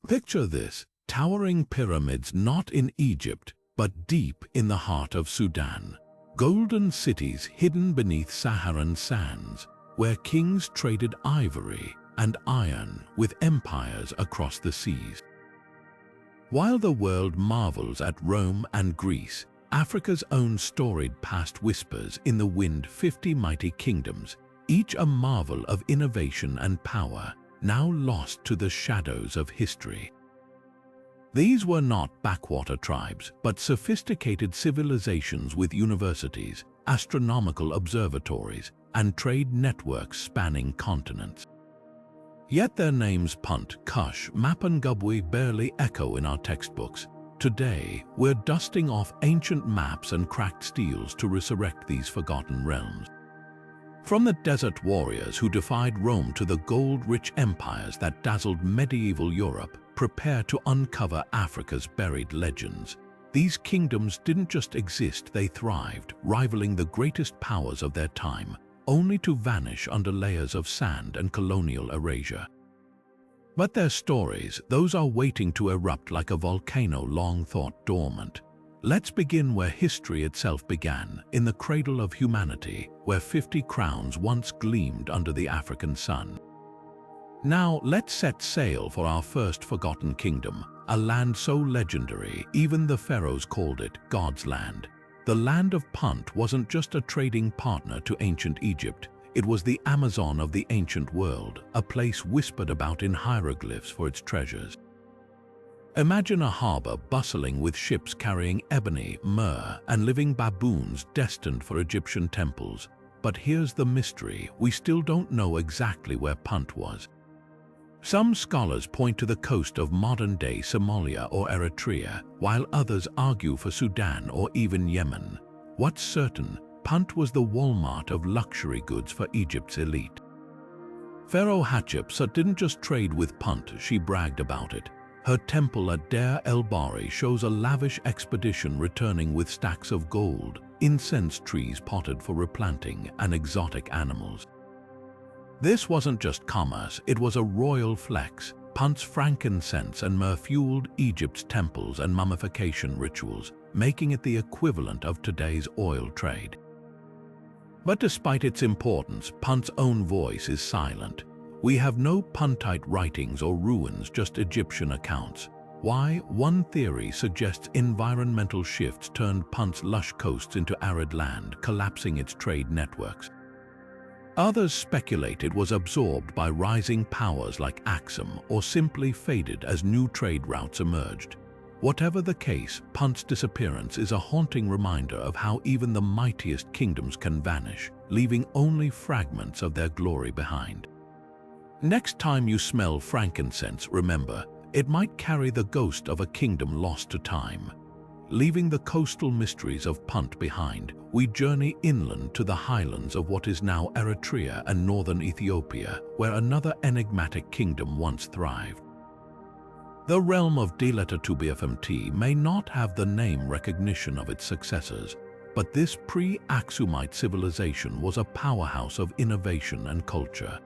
Picture this, towering pyramids not in Egypt, but deep in the heart of Sudan. Golden cities hidden beneath Saharan sands, where kings traded ivory and iron with empires across the seas. While the world marvels at Rome and Greece, Africa's own storied past whispers in the wind 50 mighty kingdoms, each a marvel of innovation and power, now lost to the shadows of history. These were not backwater tribes, but sophisticated civilizations with universities, astronomical observatories, and trade networks spanning continents. Yet their names Punt, Kush, Mapungubwe barely echo in our textbooks. Today, we're dusting off ancient maps and cracked steels to resurrect these forgotten realms. From the desert warriors who defied Rome to the gold-rich empires that dazzled medieval Europe, prepare to uncover Africa's buried legends. These kingdoms didn't just exist, they thrived, rivaling the greatest powers of their time, only to vanish under layers of sand and colonial erasure. But their stories, those are waiting to erupt like a volcano long thought dormant. Let's begin where history itself began, in the cradle of humanity, where 50 crowns once gleamed under the African sun. Now let's set sail for our first forgotten kingdom, a land so legendary, even the pharaohs called it God's land. The Land of Punt wasn't just a trading partner to ancient Egypt, it was the Amazon of the ancient world, a place whispered about in hieroglyphs for its treasures. Imagine a harbor bustling with ships carrying ebony, myrrh, and living baboons destined for Egyptian temples. But here's the mystery, we still don't know exactly where Punt was. Some scholars point to the coast of modern-day Somalia or Eritrea, while others argue for Sudan or even Yemen. What's certain, Punt was the Walmart of luxury goods for Egypt's elite. Pharaoh Hatshepsut didn't just trade with Punt, she bragged about it. Her temple at Deir el-Bahri shows a lavish expedition returning with stacks of gold, incense trees potted for replanting, and exotic animals. This wasn't just commerce, it was a royal flex. Punt's frankincense and myrrh fueled Egypt's temples and mummification rituals, making it the equivalent of today's oil trade. But despite its importance, Punt's own voice is silent. We have no Puntite writings or ruins, just Egyptian accounts. Why? One theory suggests environmental shifts turned Punt's lush coasts into arid land, collapsing its trade networks. Others speculate it was absorbed by rising powers like Aksum or simply faded as new trade routes emerged. Whatever the case, Punt's disappearance is a haunting reminder of how even the mightiest kingdoms can vanish, leaving only fragments of their glory behind. Next time you smell frankincense, remember, it might carry the ghost of a kingdom lost to time. Leaving the coastal mysteries of Punt behind, we journey inland to the highlands of what is now Eritrea and northern Ethiopia, where another enigmatic kingdom once thrived. The realm of Debunking may not have the name recognition of its successors, but this pre-Aksumite civilization was a powerhouse of innovation and culture.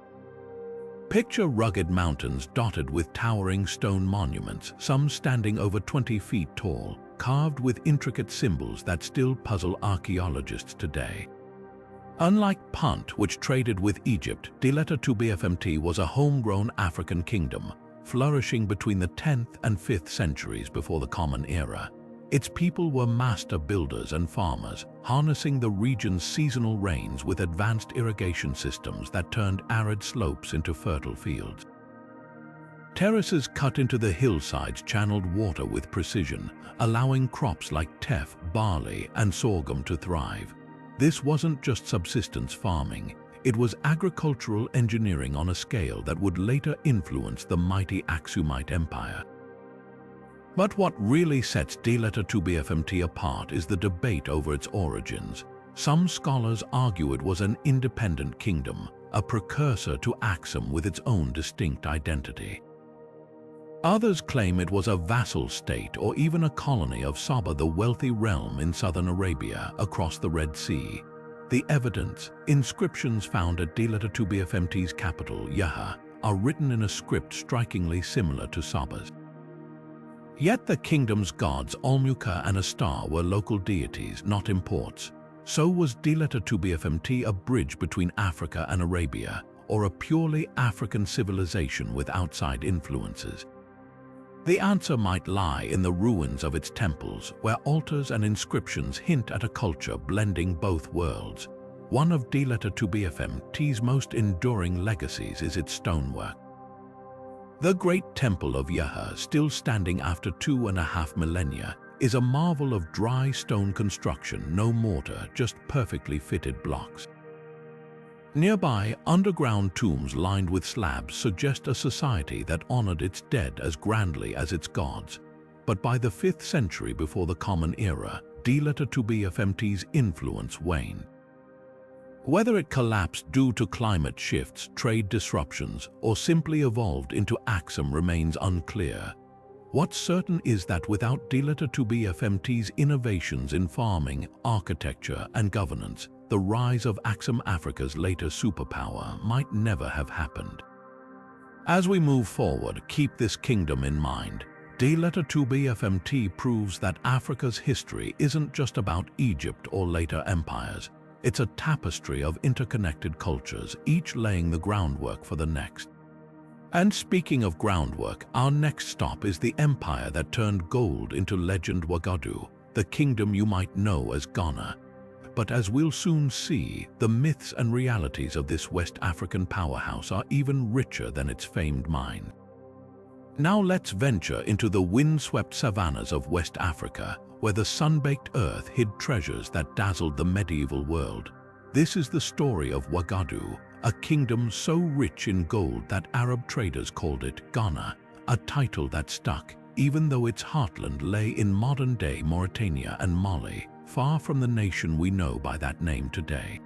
Picture rugged mountains dotted with towering stone monuments, some standing over 20 feet tall, carved with intricate symbols that still puzzle archaeologists today. Unlike Punt, which traded with Egypt, Debunking was a homegrown African kingdom, flourishing between the 10th and 5th centuries before the Common Era. Its people were master builders and farmers, harnessing the region's seasonal rains with advanced irrigation systems that turned arid slopes into fertile fields. Terraces cut into the hillsides channeled water with precision, allowing crops like teff, barley, and sorghum to thrive. This wasn't just subsistence farming, it was agricultural engineering on a scale that would later influence the mighty Aksumite Empire. But what really sets Debunking apart is the debate over its origins. Some scholars argue it was an independent kingdom, a precursor to Aksum with its own distinct identity. Others claim it was a vassal state or even a colony of Saba, the wealthy realm in southern Arabia across the Red Sea. The evidence, inscriptions found at Debunking capital, Yaha, are written in a script strikingly similar to Saba's. Yet the kingdom's gods Olmuka and Astar were local deities, not imports. So was Diletatubiafmt a bridge between Africa and Arabia, or a purely African civilization with outside influences? The answer might lie in the ruins of its temples, where altars and inscriptions hint at a culture blending both worlds. One of Diletatubiafmt's most enduring legacies is its stonework. The Great Temple of Yaha, still standing after 2.5 millennia, is a marvel of dry stone construction, no mortar, just perfectly fitted blocks. Nearby, underground tombs lined with slabs suggest a society that honored its dead as grandly as its gods. But by the 5th century before the Common Era, Diletatubiafmt's influence waned. Whether it collapsed due to climate shifts, trade disruptions, or simply evolved into Aksum remains unclear. What's certain is that without Diletatubiafmt's innovations in farming, architecture, and governance, the rise of Aksum, Africa's later superpower, might never have happened. As we move forward, keep this kingdom in mind. Diletatubiafmt proves that Africa's history isn't just about Egypt or later empires. It's a tapestry of interconnected cultures, each laying the groundwork for the next. And speaking of groundwork, our next stop is the empire that turned gold into legend, Wagadu, the kingdom you might know as Ghana. But as we'll soon see, the myths and realities of this West African powerhouse are even richer than its famed mine. Now let's venture into the windswept savannas of West Africa, where the sun-baked earth hid treasures that dazzled the medieval world. This is the story of Wagadu, a kingdom so rich in gold that Arab traders called it Ghana, a title that stuck, even though its heartland lay in modern-day Mauritania and Mali, far from the nation we know by that name today.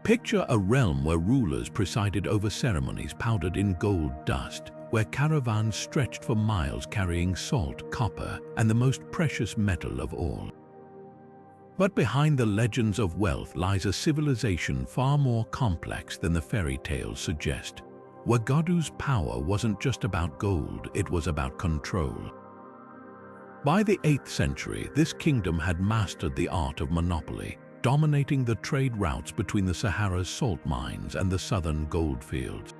Picture a realm where rulers presided over ceremonies powdered in gold dust, where caravans stretched for miles carrying salt, copper, and the most precious metal of all. But behind the legends of wealth lies a civilization far more complex than the fairy tales suggest. Wagadu's power wasn't just about gold, it was about control. By the 8th century, this kingdom had mastered the art of monopoly, dominating the trade routes between the Sahara's salt mines and the southern gold fields.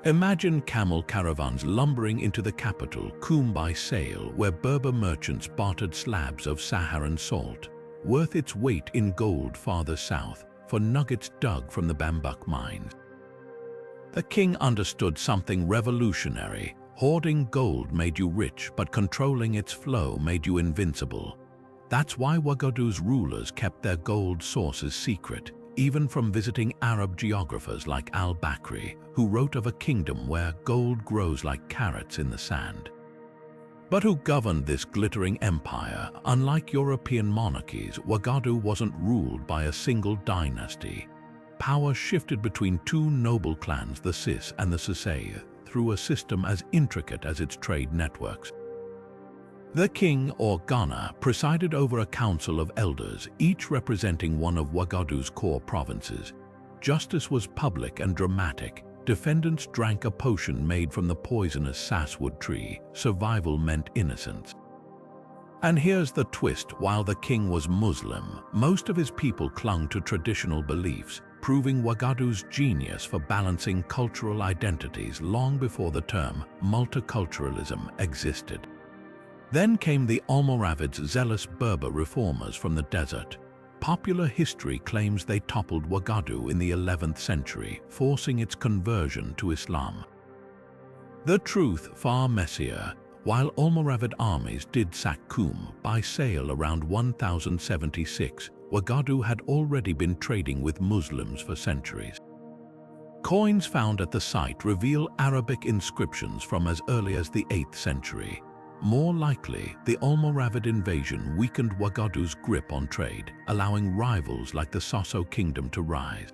Imagine camel caravans lumbering into the capital, Qum by sail, where Berber merchants bartered slabs of Saharan salt, worth its weight in gold farther south, for nuggets dug from the Bambuk mines. The king understood something revolutionary. Hoarding gold made you rich, but controlling its flow made you invincible. That's why Wagadu's rulers kept their gold sources secret, even from visiting Arab geographers like al-Bakri, who wrote of a kingdom where gold grows like carrots in the sand. But who governed this glittering empire? Unlike European monarchies, Wagadu wasn't ruled by a single dynasty. Power shifted between two noble clans, the Sis and the Sisay, through a system as intricate as its trade networks. The king, or Ghana, presided over a council of elders, each representing one of Wagadu's core provinces. Justice was public and dramatic. Defendants drank a potion made from the poisonous sasswood tree. Survival meant innocence. And here's the twist: while the king was Muslim, most of his people clung to traditional beliefs, proving Wagadu's genius for balancing cultural identities long before the term multiculturalism existed. Then came the Almoravids, zealous Berber reformers from the desert. Popular history claims they toppled Wagadu in the 11th century, forcing its conversion to Islam. The truth far messier. While Almoravid armies did sack Qum by sail around 1076, Wagadu had already been trading with Muslims for centuries. Coins found at the site reveal Arabic inscriptions from as early as the 8th century. More likely, the Almoravid invasion weakened Wagadu's grip on trade, allowing rivals like the Soso kingdom to rise.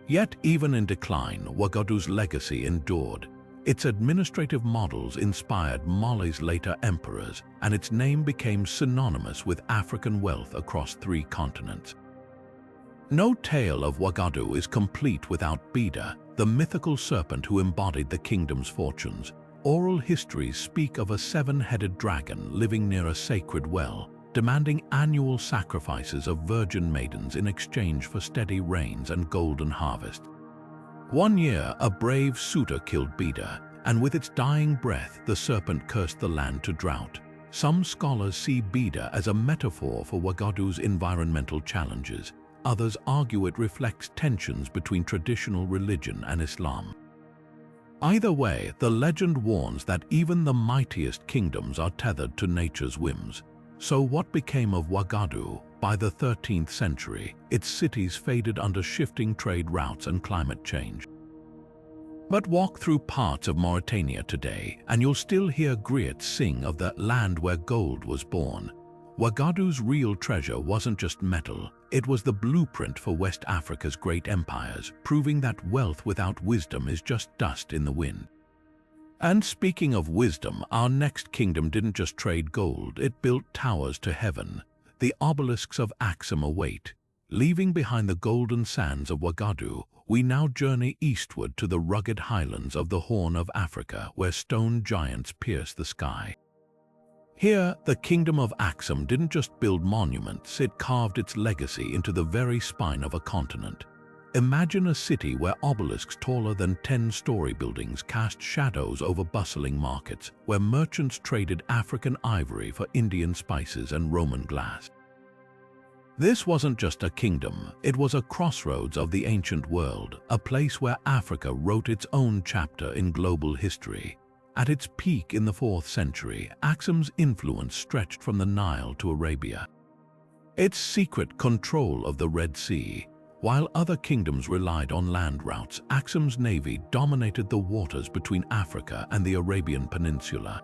Yet, even in decline, Wagadu's legacy endured. Its administrative models inspired Mali's later emperors, and its name became synonymous with African wealth across 3 continents. No tale of Wagadu is complete without Bida, the mythical serpent who embodied the kingdom's fortunes. oral histories speak of a seven-headed dragon living near a sacred well, demanding annual sacrifices of virgin maidens in exchange for steady rains and golden harvest. One year, a brave suitor killed Bida, and with its dying breath, the serpent cursed the land to drought. Some scholars see Bida as a metaphor for Wagadu's environmental challenges. Others argue it reflects tensions between traditional religion and Islam. Either way, the legend warns that even the mightiest kingdoms are tethered to nature's whims. So what became of Wagadu? By the 13th century, its cities faded under shifting trade routes and climate change. But walk through parts of Mauritania today, and you'll still hear griots sing of the land where gold was born. Wagadu's real treasure wasn't just metal, it was the blueprint for West Africa's great empires, proving that wealth without wisdom is just dust in the wind. And speaking of wisdom, our next kingdom didn't just trade gold, it built towers to heaven. The obelisks of Aksum await. Leaving behind the golden sands of Wagadu, we now journey eastward to the rugged highlands of the Horn of Africa, where stone giants pierce the sky. Here, the kingdom of Aksum didn't just build monuments, it carved its legacy into the very spine of a continent. Imagine a city where obelisks taller than 10-story buildings cast shadows over bustling markets, where merchants traded African ivory for Indian spices and Roman glass. This wasn't just a kingdom, it was a crossroads of the ancient world, a place where Africa wrote its own chapter in global history. At its peak in the 4th century, Aksum's influence stretched from the Nile to Arabia. Its secret control of the Red Sea. While other kingdoms relied on land routes, Aksum's navy dominated the waters between Africa and the Arabian Peninsula.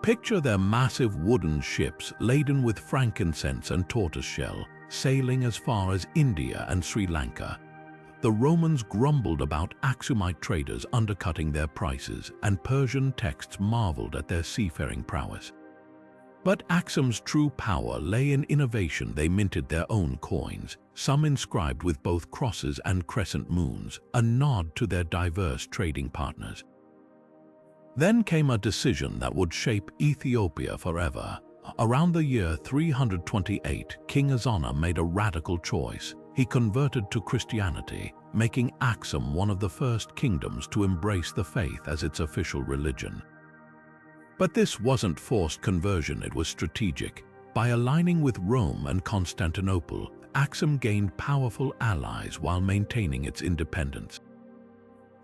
Picture their massive wooden ships laden with frankincense and tortoiseshell, sailing as far as India and Sri Lanka. The Romans grumbled about Aksumite traders undercutting their prices, and Persian texts marveled at their seafaring prowess. But Aksum's true power lay in innovation. They minted their own coins, some inscribed with both crosses and crescent moons, a nod to their diverse trading partners. Then came a decision that would shape Ethiopia forever. Around the year 328, King Ezana made a radical choice. He converted to Christianity, making Aksum one of the first kingdoms to embrace the faith as its official religion. But this wasn't forced conversion, it was strategic. By aligning with Rome and Constantinople, Aksum gained powerful allies while maintaining its independence.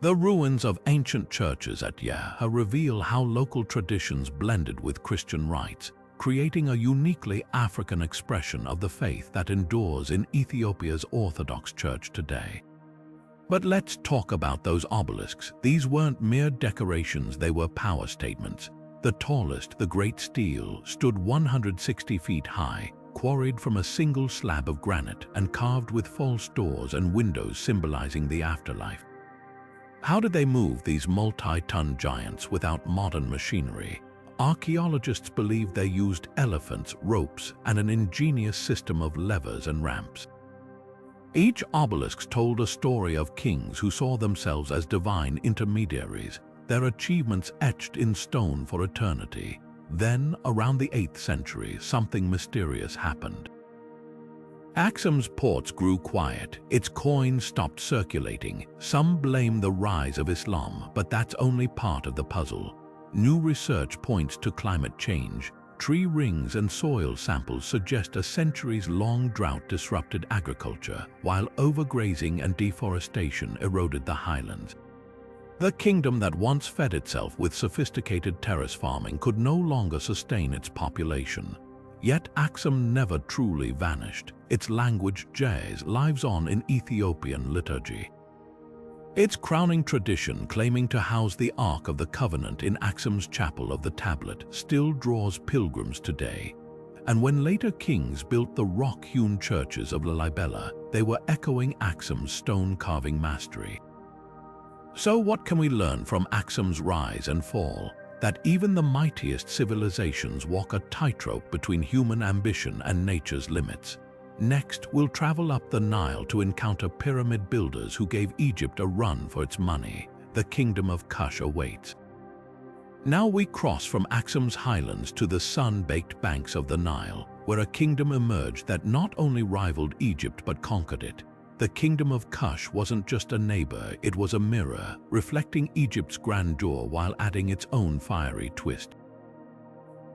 The ruins of ancient churches at Yeha reveal how local traditions blended with Christian rites, creating a uniquely African expression of the faith that endures in Ethiopia's Orthodox Church today. But let's talk about those obelisks. These weren't mere decorations, they were power statements. The tallest, the Great Stele, stood 160 feet high, quarried from a single slab of granite and carved with false doors and windows symbolizing the afterlife. How did they move these multi-ton giants without modern machinery? Archaeologists believe they used elephants, ropes, and an ingenious system of levers and ramps. Each obelisk told a story of kings who saw themselves as divine intermediaries, their achievements etched in stone for eternity. Then, around the 8th century, something mysterious happened. Aksum's ports grew quiet, its coins stopped circulating. Some blame the rise of Islam, but that's only part of the puzzle. New research points to climate change. Tree rings and soil samples suggest a centuries-long drought disrupted agriculture, while overgrazing and deforestation eroded the highlands. The kingdom that once fed itself with sophisticated terrace farming could no longer sustain its population. Yet Aksum never truly vanished. Its language, Jez, lives on in Ethiopian liturgy. Its crowning tradition, claiming to house the Ark of the Covenant in Aksum's Chapel of the Tablet, still draws pilgrims today. And when later kings built the rock-hewn churches of Lalibela, they were echoing Aksum's stone-carving mastery. So what can we learn from Aksum's rise and fall? That even the mightiest civilizations walk a tightrope between human ambition and nature's limits. Next, we'll travel up the Nile to encounter pyramid builders who gave Egypt a run for its money. The kingdom of Kush awaits. Now we cross from Aksum's highlands to the sun-baked banks of the Nile, where a kingdom emerged that not only rivaled Egypt but conquered it. The kingdom of Kush wasn't just a neighbor, it was a mirror, reflecting Egypt's grandeur while adding its own fiery twist.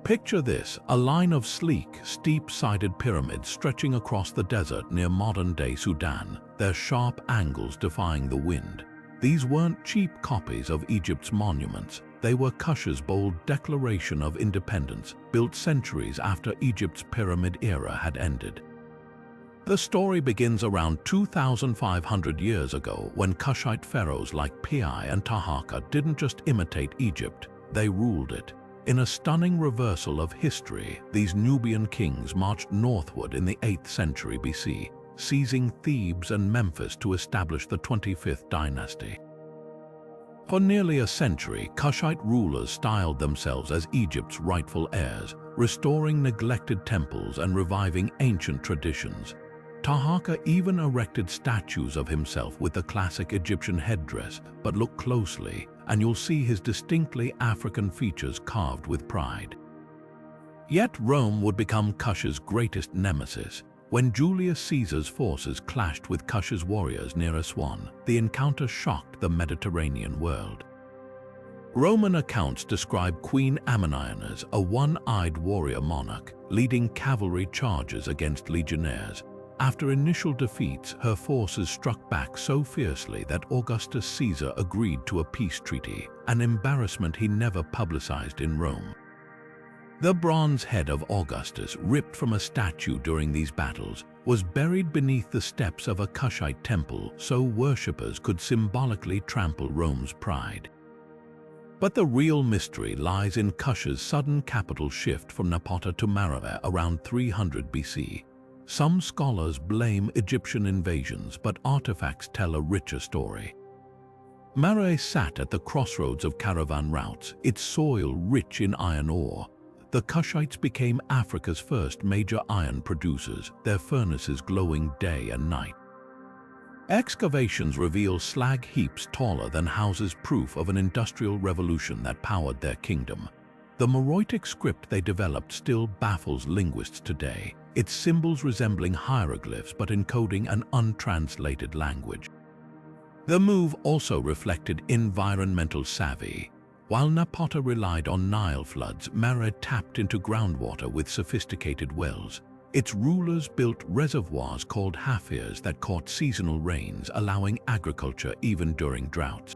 Picture this, a line of sleek, steep-sided pyramids stretching across the desert near modern-day Sudan, their sharp angles defying the wind. These weren't cheap copies of Egypt's monuments. They were Kush's bold declaration of independence, built centuries after Egypt's pyramid era had ended. The story begins around 2,500 years ago when Kushite pharaohs like Pi and Taharqa didn't just imitate Egypt, they ruled it. In a stunning reversal of history, these Nubian kings marched northward in the 8th century BC, seizing Thebes and Memphis to establish the 25th dynasty. For nearly a century, Kushite rulers styled themselves as Egypt's rightful heirs, restoring neglected temples and reviving ancient traditions. Taharqa even erected statues of himself with the classic Egyptian headdress, but look closely and you'll see his distinctly African features carved with pride. Yet Rome would become Kush's greatest nemesis. When Julius Caesar's forces clashed with Kush's warriors near Aswan, the encounter shocked the Mediterranean world. Roman accounts describe Queen Ammonionas, a one-eyed warrior monarch, leading cavalry charges against legionnaires. After initial defeats, her forces struck back so fiercely that Augustus Caesar agreed to a peace treaty, an embarrassment he never publicized in Rome. The bronze head of Augustus, ripped from a statue during these battles, was buried beneath the steps of a Kushite temple so worshippers could symbolically trample Rome's pride. But the real mystery lies in Kush's sudden capital shift from Napata to Meroë around 300 BC. Some scholars blame Egyptian invasions, but artifacts tell a richer story. Meroë sat at the crossroads of caravan routes, its soil rich in iron ore. The Kushites became Africa's first major iron producers, their furnaces glowing day and night. Excavations reveal slag heaps taller than houses, proof of an industrial revolution that powered their kingdom. The Meroitic script they developed still baffles linguists today, its symbols resembling hieroglyphs but encoding an untranslated language. The move also reflected environmental savvy. While Napata relied on Nile floods, Meroë tapped into groundwater with sophisticated wells. Its rulers built reservoirs called hafirs that caught seasonal rains, allowing agriculture even during droughts.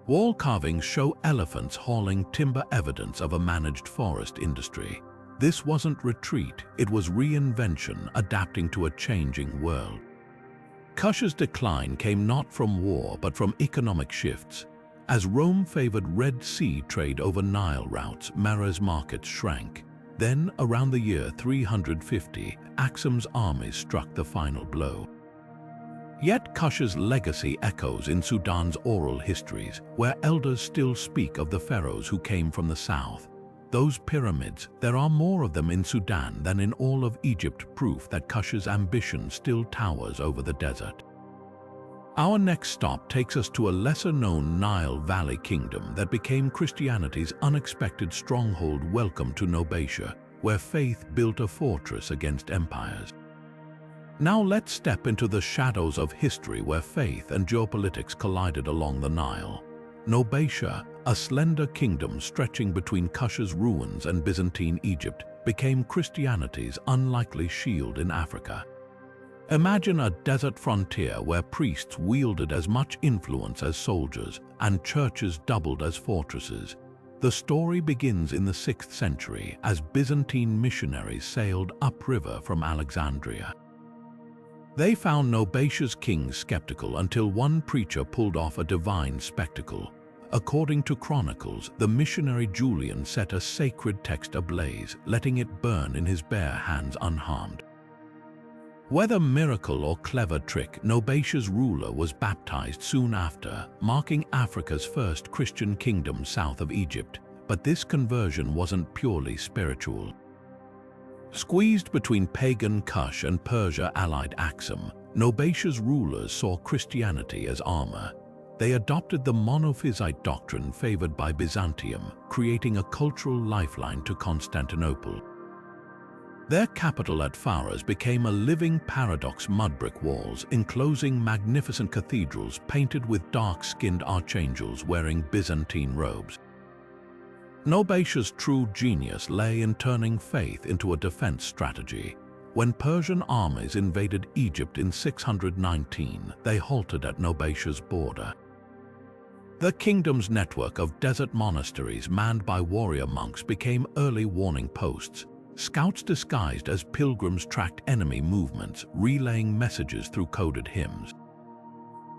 Wall carvings show elephants hauling timber, evidence of a managed forest industry. This wasn't retreat, it was reinvention, adapting to a changing world. Kush's decline came not from war but from economic shifts. As Rome favored Red Sea trade over Nile routes, Meroë's markets shrank. Then, around the year 350, Aksum's armies struck the final blow. Yet Kush's legacy echoes in Sudan's oral histories, where elders still speak of the pharaohs who came from the south. Those pyramids, there are more of them in Sudan than in all of Egypt, proof that Kush's ambition still towers over the desert. Our next stop takes us to a lesser-known Nile Valley kingdom that became Christianity's unexpected stronghold. Welcome to Nobatia, where faith built a fortress against empires. Now let's step into the shadows of history where faith and geopolitics collided along the Nile. Nobatia, a slender kingdom stretching between Kush's ruins and Byzantine Egypt, became Christianity's unlikely shield in Africa. Imagine a desert frontier where priests wielded as much influence as soldiers and churches doubled as fortresses. The story begins in the 6th century as Byzantine missionaries sailed upriver from Alexandria. They found Nobatia's kings skeptical until one preacher pulled off a divine spectacle. According to chronicles, the missionary Julian set a sacred text ablaze, letting it burn in his bare hands unharmed. Whether miracle or clever trick, Nobatia's ruler was baptized soon after, marking Africa's first Christian kingdom south of Egypt. But this conversion wasn't purely spiritual. Squeezed between pagan Kush and Persia-allied Aksum, Nobatia's rulers saw Christianity as armor. they adopted the monophysite doctrine favored by Byzantium, creating a cultural lifeline to Constantinople. Their capital at Pharos became a living paradox: mud brick walls enclosing magnificent cathedrals painted with dark-skinned archangels wearing Byzantine robes. Nobatia's true genius lay in turning faith into a defense strategy. When Persian armies invaded Egypt in 619, they halted at Nobatia's border. The kingdom's network of desert monasteries manned by warrior monks became early warning posts. Scouts disguised as pilgrims tracked enemy movements, relaying messages through coded hymns.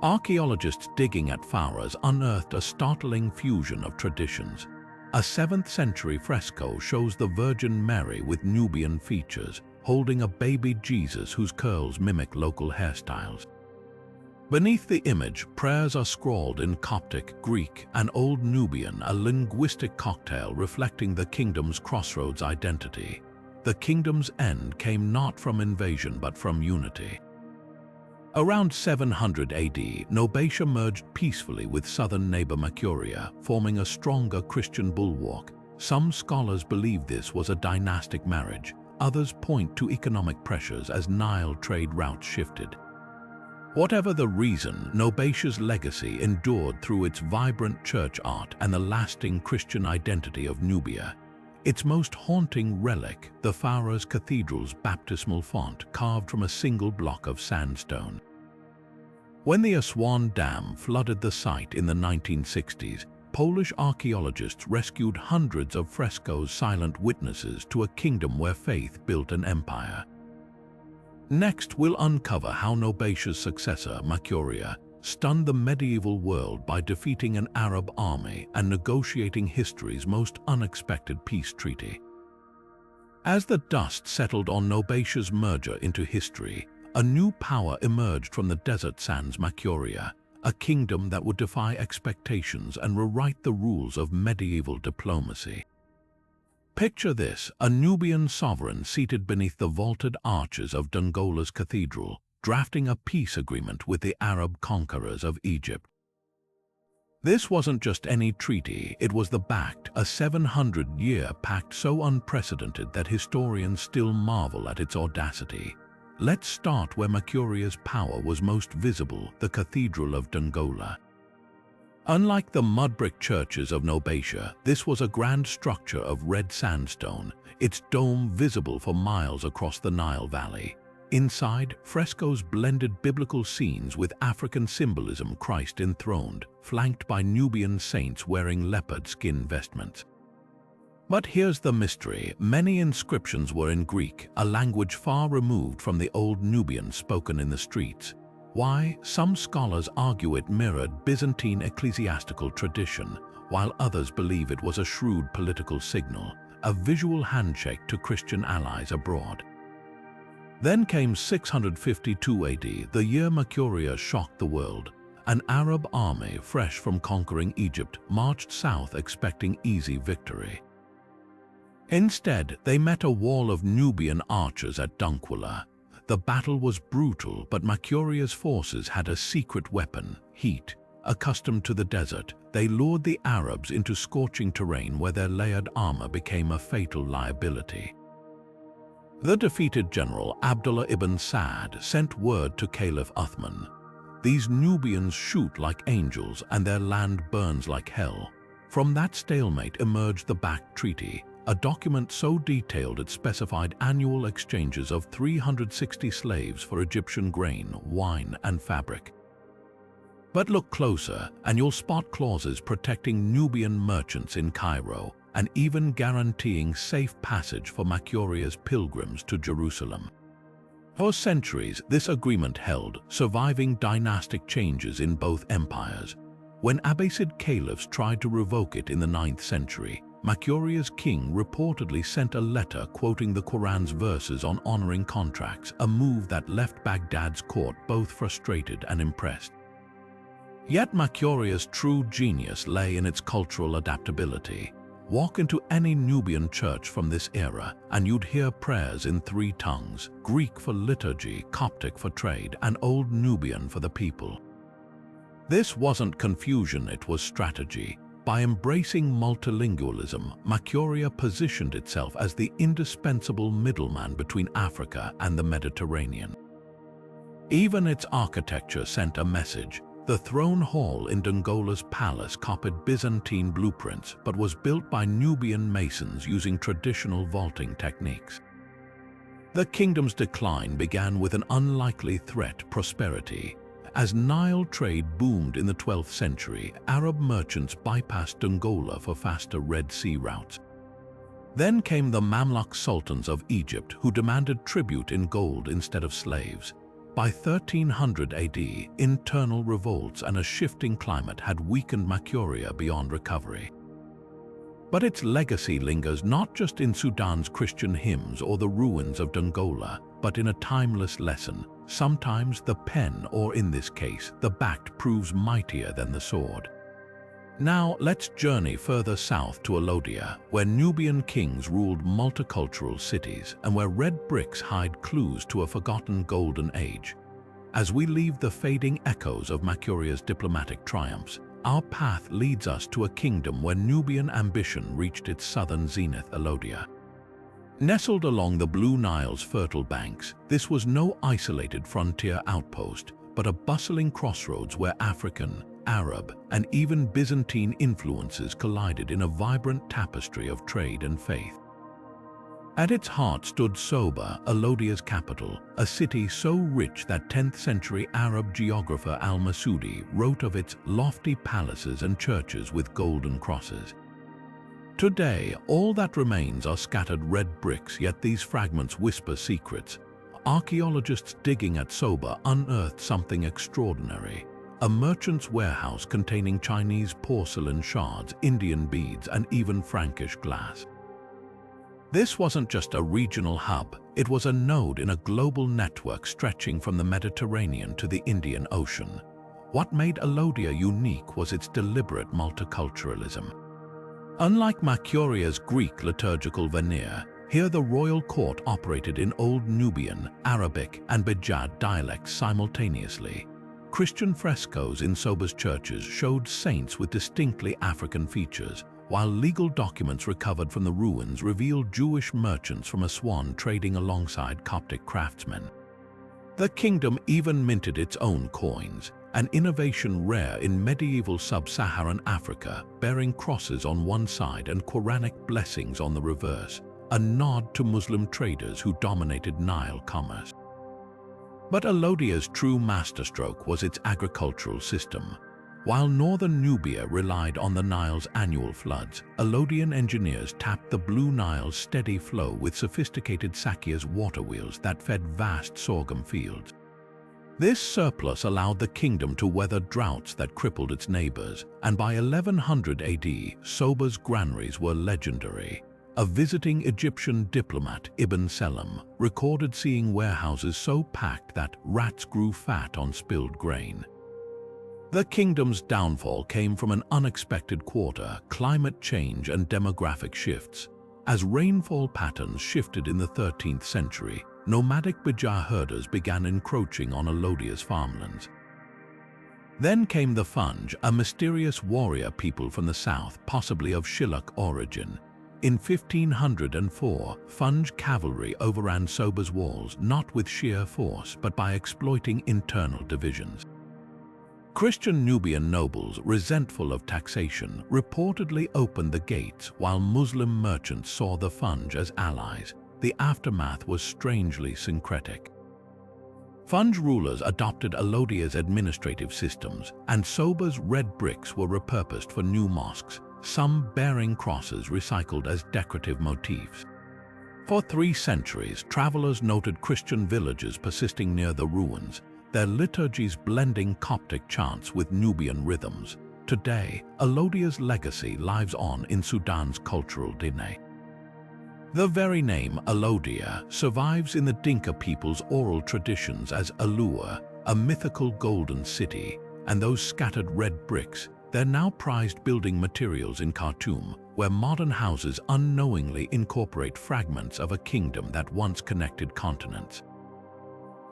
Archaeologists digging at Pharos unearthed a startling fusion of traditions. A 7th-century fresco shows the Virgin Mary with Nubian features, holding a baby Jesus whose curls mimic local hairstyles. Beneath the image, prayers are scrawled in Coptic, Greek, and Old Nubian, a linguistic cocktail reflecting the kingdom's crossroads identity. The kingdom's end came not from invasion but from unity. Around 700 AD, Nobatia merged peacefully with southern neighbor Makuria, forming a stronger Christian bulwark. Some scholars believe this was a dynastic marriage. Others point to economic pressures as Nile trade routes shifted. Whatever the reason, Nobatia's legacy endured through its vibrant church art and the lasting Christian identity of Nubia. Its most haunting relic, the Pharos Cathedral's baptismal font, carved from a single block of sandstone. When the Aswan Dam flooded the site in the 1960s, Polish archaeologists rescued hundreds of frescoes, silent witnesses to a kingdom where faith built an empire. Next, we'll uncover how Nobatia's successor, Makuria, stunned the medieval world by defeating an Arab army and negotiating history's most unexpected peace treaty. As the dust settled on Nobatia's merger into history, a new power emerged from the desert sands: Makuria, a kingdom that would defy expectations and rewrite the rules of medieval diplomacy. Picture this: a Nubian sovereign seated beneath the vaulted arches of Dongola's cathedral, drafting a peace agreement with the Arab conquerors of Egypt. This wasn't just any treaty, it was the pact, a 700-year pact so unprecedented that historians still marvel at its audacity. Let's start where Makuria's power was most visible: the Cathedral of Dongola. Unlike the mud brick churches of Nobatia, this was a grand structure of red sandstone, its dome visible for miles across the Nile Valley. Inside, frescoes blended biblical scenes with African symbolism: Christ enthroned, flanked by Nubian saints wearing leopard skin vestments. But here's the mystery: many inscriptions were in Greek, a language far removed from the old Nubian spoken in the streets. Why? Some scholars argue it mirrored Byzantine ecclesiastical tradition, while others believe it was a shrewd political signal, a visual handshake to Christian allies abroad. Then came 652 AD, the year Makuria shocked the world. An Arab army, fresh from conquering Egypt, marched south expecting easy victory. Instead, they met a wall of Nubian archers at Dongola. The battle was brutal, but Makuria's forces had a secret weapon: heat. Accustomed to the desert, they lured the Arabs into scorching terrain where their layered armor became a fatal liability. The defeated general Abdullah ibn Sa'd sent word to Caliph Uthman: "These Nubians shoot like angels and their land burns like hell." From that stalemate emerged the Pact Treaty, a document so detailed it specified annual exchanges of 360 slaves for Egyptian grain, wine, and fabric. But look closer, and you'll spot clauses protecting Nubian merchants in Cairo, and even guaranteeing safe passage for Makuria's pilgrims to Jerusalem. For centuries, this agreement held, surviving dynastic changes in both empires. When Abbasid caliphs tried to revoke it in the 9th century, Makuria's king reportedly sent a letter quoting the Quran's verses on honoring contracts, a move that left Baghdad's court both frustrated and impressed. Yet Makuria's true genius lay in its cultural adaptability. Walk into any Nubian church from this era, and you'd hear prayers in 3 tongues: Greek for liturgy, Coptic for trade, and Old Nubian for the people. This wasn't confusion, it was strategy. By embracing multilingualism, Makuria positioned itself as the indispensable middleman between Africa and the Mediterranean. Even its architecture sent a message. The throne hall in Dongola's palace copied Byzantine blueprints but was built by Nubian masons using traditional vaulting techniques. The kingdom's decline began with an unlikely threat: prosperity. As Nile trade boomed in the 12th century, Arab merchants bypassed Dongola for faster Red Sea routes. Then came the Mamluk sultans of Egypt, who demanded tribute in gold instead of slaves. By 1300 AD, internal revolts and a shifting climate had weakened Makuria beyond recovery. But its legacy lingers not just in Sudan's Christian hymns or the ruins of Dongola, but in a timeless lesson. Sometimes the pen, or in this case, the bat, proves mightier than the sword. Now let's journey further south to Alodia, where Nubian kings ruled multicultural cities and where red bricks hide clues to a forgotten golden age. As we leave the fading echoes of Makuria's diplomatic triumphs, our path leads us to a kingdom where Nubian ambition reached its southern zenith, Alodia. Nestled along the Blue Nile's fertile banks, this was no isolated frontier outpost, but a bustling crossroads where African, Arab, and even Byzantine influences collided in a vibrant tapestry of trade and faith. At its heart stood Soba, Alodia's capital, a city so rich that 10th-century Arab geographer al-Masudi wrote of its lofty palaces and churches with golden crosses. Today, all that remains are scattered red bricks, yet these fragments whisper secrets. Archaeologists digging at Soba unearthed something extraordinary: a merchant's warehouse containing Chinese porcelain shards, Indian beads, and even Frankish glass. This wasn't just a regional hub, it was a node in a global network stretching from the Mediterranean to the Indian Ocean. What made Alodia unique was its deliberate multiculturalism. Unlike Makuria's Greek liturgical veneer, here the royal court operated in Old Nubian, Arabic, and Bajad dialects simultaneously. Christian frescoes in Soba's churches showed saints with distinctly African features, while legal documents recovered from the ruins revealed Jewish merchants from Aswan trading alongside Coptic craftsmen. The kingdom even minted its own coins, an innovation rare in medieval sub-Saharan Africa, bearing crosses on one side and Quranic blessings on the reverse, a nod to Muslim traders who dominated Nile commerce. But Alodia's true masterstroke was its agricultural system. While northern Nubia relied on the Nile's annual floods, Alodian engineers tapped the Blue Nile's steady flow with sophisticated Sakia's water wheels that fed vast sorghum fields. This surplus allowed the kingdom to weather droughts that crippled its neighbors, and by 1100 AD, Soba's granaries were legendary. A visiting Egyptian diplomat, Ibn Selim, recorded seeing warehouses so packed that rats grew fat on spilled grain. The kingdom's downfall came from an unexpected quarter: climate change and demographic shifts. As rainfall patterns shifted in the 13th century, nomadic Bajar herders began encroaching on Alodia's farmlands. Then came the Funj, a mysterious warrior people from the south, possibly of Shilluk origin. In 1504, Funj cavalry overran Soba's walls, not with sheer force, but by exploiting internal divisions. Christian Nubian nobles, resentful of taxation, reportedly opened the gates, while Muslim merchants saw the Funj as allies. The aftermath was strangely syncretic. Funj rulers adopted Alodia's administrative systems, and Soba's red bricks were repurposed for new mosques, some bearing crosses recycled as decorative motifs. For 3 centuries, travelers noted Christian villages persisting near the ruins, their liturgies blending Coptic chants with Nubian rhythms. Today, Alodia's legacy lives on in Sudan's cultural DNA. The very name Alodia survives in the Dinka people's oral traditions as Alua, a mythical golden city, and those scattered red bricks, they're now prized building materials in Khartoum, where modern houses unknowingly incorporate fragments of a kingdom that once connected continents.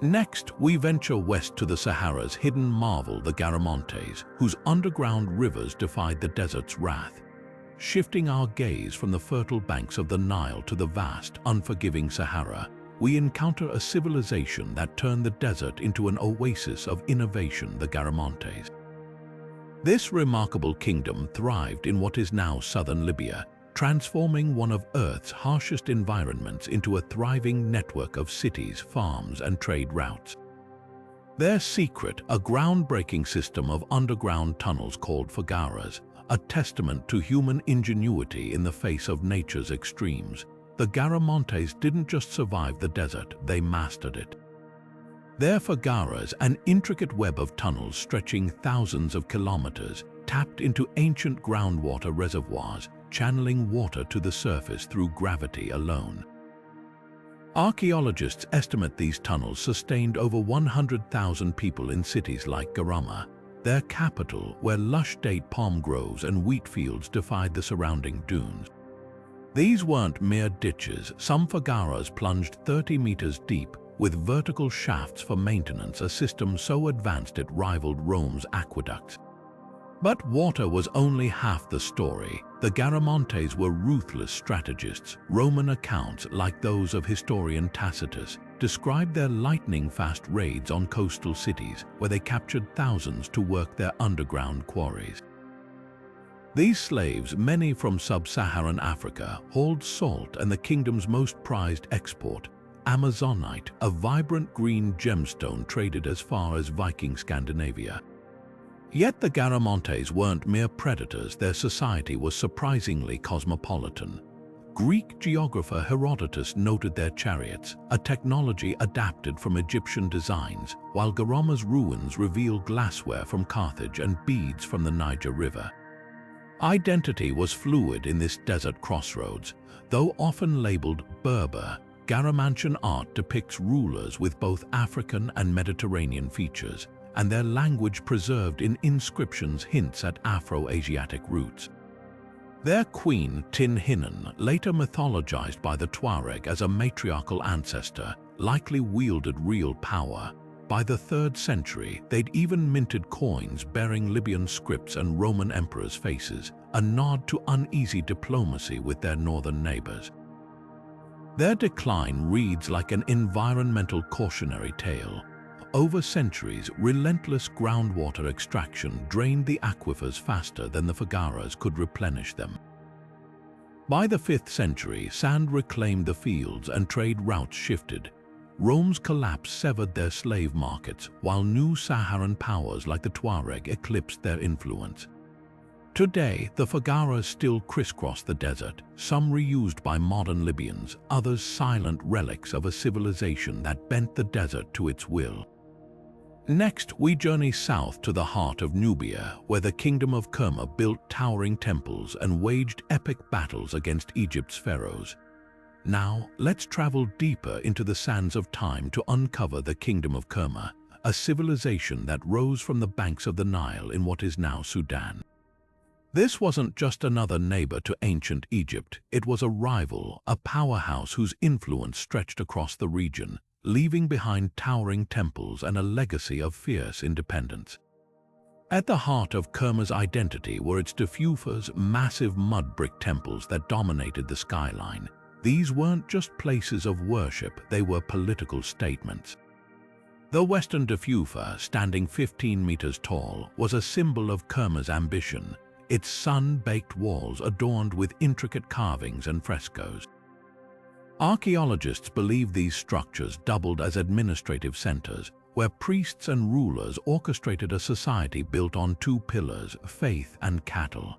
Next, we venture west to the Sahara's hidden marvel, the Garamantes, whose underground rivers defied the desert's wrath. Shifting our gaze from the fertile banks of the Nile to the vast, unforgiving Sahara, we encounter a civilization that turned the desert into an oasis of innovation, the Garamantes. This remarkable kingdom thrived in what is now southern Libya, transforming one of Earth's harshest environments into a thriving network of cities, farms, and trade routes. Their secret, a groundbreaking system of underground tunnels called fagaras, a testament to human ingenuity in the face of nature's extremes. The Garamantes didn't just survive the desert, they mastered it. Their fagaras, an intricate web of tunnels stretching thousands of kilometers, tapped into ancient groundwater reservoirs, channeling water to the surface through gravity alone. Archaeologists estimate these tunnels sustained over 100,000 people in cities like Garama, their capital, where lush date palm groves and wheat fields defied the surrounding dunes. These weren't mere ditches. Some fagaras plunged 30 meters deep, with vertical shafts for maintenance, a system so advanced it rivaled Rome's aqueducts. But water was only half the story. The Garamantes were ruthless strategists. Roman accounts, like those of historian Tacitus, describe their lightning-fast raids on coastal cities, where they captured thousands to work their underground quarries. These slaves, many from sub-Saharan Africa, hauled salt and the kingdom's most prized export, Amazonite, a vibrant green gemstone traded as far as Viking Scandinavia. Yet the Garamantes weren't mere predators. Their society was surprisingly cosmopolitan. Greek geographer Herodotus noted their chariots, a technology adapted from Egyptian designs, while Garama's ruins reveal glassware from Carthage and beads from the Niger River. Identity was fluid in this desert crossroads. Though often labeled Berber, Garamantian art depicts rulers with both African and Mediterranean features, and their language preserved in inscriptions hints at Afro-Asiatic roots. Their queen, Tinhinan, later mythologized by the Tuareg as a matriarchal ancestor, likely wielded real power. By the 3rd century, they'd even minted coins bearing Libyan scripts and Roman emperors' faces, a nod to uneasy diplomacy with their northern neighbors. Their decline reads like an environmental cautionary tale. Over centuries, relentless groundwater extraction drained the aquifers faster than the fagaras could replenish them. By the 5th century, sand reclaimed the fields and trade routes shifted. Rome's collapse severed their slave markets, while new Saharan powers like the Tuareg eclipsed their influence. Today, the fagaras still crisscross the desert, some reused by modern Libyans, others silent relics of a civilization that bent the desert to its will. Next, we journey south to the heart of Nubia, where the kingdom of Kerma built towering temples and waged epic battles against Egypt's pharaohs. Now, let's travel deeper into the sands of time to uncover the kingdom of Kerma, a civilization that rose from the banks of the Nile in what is now Sudan. This wasn't just another neighbor to ancient Egypt, it was a rival, a powerhouse whose influence stretched across the region, leaving behind towering temples and a legacy of fierce independence. At the heart of Kerma's identity were its Tefufas, massive mud brick temples that dominated the skyline. These weren't just places of worship, they were political statements. The western Tefufa, standing 15 meters tall, was a symbol of Kerma's ambition, its sun-baked walls adorned with intricate carvings and frescoes. Archaeologists believe these structures doubled as administrative centers, where priests and rulers orchestrated a society built on 2 pillars, faith and cattle.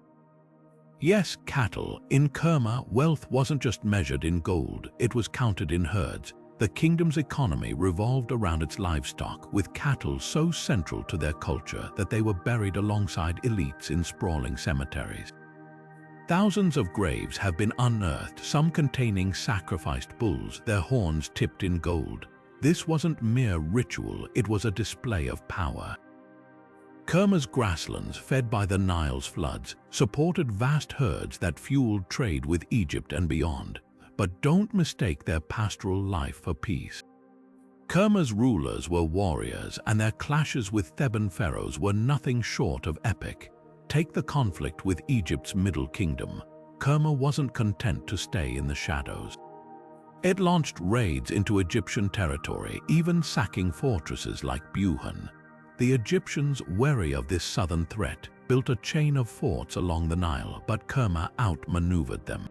Yes, cattle. In Kerma, wealth wasn't just measured in gold, it was counted in herds. The kingdom's economy revolved around its livestock, with cattle so central to their culture that they were buried alongside elites in sprawling cemeteries. Thousands of graves have been unearthed, some containing sacrificed bulls, their horns tipped in gold. This wasn't mere ritual, it was a display of power. Kerma's grasslands, fed by the Nile's floods, supported vast herds that fueled trade with Egypt and beyond. But don't mistake their pastoral life for peace. Kerma's rulers were warriors, and their clashes with Theban pharaohs were nothing short of epic. Take the conflict with Egypt's Middle Kingdom. Kerma wasn't content to stay in the shadows. It launched raids into Egyptian territory, even sacking fortresses like Buhan. The Egyptians, wary of this southern threat, built a chain of forts along the Nile, but Kerma outmaneuvered them.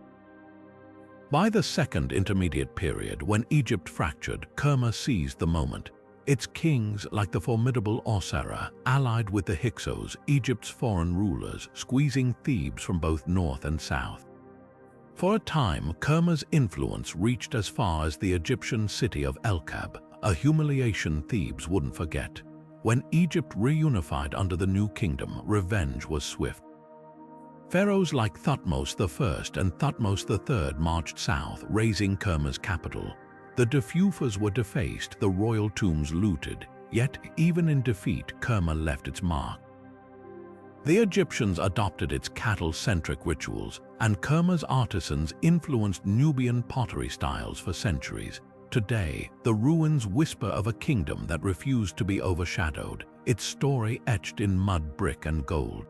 By the Second Intermediate Period, when Egypt fractured, Kerma seized the moment. Its kings, like the formidable Osiris, allied with the Hyksos, Egypt's foreign rulers, squeezing Thebes from both north and south. For a time, Kerma's influence reached as far as the Egyptian city of El-Kab, a humiliation Thebes wouldn't forget. When Egypt reunified under the new kingdom, revenge was swift. Pharaohs like Thutmose I and Thutmose III marched south, razing Kerma's capital. The Defufas were defaced, the royal tombs looted, yet even in defeat, Kerma left its mark. The Egyptians adopted its cattle-centric rituals, and Kerma's artisans influenced Nubian pottery styles for centuries. Today, the ruins whisper of a kingdom that refused to be overshadowed, its story etched in mud, brick, and gold.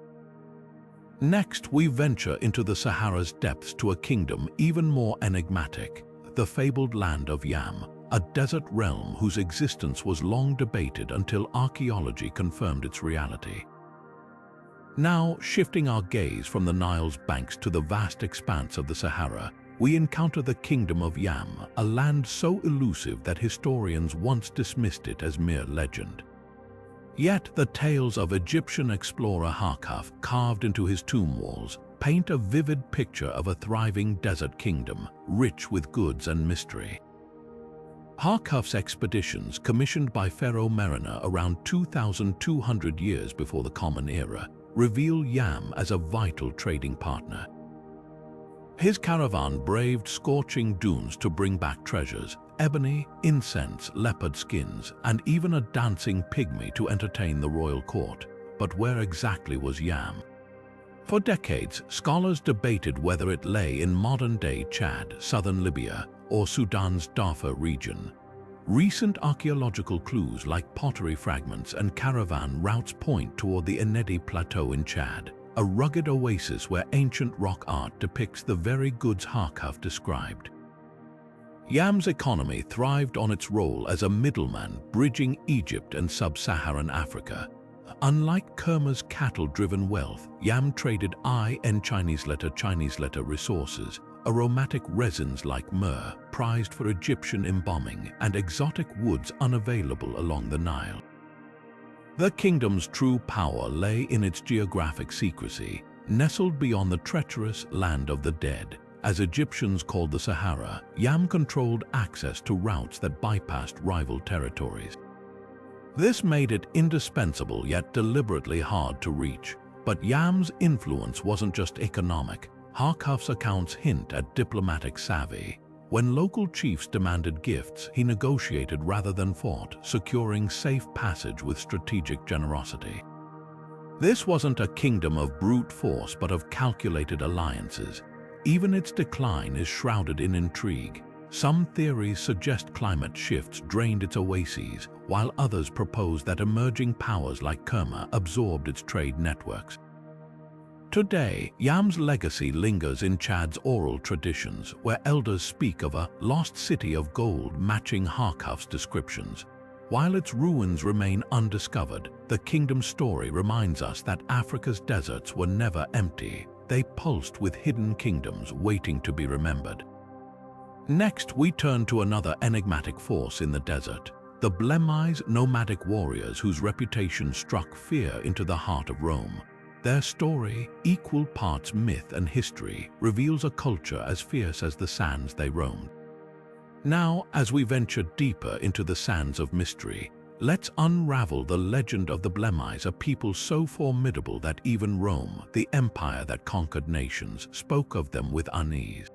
Next, we venture into the Sahara's depths to a kingdom even more enigmatic, the fabled land of Yam, a desert realm whose existence was long debated until archaeology confirmed its reality. Now, shifting our gaze from the Nile's banks to the vast expanse of the Sahara, we encounter the kingdom of Yam, a land so elusive that historians once dismissed it as mere legend. Yet the tales of Egyptian explorer Harkhuf, carved into his tomb walls, paint a vivid picture of a thriving desert kingdom, rich with goods and mystery. Harkhuf's expeditions, commissioned by Pharaoh Meroë around 2,200 years before the Common Era, reveal Yam as a vital trading partner. His caravan braved scorching dunes to bring back treasures, ebony, incense, leopard skins, and even a dancing pygmy to entertain the royal court. But where exactly was Yam? For decades, scholars debated whether it lay in modern-day Chad, southern Libya, or Sudan's Darfur region. Recent archaeological clues like pottery fragments and caravan routes point toward the Enedi Plateau in Chad, a rugged oasis where ancient rock art depicts the very goods Harkhuf described. Yam's economy thrived on its role as a middleman bridging Egypt and sub-Saharan Africa. Unlike Kerma's cattle-driven wealth, Yam traded Chinese letter resources, aromatic resins like myrrh, prized for Egyptian embalming, and exotic woods unavailable along the Nile. The kingdom's true power lay in its geographic secrecy, nestled beyond the treacherous land of the dead. As Egyptians called the Sahara, Yam controlled access to routes that bypassed rival territories. This made it indispensable yet deliberately hard to reach. But Yam's influence wasn't just economic. Harkhuf's accounts hint at diplomatic savvy. When local chiefs demanded gifts, he negotiated rather than fought, securing safe passage with strategic generosity. This wasn't a kingdom of brute force but of calculated alliances. Even its decline is shrouded in intrigue. Some theories suggest climate shifts drained its oases, while others propose that emerging powers like Kerma absorbed its trade networks. Today, Yam's legacy lingers in Chad's oral traditions, where elders speak of a lost city of gold matching Harkhuf's descriptions. While its ruins remain undiscovered, the kingdom's story reminds us that Africa's deserts were never empty. They pulsed with hidden kingdoms waiting to be remembered. Next, we turn to another enigmatic force in the desert, the Blemmyes, nomadic warriors whose reputation struck fear into the heart of Rome. Their story, equal parts myth and history, reveals a culture as fierce as the sands they roamed. Now, as we venture deeper into the sands of mystery, let's unravel the legend of the Blemmyes, a people so formidable that even Rome, the empire that conquered nations, spoke of them with unease.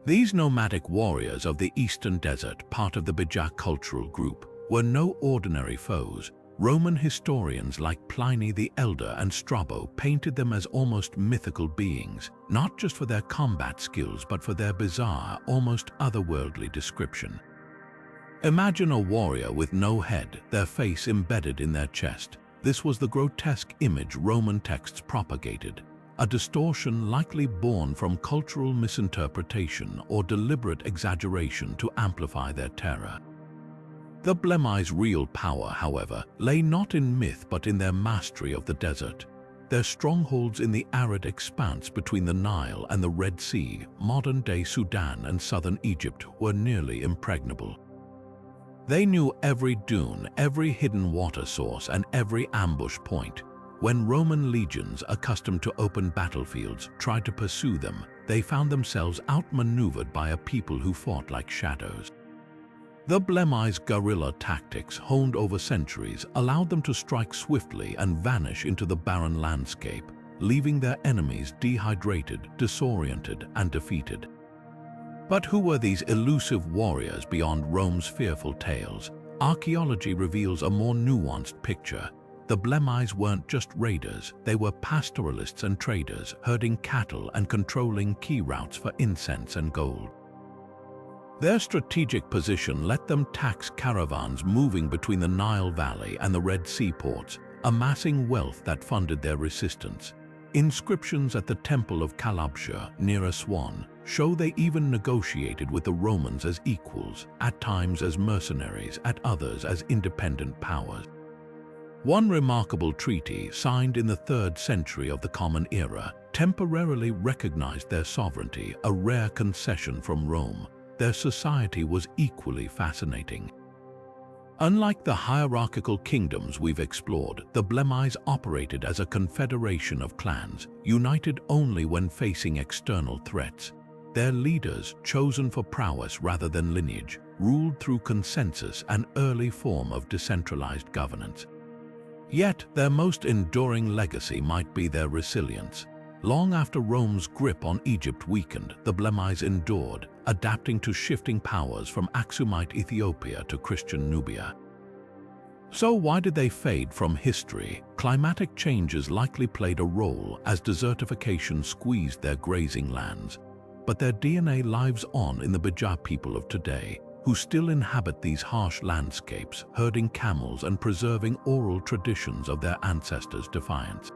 These nomadic warriors of the eastern desert, part of the Bajak cultural group, were no ordinary foes. Roman historians like Pliny the Elder and Strabo painted them as almost mythical beings, not just for their combat skills but for their bizarre, almost otherworldly description. Imagine a warrior with no head, their face embedded in their chest. This was the grotesque image Roman texts propagated, a distortion likely born from cultural misinterpretation or deliberate exaggeration to amplify their terror. The Blemmyes' real power, however, lay not in myth but in their mastery of the desert. Their strongholds in the arid expanse between the Nile and the Red Sea, modern-day Sudan and southern Egypt, were nearly impregnable. They knew every dune, every hidden water source, and every ambush point. When Roman legions, accustomed to open battlefields, tried to pursue them, they found themselves outmaneuvered by a people who fought like shadows. The Blemmyes' guerrilla tactics, honed over centuries, allowed them to strike swiftly and vanish into the barren landscape, leaving their enemies dehydrated, disoriented, and defeated. But who were these elusive warriors beyond Rome's fearful tales? Archaeology reveals a more nuanced picture. The Blemmyes weren't just raiders, they were pastoralists and traders, herding cattle and controlling key routes for incense and gold. Their strategic position let them tax caravans moving between the Nile Valley and the Red Sea ports, amassing wealth that funded their resistance. Inscriptions at the Temple of Kalabsha, near Aswan, show they even negotiated with the Romans as equals, at times as mercenaries, at others as independent powers. One remarkable treaty, signed in the 3rd century of the Common Era, temporarily recognized their sovereignty, a rare concession from Rome. Their society was equally fascinating. Unlike the hierarchical kingdoms we've explored, the Blemmyes operated as a confederation of clans, united only when facing external threats. Their leaders, chosen for prowess rather than lineage, ruled through consensus, an early form of decentralized governance. Yet, their most enduring legacy might be their resilience. Long after Rome's grip on Egypt weakened, the Blemmyes endured, adapting to shifting powers from Aksumite Ethiopia to Christian Nubia. So why did they fade from history? Climatic changes likely played a role as desertification squeezed their grazing lands. But their DNA lives on in the Bija people of today, who still inhabit these harsh landscapes, herding camels and preserving oral traditions of their ancestors' defiance.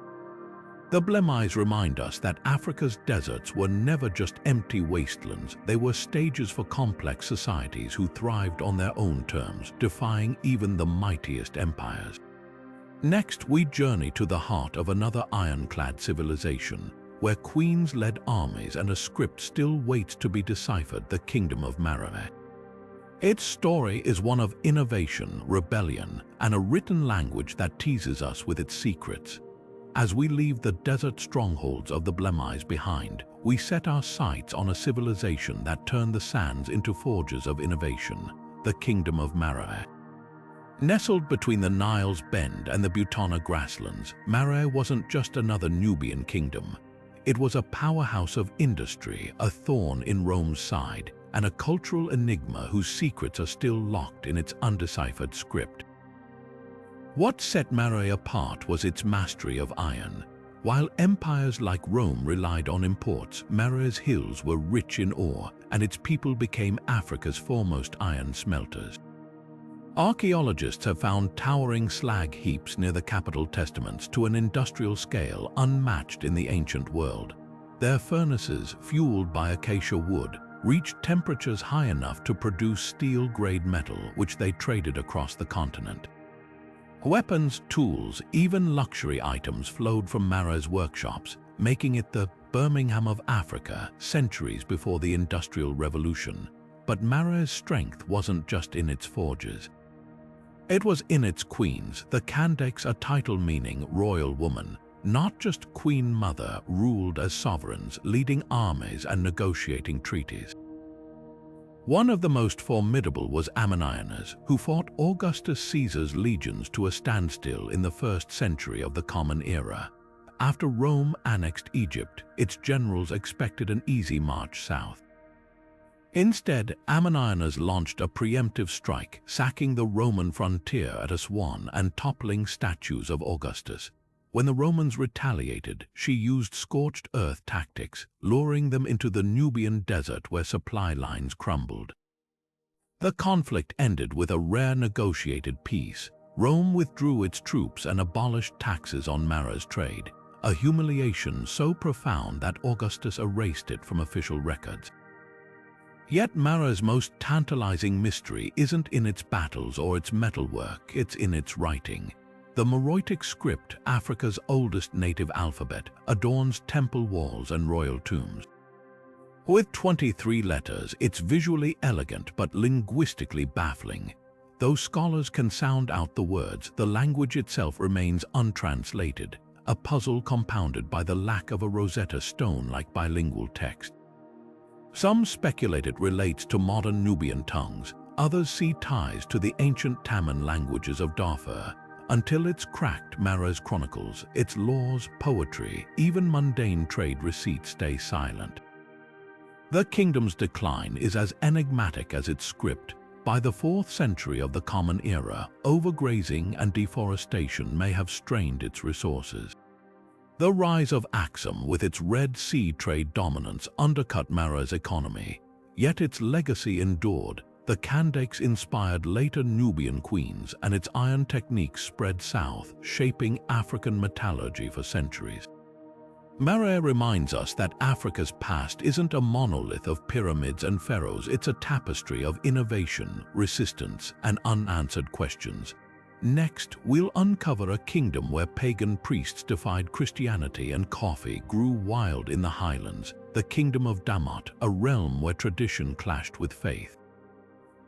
The Blemmyes remind us that Africa's deserts were never just empty wastelands, they were stages for complex societies who thrived on their own terms, defying even the mightiest empires. Next, we journey to the heart of another ironclad civilization, where queens led armies and a script still waits to be deciphered, the Kingdom of Meroë. Its story is one of innovation, rebellion, and a written language that teases us with its secrets. As we leave the desert strongholds of the Blemmyes behind, we set our sights on a civilization that turned the sands into forges of innovation, the Kingdom of Meroë. Nestled between the Nile's bend and the Butana grasslands, Meroë wasn't just another Nubian kingdom. It was a powerhouse of industry, a thorn in Rome's side, and a cultural enigma whose secrets are still locked in its undeciphered script. What set Meroë apart was its mastery of iron. While empires like Rome relied on imports, Meroë's hills were rich in ore, and its people became Africa's foremost iron smelters. Archaeologists have found towering slag heaps near the capital, testaments to an industrial scale unmatched in the ancient world. Their furnaces, fueled by acacia wood, reached temperatures high enough to produce steel-grade metal, which they traded across the continent. Weapons, tools, even luxury items flowed from Meroë's workshops, making it the Birmingham of Africa centuries before the Industrial Revolution. But Meroë's strength wasn't just in its forges. It was in its queens, the Kandeks, a title meaning royal woman, not just queen mother, ruled as sovereigns, leading armies and negotiating treaties. One of the most formidable was Ammonionas, who fought Augustus Caesar's legions to a standstill in the 1st century of the Common Era. After Rome annexed Egypt, its generals expected an easy march south. Instead, Ammonionas launched a preemptive strike, sacking the Roman frontier at Aswan and toppling statues of Augustus. When the Romans retaliated, she used scorched earth tactics, luring them into the Nubian desert where supply lines crumbled. The conflict ended with a rare negotiated peace. Rome withdrew its troops and abolished taxes on Meroë's trade, a humiliation so profound that Augustus erased it from official records. Yet Meroë's most tantalizing mystery isn't in its battles or its metalwork, it's in its writing. The Meroitic script, Africa's oldest native alphabet, adorns temple walls and royal tombs. With 23 letters, it's visually elegant but linguistically baffling. Though scholars can sound out the words, the language itself remains untranslated, a puzzle compounded by the lack of a Rosetta Stone-like bilingual text. Some speculate it relates to modern Nubian tongues, others see ties to the ancient Taman languages of Darfur. Until it's cracked, Meroë's chronicles, its laws, poetry, even mundane trade receipts stay silent. The kingdom's decline is as enigmatic as its script. By the 4th century of the Common Era, overgrazing and deforestation may have strained its resources. The rise of Aksum with its Red Sea trade dominance undercut Meroë's economy, yet its legacy endured. The Kandaks inspired later Nubian queens, and its iron techniques spread south, shaping African metallurgy for centuries. Meroë reminds us that Africa's past isn't a monolith of pyramids and pharaohs, it's a tapestry of innovation, resistance, and unanswered questions. Next, we'll uncover a kingdom where pagan priests defied Christianity and coffee grew wild in the highlands, the kingdom of Damat, a realm where tradition clashed with faith.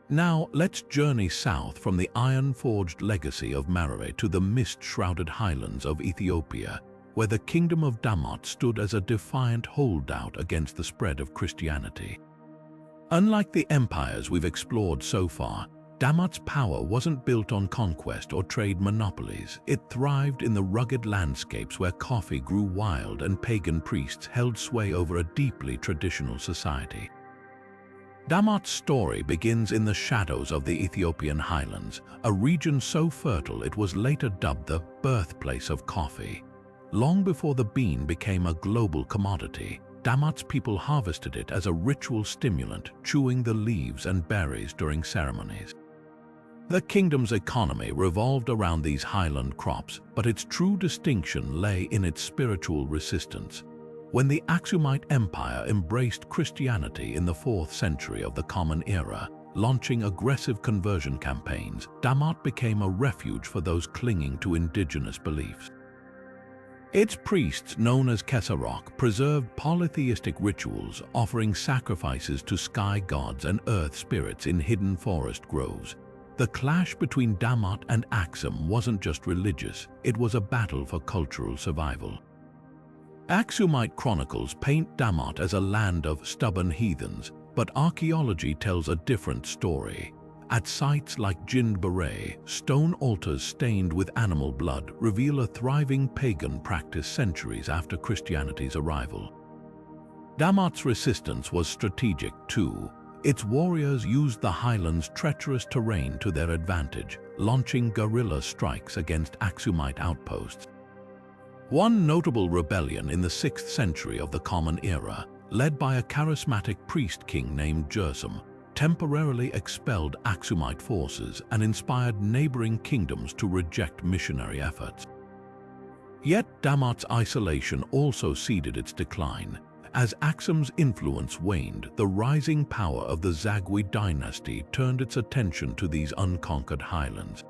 Now, let's journey south from the iron-forged legacy of Meroë to the mist-shrouded highlands of Ethiopia, where the kingdom of Damat stood as a defiant holdout against the spread of Christianity. Unlike the empires we've explored so far, Damat's power wasn't built on conquest or trade monopolies. It thrived in the rugged landscapes where coffee grew wild and pagan priests held sway over a deeply traditional society. Damat's story begins in the shadows of the Ethiopian highlands, a region so fertile it was later dubbed the birthplace of coffee. Long before the bean became a global commodity, Damat's people harvested it as a ritual stimulant, chewing the leaves and berries during ceremonies. The kingdom's economy revolved around these highland crops, but its true distinction lay in its spiritual resistance. When the Aksumite Empire embraced Christianity in the 4th century of the Common Era, launching aggressive conversion campaigns, Damat became a refuge for those clinging to indigenous beliefs. Its priests, known as Kesarok, preserved polytheistic rituals, offering sacrifices to sky gods and earth spirits in hidden forest groves. The clash between Damat and Aksum wasn't just religious, it was a battle for cultural survival. Aksumite chronicles paint Damat as a land of stubborn heathens, but archaeology tells a different story. At sites like Meroë, stone altars stained with animal blood reveal a thriving pagan practice centuries after Christianity's arrival. Damat's resistance was strategic too. Its warriors used the highlands' treacherous terrain to their advantage, launching guerrilla strikes against Aksumite outposts. One notable rebellion in the 6th century of the Common Era, led by a charismatic priest-king named Jersum, temporarily expelled Aksumite forces and inspired neighboring kingdoms to reject missionary efforts. Yet Damat's isolation also seeded its decline. As Aksum's influence waned, the rising power of the Zagwe dynasty turned its attention to these unconquered highlands.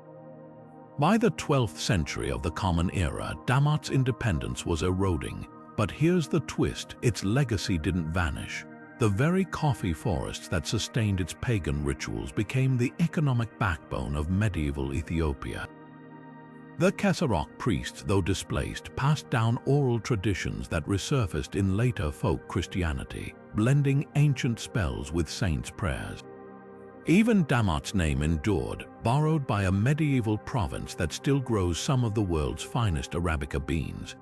By the 12th century of the Common Era, Damat's independence was eroding, but here's the twist, its legacy didn't vanish. The very coffee forests that sustained its pagan rituals became the economic backbone of medieval Ethiopia. The Kesarok priests, though displaced, passed down oral traditions that resurfaced in later folk Christianity, blending ancient spells with saints' prayers. Even Damat's name endured, borrowed by a medieval province that still grows some of the world's finest Arabica beans.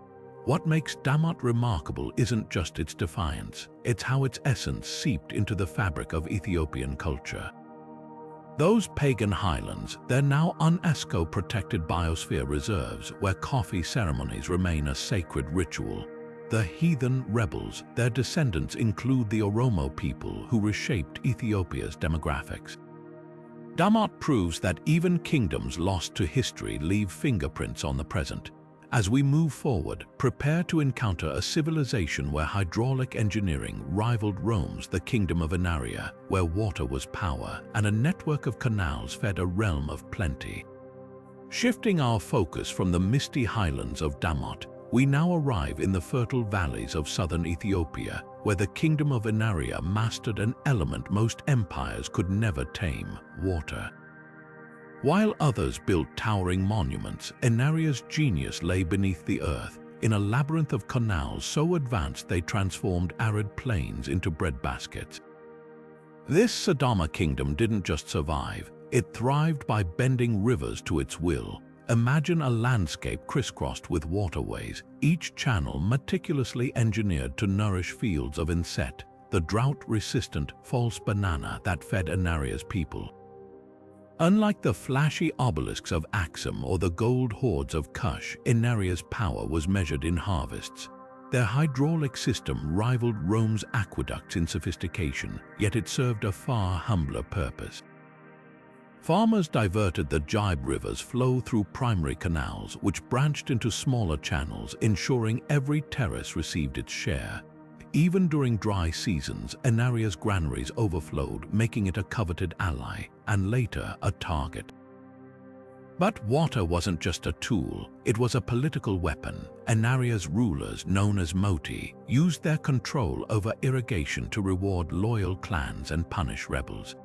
What makes Damat remarkable isn't just its defiance, it's how its essence seeped into the fabric of Ethiopian culture. Those pagan highlands, they're now UNESCO-protected biosphere reserves where coffee ceremonies remain a sacred ritual. The heathen rebels, their descendants include the Oromo people who reshaped Ethiopia's demographics. Damot proves that even kingdoms lost to history leave fingerprints on the present. As we move forward, prepare to encounter a civilization where hydraulic engineering rivaled Rome's, the Kingdom of Inaria, where water was power, and a network of canals fed a realm of plenty. Shifting our focus from the misty highlands of Damot, we now arrive in the fertile valleys of southern Ethiopia, where the Kingdom of Inaria mastered an element most empires could never tame: water. While others built towering monuments, Inaria's genius lay beneath the earth, in a labyrinth of canals so advanced they transformed arid plains into breadbaskets. This Sidama kingdom didn't just survive, it thrived by bending rivers to its will. Imagine a landscape crisscrossed with waterways, each channel meticulously engineered to nourish fields of inset, the drought-resistant false banana that fed Inaria's people. Unlike the flashy obelisks of Aksum or the gold hoards of Kush, Inaria's power was measured in harvests. Their hydraulic system rivaled Rome's aqueducts in sophistication, yet it served a far humbler purpose. Farmers diverted the Jibe River's flow through primary canals, which branched into smaller channels, ensuring every terrace received its share. Even during dry seasons, Inaria's granaries overflowed, making it a coveted ally, and later a target. But water wasn't just a tool, it was a political weapon. Inaria's rulers, known as Moti, used their control over irrigation to reward loyal clans and punish rebels.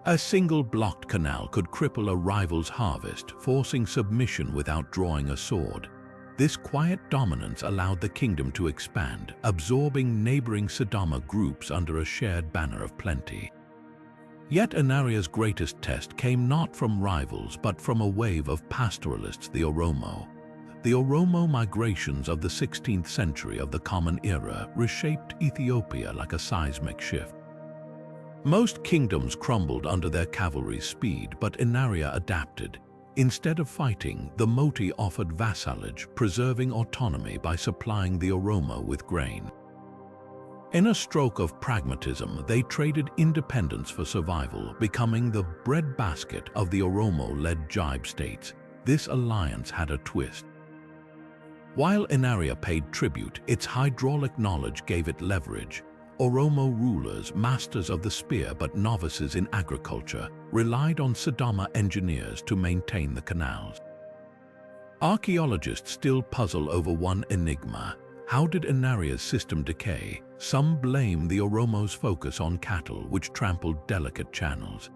A single blocked canal could cripple a rival's harvest, forcing submission without drawing a sword. This quiet dominance allowed the kingdom to expand, absorbing neighboring Sidama groups under a shared banner of plenty. Yet Inaria's greatest test came not from rivals but from a wave of pastoralists, the Oromo. The Oromo migrations of the 16th century of the Common Era reshaped Ethiopia like a seismic shift. Most kingdoms crumbled under their cavalry's speed, but Inaria adapted. Instead of fighting, the Moti offered vassalage, preserving autonomy by supplying the Oromo with grain. In a stroke of pragmatism, they traded independence for survival, becoming the breadbasket of the Oromo-led Jibe states. This alliance had a twist. While Inaria paid tribute, its hydraulic knowledge gave it leverage. Oromo rulers, masters of the spear but novices in agriculture, relied on Sidama engineers to maintain the canals. Archaeologists still puzzle over one enigma: how did Inaria's system decay? Some blame the Oromo's focus on cattle, which trampled delicate channels.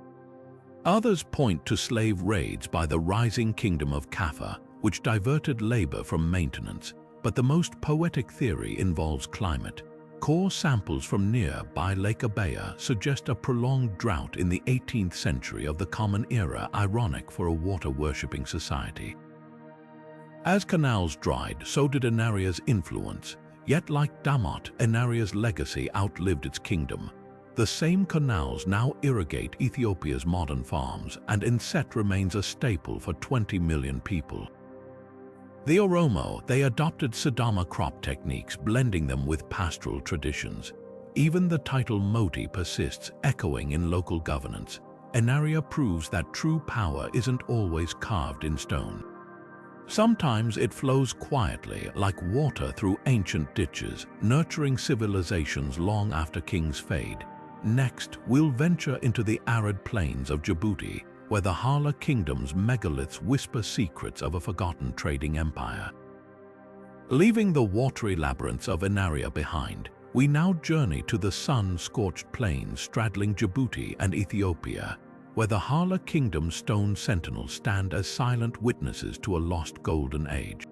Others point to slave raids by the rising kingdom of Kaffa, which diverted labor from maintenance. But the most poetic theory involves climate. Core samples from nearby Lake Abaya suggest a prolonged drought in the 18th century of the Common Era, ironic for a water-worshipping society. As canals dried, so did Inaria's influence. Yet like Damot, Inaria's legacy outlived its kingdom. The same canals now irrigate Ethiopia's modern farms, and inset remains a staple for 20 million people. The Oromo, they adopted Sidama crop techniques, blending them with pastoral traditions. Even the title Moti persists, echoing in local governance. Inaria proves that true power isn't always carved in stone. Sometimes it flows quietly, like water through ancient ditches, nurturing civilizations long after kings fade. Next, we'll venture into the arid plains of Djibouti, where the Hala Kingdom's megaliths whisper secrets of a forgotten trading empire. Leaving the watery labyrinths of Inaria behind, we now journey to the sun-scorched plains straddling Djibouti and Ethiopia, where the Hala Kingdom's stone sentinels stand as silent witnesses to a lost golden age.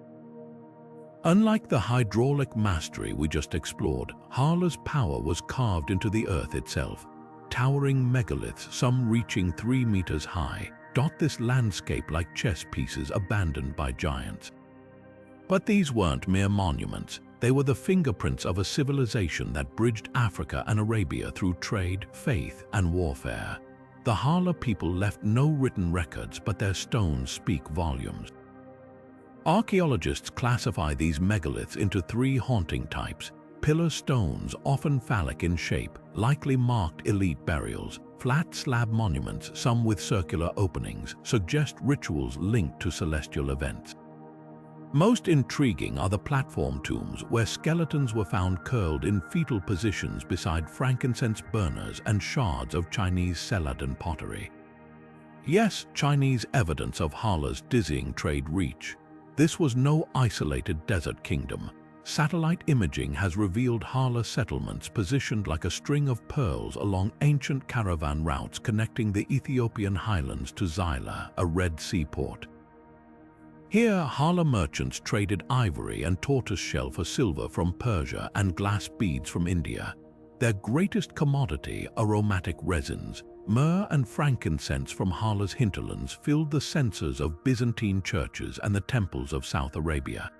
Unlike the hydraulic mastery we just explored, Hala's power was carved into the earth itself. Towering megaliths, some reaching 3 meters high, dot this landscape like chess pieces abandoned by giants. But these weren't mere monuments. They were the fingerprints of a civilization that bridged Africa and Arabia through trade, faith, and warfare. The Hala people left no written records, but their stones speak volumes. Archaeologists classify these megaliths into 3 haunting types: Pillar stones, often phallic in shape, likely marked elite burials. Flat slab monuments, some with circular openings, suggest rituals linked to celestial events. Most intriguing are the platform tombs, where skeletons were found curled in fetal positions beside frankincense burners and shards of Chinese celadon pottery. Yes, Chinese evidence of Hala's dizzying trade reach. This was no isolated desert kingdom. Satellite imaging has revealed Hala settlements positioned like a string of pearls along ancient caravan routes connecting the Ethiopian highlands to Zaila, a Red Sea port. Here, Hala merchants traded ivory and tortoiseshell for silver from Persia and glass beads from India. Their greatest commodity, aromatic resins, myrrh and frankincense from Hala's hinterlands, filled the censers of Byzantine churches and the temples of South Arabia.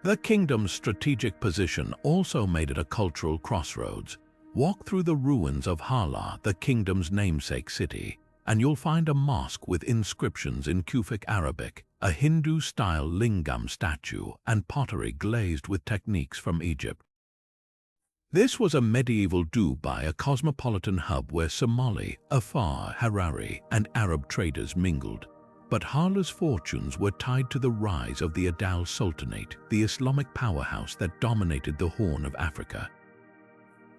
The kingdom's strategic position also made it a cultural crossroads. Walk through the ruins of Hala, the kingdom's namesake city, and you'll find a mosque with inscriptions in Kufic Arabic, a Hindu-style lingam statue, and pottery glazed with techniques from Egypt. This was a medieval Dubai, a cosmopolitan hub where Somali, Afar, Harari, and Arab traders mingled. But Hala's fortunes were tied to the rise of the Adal Sultanate, the Islamic powerhouse that dominated the Horn of Africa.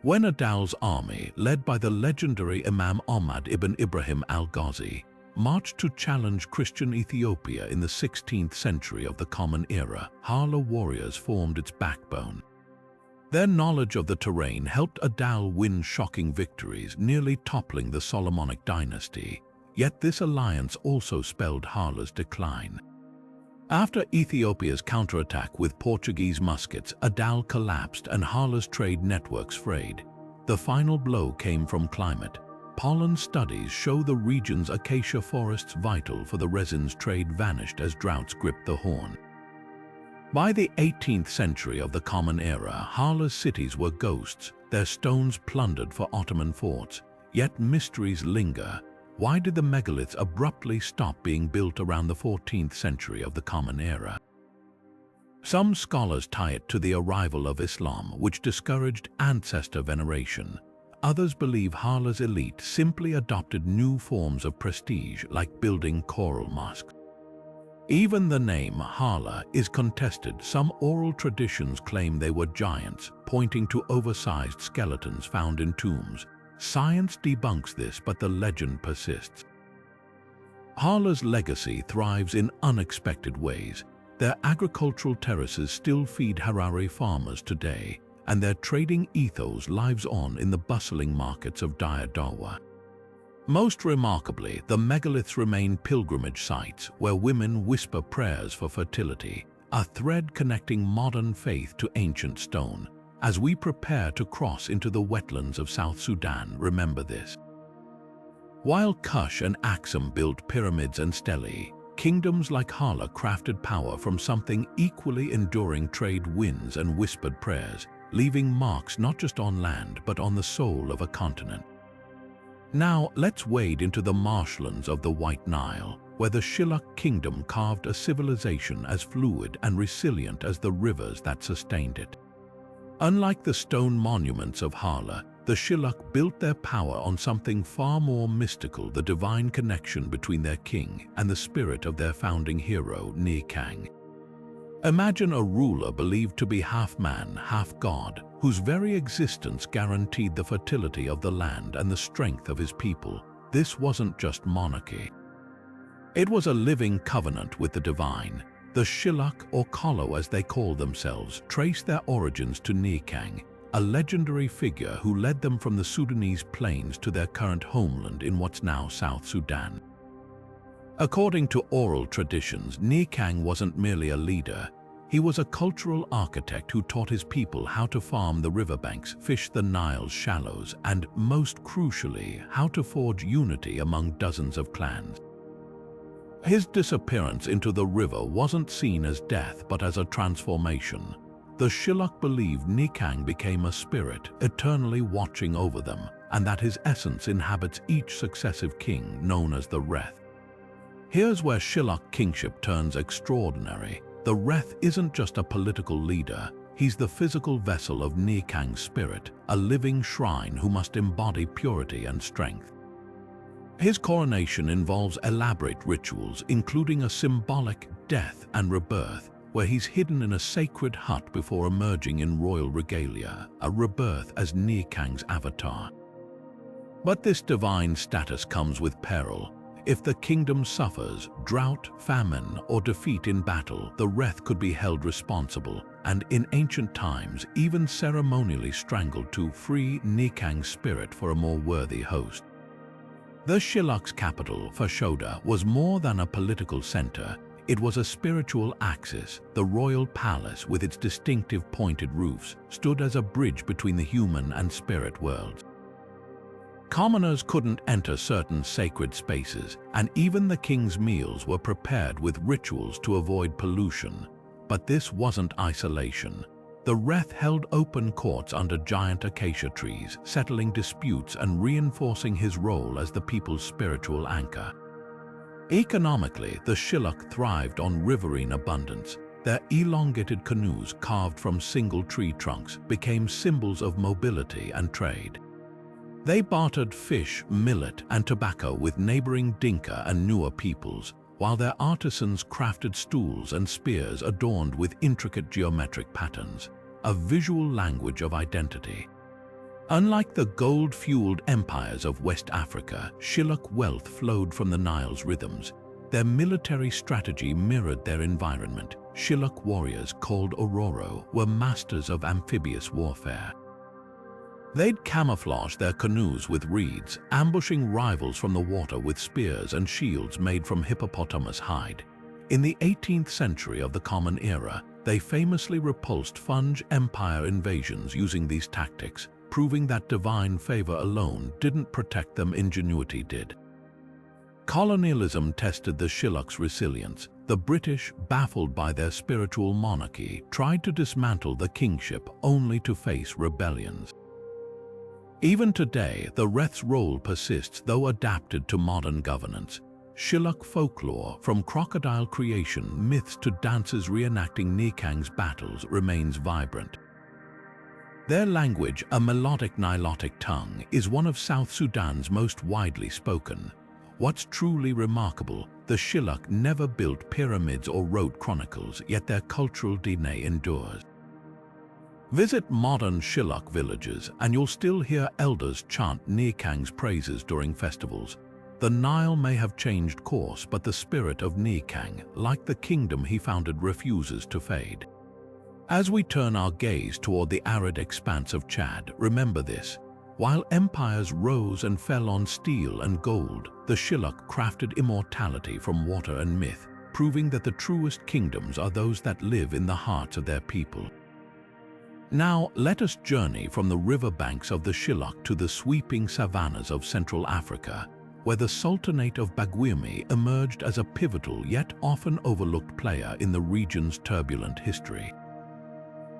When Adal's army, led by the legendary Imam Ahmad ibn Ibrahim al-Ghazi, marched to challenge Christian Ethiopia in the 16th century of the Common Era, Hala warriors formed its backbone. Their knowledge of the terrain helped Adal win shocking victories, nearly toppling the Solomonic dynasty. Yet this alliance also spelled Hala's decline. After Ethiopia's counterattack with Portuguese muskets, Adal collapsed and Hala's trade networks frayed. The final blow came from climate. Pollen studies show the region's acacia forests vital for the resins trade vanished as droughts gripped the Horn. By the 18th century of the Common Era, Hala's cities were ghosts, their stones plundered for Ottoman forts. Yet mysteries linger. Why did the megaliths abruptly stop being built around the 14th century of the Common Era? Some scholars tie it to the arrival of Islam, which discouraged ancestor veneration. Others believe Hala's elite simply adopted new forms of prestige, like building choral mosques. Even the name Hala is contested. Some oral traditions claim they were giants, pointing to oversized skeletons found in tombs. Science debunks this, but the legend persists. Hala's legacy thrives in unexpected ways. Their agricultural terraces still feed Harari farmers today, and their trading ethos lives on in the bustling markets of Dire Dawa. Most remarkably, the megaliths remain pilgrimage sites where women whisper prayers for fertility, a thread connecting modern faith to ancient stone. As we prepare to cross into the wetlands of South Sudan, remember this. While Kush and Aksum built pyramids and stelae, kingdoms like Hala crafted power from something equally enduring: trade winds and whispered prayers, leaving marks not just on land but on the soul of a continent. Now let's wade into the marshlands of the White Nile, where the Shilluk kingdom carved a civilization as fluid and resilient as the rivers that sustained it. Unlike the stone monuments of Hala, the Shilluk built their power on something far more mystical: the divine connection between their king and the spirit of their founding hero, Nikang. Imagine a ruler believed to be half man, half god, whose very existence guaranteed the fertility of the land and the strength of his people. This wasn't just monarchy. It was a living covenant with the divine. The Shilluk, or Kolo as they call themselves, trace their origins to Nikang, a legendary figure who led them from the Sudanese plains to their current homeland in what's now South Sudan. According to oral traditions, Nikang wasn't merely a leader. He was a cultural architect who taught his people how to farm the riverbanks, fish the Nile's shallows, and, most crucially, how to forge unity among dozens of clans. His disappearance into the river wasn't seen as death but as a transformation. The Shilluk believed Nikang became a spirit, eternally watching over them, and that his essence inhabits each successive king, known as the Reth. Here's where Shilluk kingship turns extraordinary. The Reth isn't just a political leader, He's the physical vessel of Nikang's spirit, a living shrine who must embody purity and strength. His coronation involves elaborate rituals, including a symbolic death and rebirth, where he's hidden in a sacred hut before emerging in royal regalia, a rebirth as Nikang's avatar. But this divine status comes with peril. If the kingdom suffers drought, famine, or defeat in battle, the Wraith could be held responsible, and in ancient times even ceremonially strangled to free Nikang's spirit for a more worthy host. The Shilluk's capital, Fashoda, was more than a political center. It was a spiritual axis. The royal palace, with its distinctive pointed roofs, stood as a bridge between the human and spirit worlds. Commoners couldn't enter certain sacred spaces, and even the king's meals were prepared with rituals to avoid pollution. But this wasn't isolation. The Wraith held open courts under giant acacia trees, settling disputes and reinforcing his role as the people's spiritual anchor. Economically, the Shilluk thrived on riverine abundance. Their elongated canoes carved from single tree trunks became symbols of mobility and trade. They bartered fish, millet, and tobacco with neighboring Dinka and Nuer peoples, while their artisans crafted stools and spears adorned with intricate geometric patterns, a visual language of identity. Unlike the gold-fueled empires of West Africa, Shilluk wealth flowed from the Nile's rhythms. Their military strategy mirrored their environment. Shilluk warriors, called Ororo, were masters of amphibious warfare. They'd camouflage their canoes with reeds, ambushing rivals from the water with spears and shields made from hippopotamus hide. In the 18th century of the Common Era, they famously repulsed Funge Empire invasions using these tactics, proving that divine favor alone didn't protect them, ingenuity did. Colonialism tested the Shilluk's resilience. The British, baffled by their spiritual monarchy, tried to dismantle the kingship only to face rebellions. Even today, the Wraith's role persists, though adapted to modern governance. Shilluk folklore, from crocodile creation myths to dances reenacting Nikang's battles, remains vibrant. Their language, a melodic Nilotic tongue, is one of South Sudan's most widely spoken. What's truly remarkable, the Shilluk never built pyramids or wrote chronicles, yet their cultural DNA endures. Visit modern Shilluk villages and you'll still hear elders chant Nikang's praises during festivals. The Nile may have changed course, but the spirit of Nikang, like the kingdom he founded, refuses to fade. As we turn our gaze toward the arid expanse of Chad, remember this. While empires rose and fell on steel and gold, the Shilluk crafted immortality from water and myth, proving that the truest kingdoms are those that live in the hearts of their people. Now, let us journey from the riverbanks of the Shilluk to the sweeping savannas of Central Africa, where the Sultanate of Bagwirmi emerged as a pivotal yet often overlooked player in the region's turbulent history.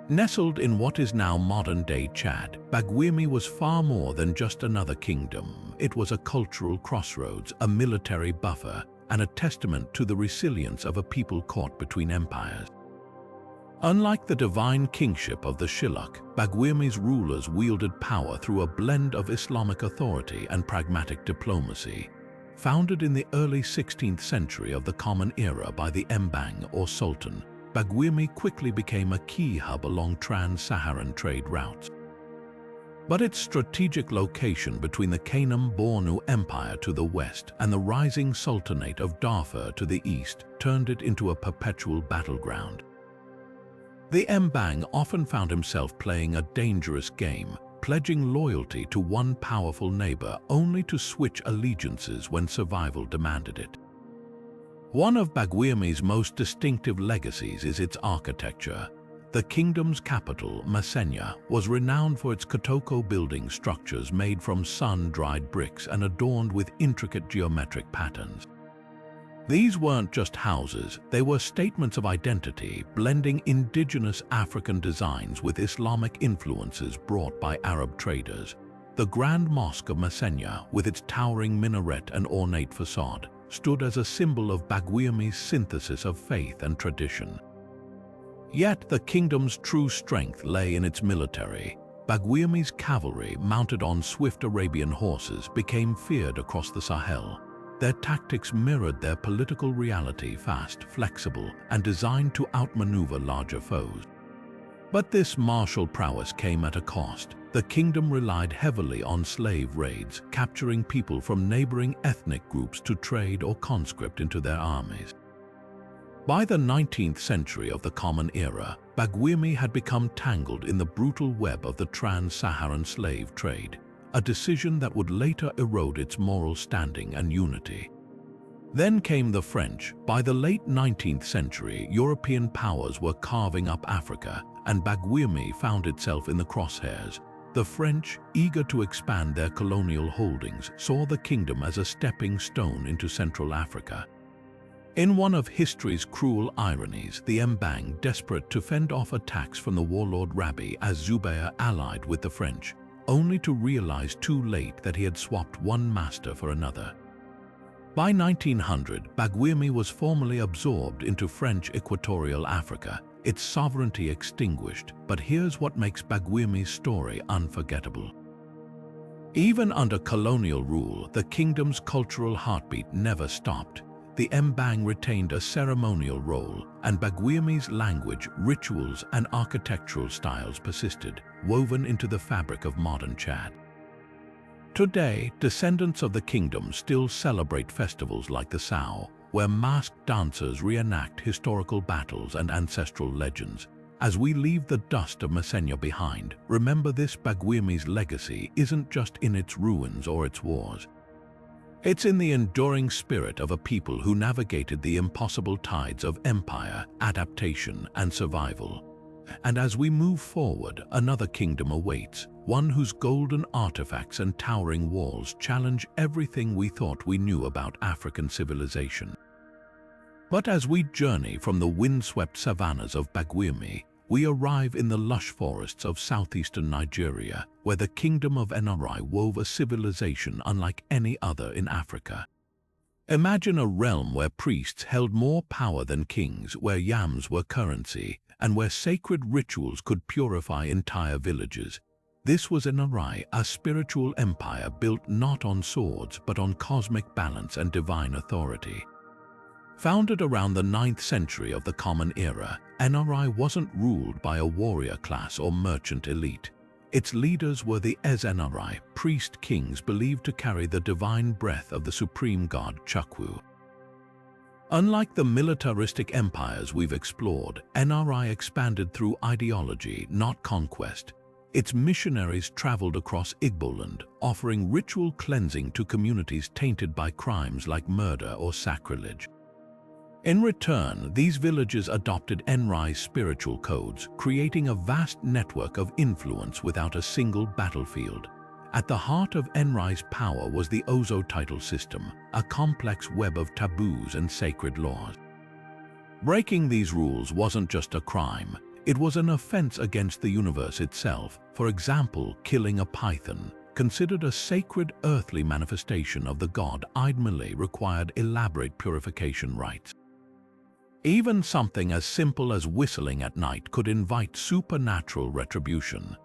Nestled in what is now modern-day Chad, Bagwirmi was far more than just another kingdom. It was a cultural crossroads, a military buffer, and a testament to the resilience of a people caught between empires. Unlike the divine kingship of the Shilluk, Bagwirmi's rulers wielded power through a blend of Islamic authority and pragmatic diplomacy. Founded in the early 16th century of the Common Era by the Mbang or Sultan, Bagwirmi quickly became a key hub along trans-Saharan trade routes. But its strategic location between the Kanem-Bornu Empire to the west and the rising Sultanate of Darfur to the east turned it into a perpetual battleground. The Mbang often found himself playing a dangerous game, pledging loyalty to one powerful neighbor only to switch allegiances when survival demanded it. One of Bagwirmi's most distinctive legacies is its architecture. The kingdom's capital, Masenya, was renowned for its Kotoko building structures made from sun-dried bricks and adorned with intricate geometric patterns. These weren't just houses, they were statements of identity, blending indigenous African designs with Islamic influences brought by Arab traders. The Grand Mosque of Masenya, with its towering minaret and ornate facade, stood as a symbol of Bagwirmi's synthesis of faith and tradition. Yet the kingdom's true strength lay in its military. Baguirmi's cavalry, mounted on swift Arabian horses, became feared across the Sahel. Their tactics mirrored their political reality, fast, flexible, and designed to outmaneuver larger foes. But this martial prowess came at a cost. The kingdom relied heavily on slave raids, capturing people from neighboring ethnic groups to trade or conscript into their armies. By the 19th century of the Common Era, Baguirmi had become tangled in the brutal web of the trans-Saharan slave trade, a decision that would later erode its moral standing and unity. Then came the French. By the late 19th century, European powers were carving up Africa, and Baguirmi found itself in the crosshairs. The French, eager to expand their colonial holdings, saw the kingdom as a stepping stone into Central Africa. In one of history's cruel ironies, the Mbang, desperate to fend off attacks from the warlord Rabi as Zubair allied with the French, only to realize too late that he had swapped one master for another. By 1900, Baguirmi was formally absorbed into French Equatorial Africa, its sovereignty extinguished. But here's what makes Baguirmi's story unforgettable. Even under colonial rule, the kingdom's cultural heartbeat never stopped. The Mbang retained a ceremonial role, and Baguirmi's language, rituals, and architectural styles persisted, woven into the fabric of modern Chad. Today, descendants of the kingdom still celebrate festivals like the Sao, where masked dancers reenact historical battles and ancestral legends. As we leave the dust of Messenia behind, remember this: Baguirmi's legacy isn't just in its ruins or its wars. It's in the enduring spirit of a people who navigated the impossible tides of empire, adaptation, and survival. And as we move forward, another kingdom awaits, one whose golden artifacts and towering walls challenge everything we thought we knew about African civilization. But as we journey from the windswept savannas of Baguirmi, we arrive in the lush forests of southeastern Nigeria, where the kingdom of Meroë wove a civilization unlike any other in Africa. Imagine a realm where priests held more power than kings, where yams were currency, and where sacred rituals could purify entire villages. This was Meroë, a spiritual empire built not on swords but on cosmic balance and divine authority. Founded around the 9th century of the Common Era, Meroë wasn't ruled by a warrior class or merchant elite. Its leaders were the Meroë, priest kings believed to carry the divine breath of the supreme god Chukwu. Unlike the militaristic empires we've explored, Meroë expanded through ideology, not conquest. Its missionaries traveled across Igboland, offering ritual cleansing to communities tainted by crimes like murder or sacrilege. In return, these villages adopted Meroë's spiritual codes, creating a vast network of influence without a single battlefield. At the heart of Meroë's power was the Ozo title system, a complex web of taboos and sacred laws. Breaking these rules wasn't just a crime, it was an offense against the universe itself. For example, killing a python, considered a sacred earthly manifestation of the god Idmale, required elaborate purification rites. Even something as simple as whistling at night could invite supernatural retribution.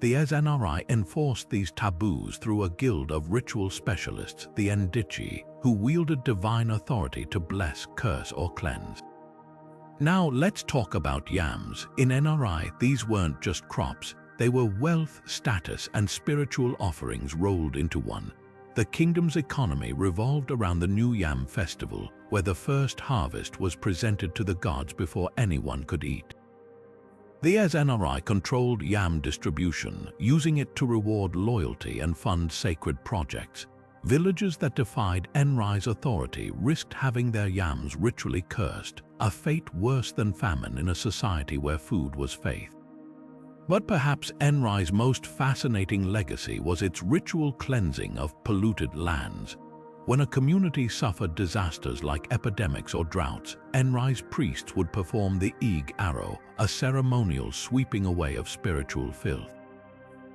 The Meroë enforced these taboos through a guild of ritual specialists, the Ndichi, who wielded divine authority to bless, curse, or cleanse. Now let's talk about yams. In Meroë, these weren't just crops, they were wealth, status, and spiritual offerings rolled into one. The kingdom's economy revolved around the New Yam Festival, where the first harvest was presented to the gods before anyone could eat. The Meroë controlled yam distribution, using it to reward loyalty and fund sacred projects. Villages that defied Meroë's authority risked having their yams ritually cursed, a fate worse than famine in a society where food was faith. But perhaps Meroë's most fascinating legacy was its ritual cleansing of polluted lands. When a community suffered disasters like epidemics or droughts, Meroë's priests would perform the Ig Arrow, a ceremonial sweeping away of spiritual filth.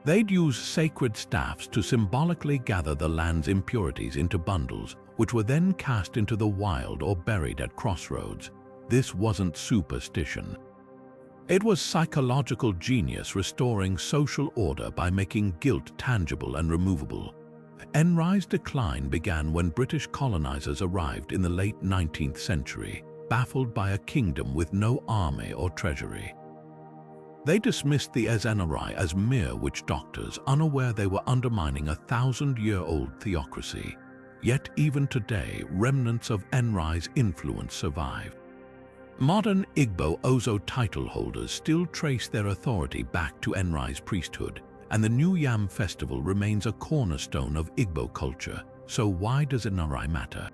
They'd use sacred staffs to symbolically gather the land's impurities into bundles, which were then cast into the wild or buried at crossroads. This wasn't superstition. It was psychological genius restoring social order by making guilt tangible and removable. Enrai's decline began when British colonizers arrived in the late 19th century, baffled by a kingdom with no army or treasury. They dismissed the Enrei as mere witch doctors, unaware they were undermining a 1,000-year-old theocracy. Yet even today, remnants of Enrai's influence survive. Modern Igbo Ozo title holders still trace their authority back to Enrai's priesthood, and the New Yam festival remains a cornerstone of Igbo culture. So why does Enrai matter?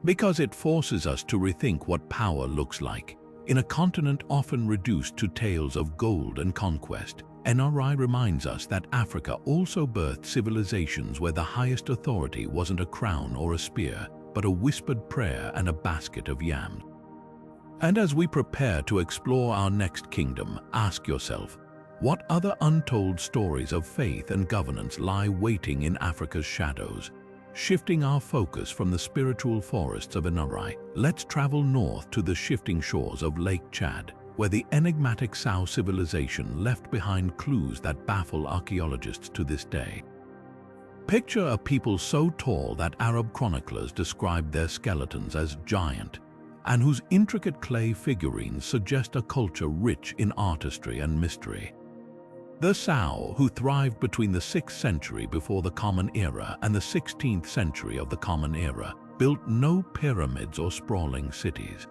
Because it forces us to rethink what power looks like. In a continent often reduced to tales of gold and conquest, Enrai reminds us that Africa also birthed civilizations where the highest authority wasn't a crown or a spear, but a whispered prayer and a basket of yams. And as we prepare to explore our next kingdom, ask yourself, what other untold stories of faith and governance lie waiting in Africa's shadows? Shifting our focus from the spiritual forests of Enrai, let's travel north to the shifting shores of Lake Chad, where the enigmatic Sao civilization left behind clues that baffle archaeologists to this day. Picture a people so tall that Arab chroniclers described their skeletons as giant, and whose intricate clay figurines suggest a culture rich in artistry and mystery. The Sao, who thrived between the 6th century before the Common Era and the 16th century of the Common Era, built no pyramids or sprawling cities.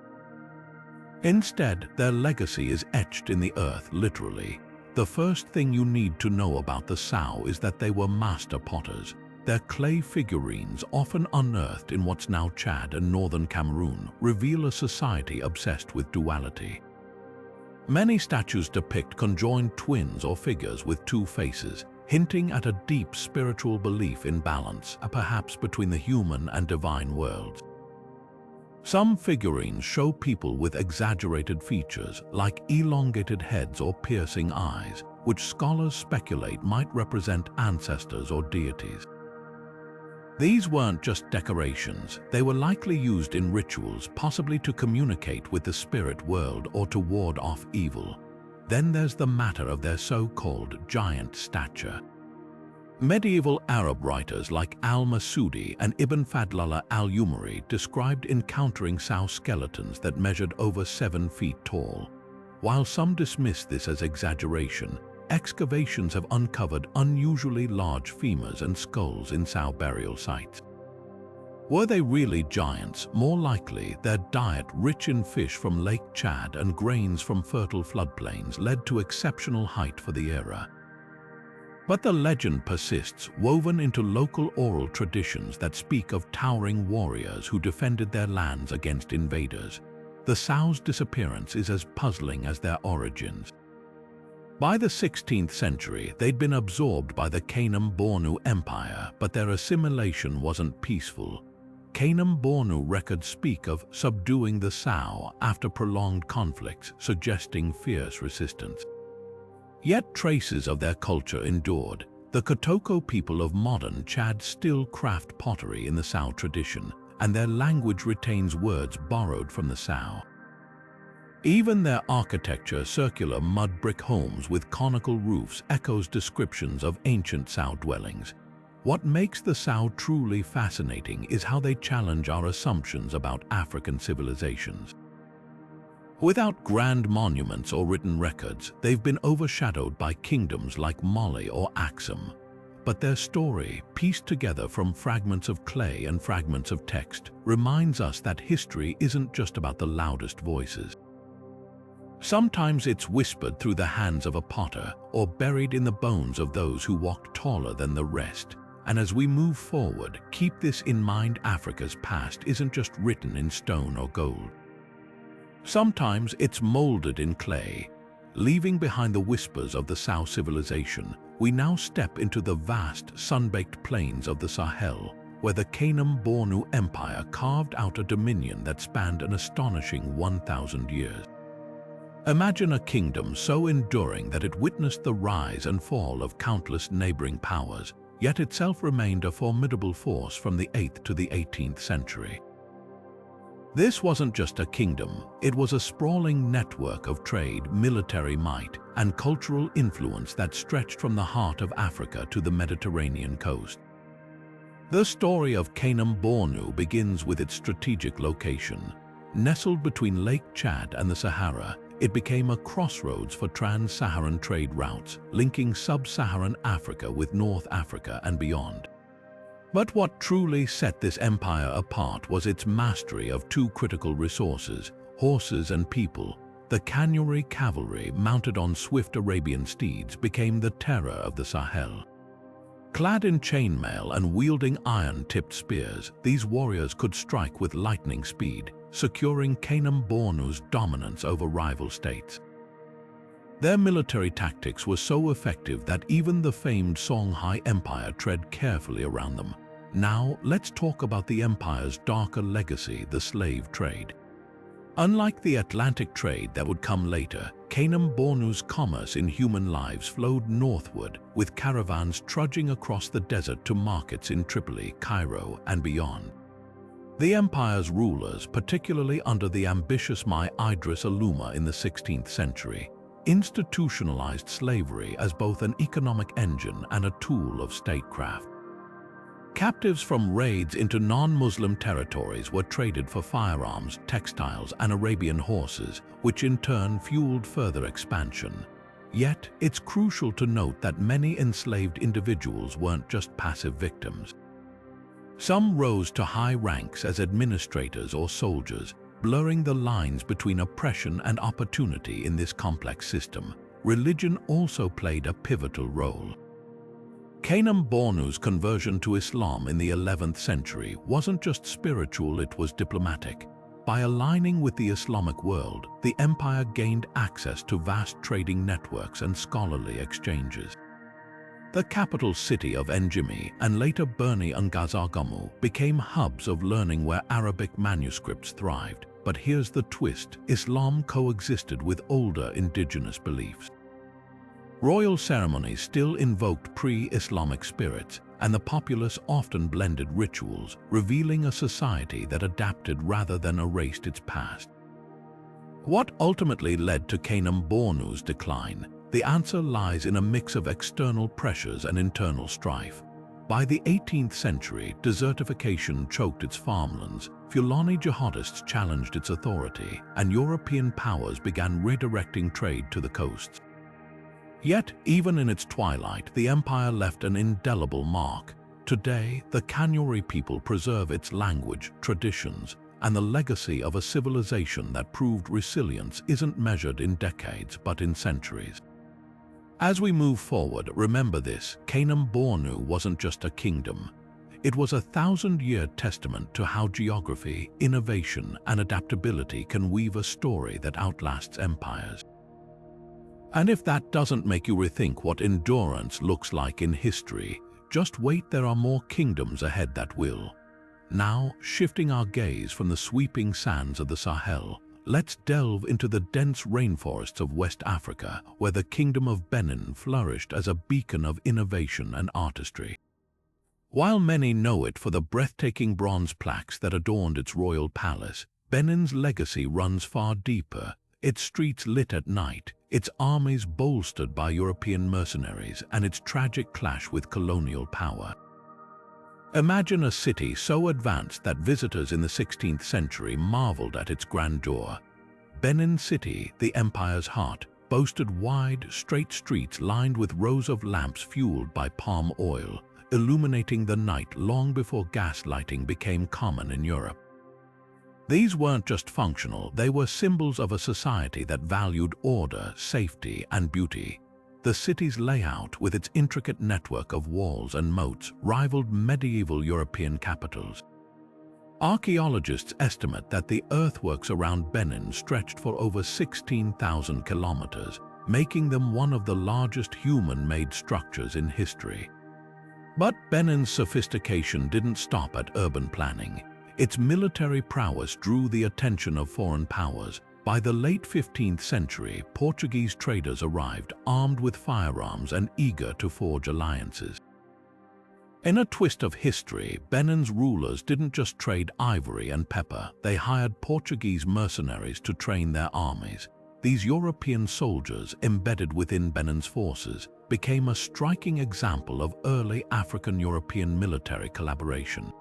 Instead, their legacy is etched in the earth literally. The first thing you need to know about the Sao is that they were master potters. Their clay figurines, often unearthed in what's now Chad and northern Cameroon, reveal a society obsessed with duality. Many statues depict conjoined twins or figures with two faces, hinting at a deep spiritual belief in balance, perhaps between the human and divine worlds. Some figurines show people with exaggerated features, like elongated heads or piercing eyes, which scholars speculate might represent ancestors or deities. These weren't just decorations, they were likely used in rituals, possibly to communicate with the spirit world or to ward off evil. Then there's the matter of their so-called giant stature. Medieval Arab writers like al-Masudi and Ibn Fadlallah al-Umari described encountering Sao skeletons that measured over 7 feet tall. While some dismiss this as exaggeration, excavations have uncovered unusually large femurs and skulls in Sao burial sites. Were they really giants? More likely, their diet, rich in fish from Lake Chad and grains from fertile floodplains, led to exceptional height for the era. But the legend persists, woven into local oral traditions that speak of towering warriors who defended their lands against invaders. The Sao's disappearance is as puzzling as their origins. By the 16th century, they'd been absorbed by the Kanem-Bornu Empire, but their assimilation wasn't peaceful. Kanem-Bornu records speak of subduing the Sao after prolonged conflicts, suggesting fierce resistance. Yet traces of their culture endured. The Kotoko people of modern Chad still craft pottery in the Sao tradition, and their language retains words borrowed from the Sao. Even their architecture, circular mud brick homes with conical roofs, echoes descriptions of ancient Sao dwellings. What makes the Sao truly fascinating is how they challenge our assumptions about African civilizations. Without grand monuments or written records, they've been overshadowed by kingdoms like Mali or Aksum. But their story, pieced together from fragments of clay and fragments of text, reminds us that history isn't just about the loudest voices. Sometimes it's whispered through the hands of a potter or buried in the bones of those who walked taller than the rest. And as we move forward, keep this in mind: Africa's past isn't just written in stone or gold. Sometimes it's molded in clay. Leaving behind the whispers of the Sao civilization, we now step into the vast, sun-baked plains of the Sahel, where the Kanem-Bornu Empire carved out a dominion that spanned an astonishing 1,000 years. Imagine a kingdom so enduring that it witnessed the rise and fall of countless neighboring powers, yet itself remained a formidable force from the 8th to the 18th century. This wasn't just a kingdom, it was a sprawling network of trade, military might, and cultural influence that stretched from the heart of Africa to the Mediterranean coast. The story of Kanem-Bornu begins with its strategic location. Nestled between Lake Chad and the Sahara, it became a crossroads for trans-Saharan trade routes, linking sub-Saharan Africa with North Africa and beyond. But what truly set this empire apart was its mastery of two critical resources, horses and people. The Kanuri cavalry, mounted on swift Arabian steeds, became the terror of the Sahel. Clad in chainmail and wielding iron-tipped spears, these warriors could strike with lightning speed, securing Kanem-Bornu's dominance over rival states. Their military tactics were so effective that even the famed Songhai Empire tread carefully around them. Now, let's talk about the empire's darker legacy, the slave trade. Unlike the Atlantic trade that would come later, Kanem-Bornu's commerce in human lives flowed northward, with caravans trudging across the desert to markets in Tripoli, Cairo, and beyond. The empire's rulers, particularly under the ambitious Idris Aluma in the 16th century, institutionalized slavery as both an economic engine and a tool of statecraft. Captives from raids into non-Muslim territories were traded for firearms, textiles, and Arabian horses, which in turn fueled further expansion. Yet, it's crucial to note that many enslaved individuals weren't just passive victims. Some rose to high ranks as administrators or soldiers, blurring the lines between oppression and opportunity in this complex system. Religion also played a pivotal role. Kanem-Bornu's conversion to Islam in the 11th century wasn't just spiritual, it was diplomatic. By aligning with the Islamic world, the empire gained access to vast trading networks and scholarly exchanges. The capital city of Njimi and later Beni Ngazargamu became hubs of learning where Arabic manuscripts thrived. But here's the twist: Islam coexisted with older indigenous beliefs. Royal ceremonies still invoked pre-Islamic spirits, and the populace often blended rituals, revealing a society that adapted rather than erased its past. What ultimately led to Kanem-Bornu's decline? The answer lies in a mix of external pressures and internal strife. By the 18th century, desertification choked its farmlands, Fulani jihadists challenged its authority, and European powers began redirecting trade to the coasts. Yet, even in its twilight, the empire left an indelible mark. Today, the Kanuri people preserve its language, traditions, and the legacy of a civilization that proved resilience isn't measured in decades but in centuries. As we move forward, remember this: Kanem-Bornu wasn't just a kingdom. It was a 1,000-year testament to how geography, innovation, and adaptability can weave a story that outlasts empires. And if that doesn't make you rethink what endurance looks like in history, just wait, there are more kingdoms ahead that will. Now, shifting our gaze from the sweeping sands of the Sahel, let's delve into the dense rainforests of West Africa, where the Kingdom of Benin flourished as a beacon of innovation and artistry. While many know it for the breathtaking bronze plaques that adorned its royal palace, Benin's legacy runs far deeper. Its streets lit at night, its armies bolstered by European mercenaries, and its tragic clash with colonial power. Imagine a city so advanced that visitors in the 16th century marveled at its grandeur. Benin City, the empire's heart, boasted wide, straight streets lined with rows of lamps fueled by palm oil, illuminating the night long before gas lighting became common in Europe. These weren't just functional, they were symbols of a society that valued order, safety, and beauty. The city's layout, with its intricate network of walls and moats, rivaled medieval European capitals. Archaeologists estimate that the earthworks around Benin stretched for over 16,000 kilometers, making them one of the largest human-made structures in history. But Benin's sophistication didn't stop at urban planning. Its military prowess drew the attention of foreign powers. By the late 15th century, Portuguese traders arrived, armed with firearms and eager to forge alliances. In a twist of history, Benin's rulers didn't just trade ivory and pepper, they hired Portuguese mercenaries to train their armies. These European soldiers, embedded within Benin's forces, became a striking example of early African-European military collaboration.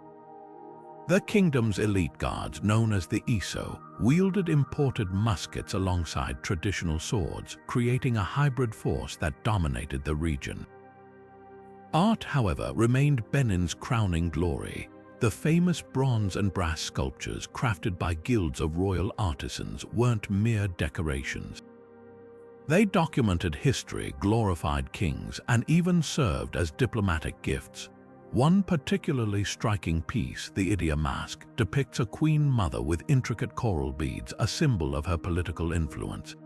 The kingdom's elite guards, known as the Iso, wielded imported muskets alongside traditional swords, creating a hybrid force that dominated the region. Art, however, remained Benin's crowning glory. The famous bronze and brass sculptures crafted by guilds of royal artisans weren't mere decorations. They documented history, glorified kings, and even served as diplomatic gifts. One particularly striking piece, the Idia mask, depicts a queen mother with intricate coral beads, a symbol of her political influence.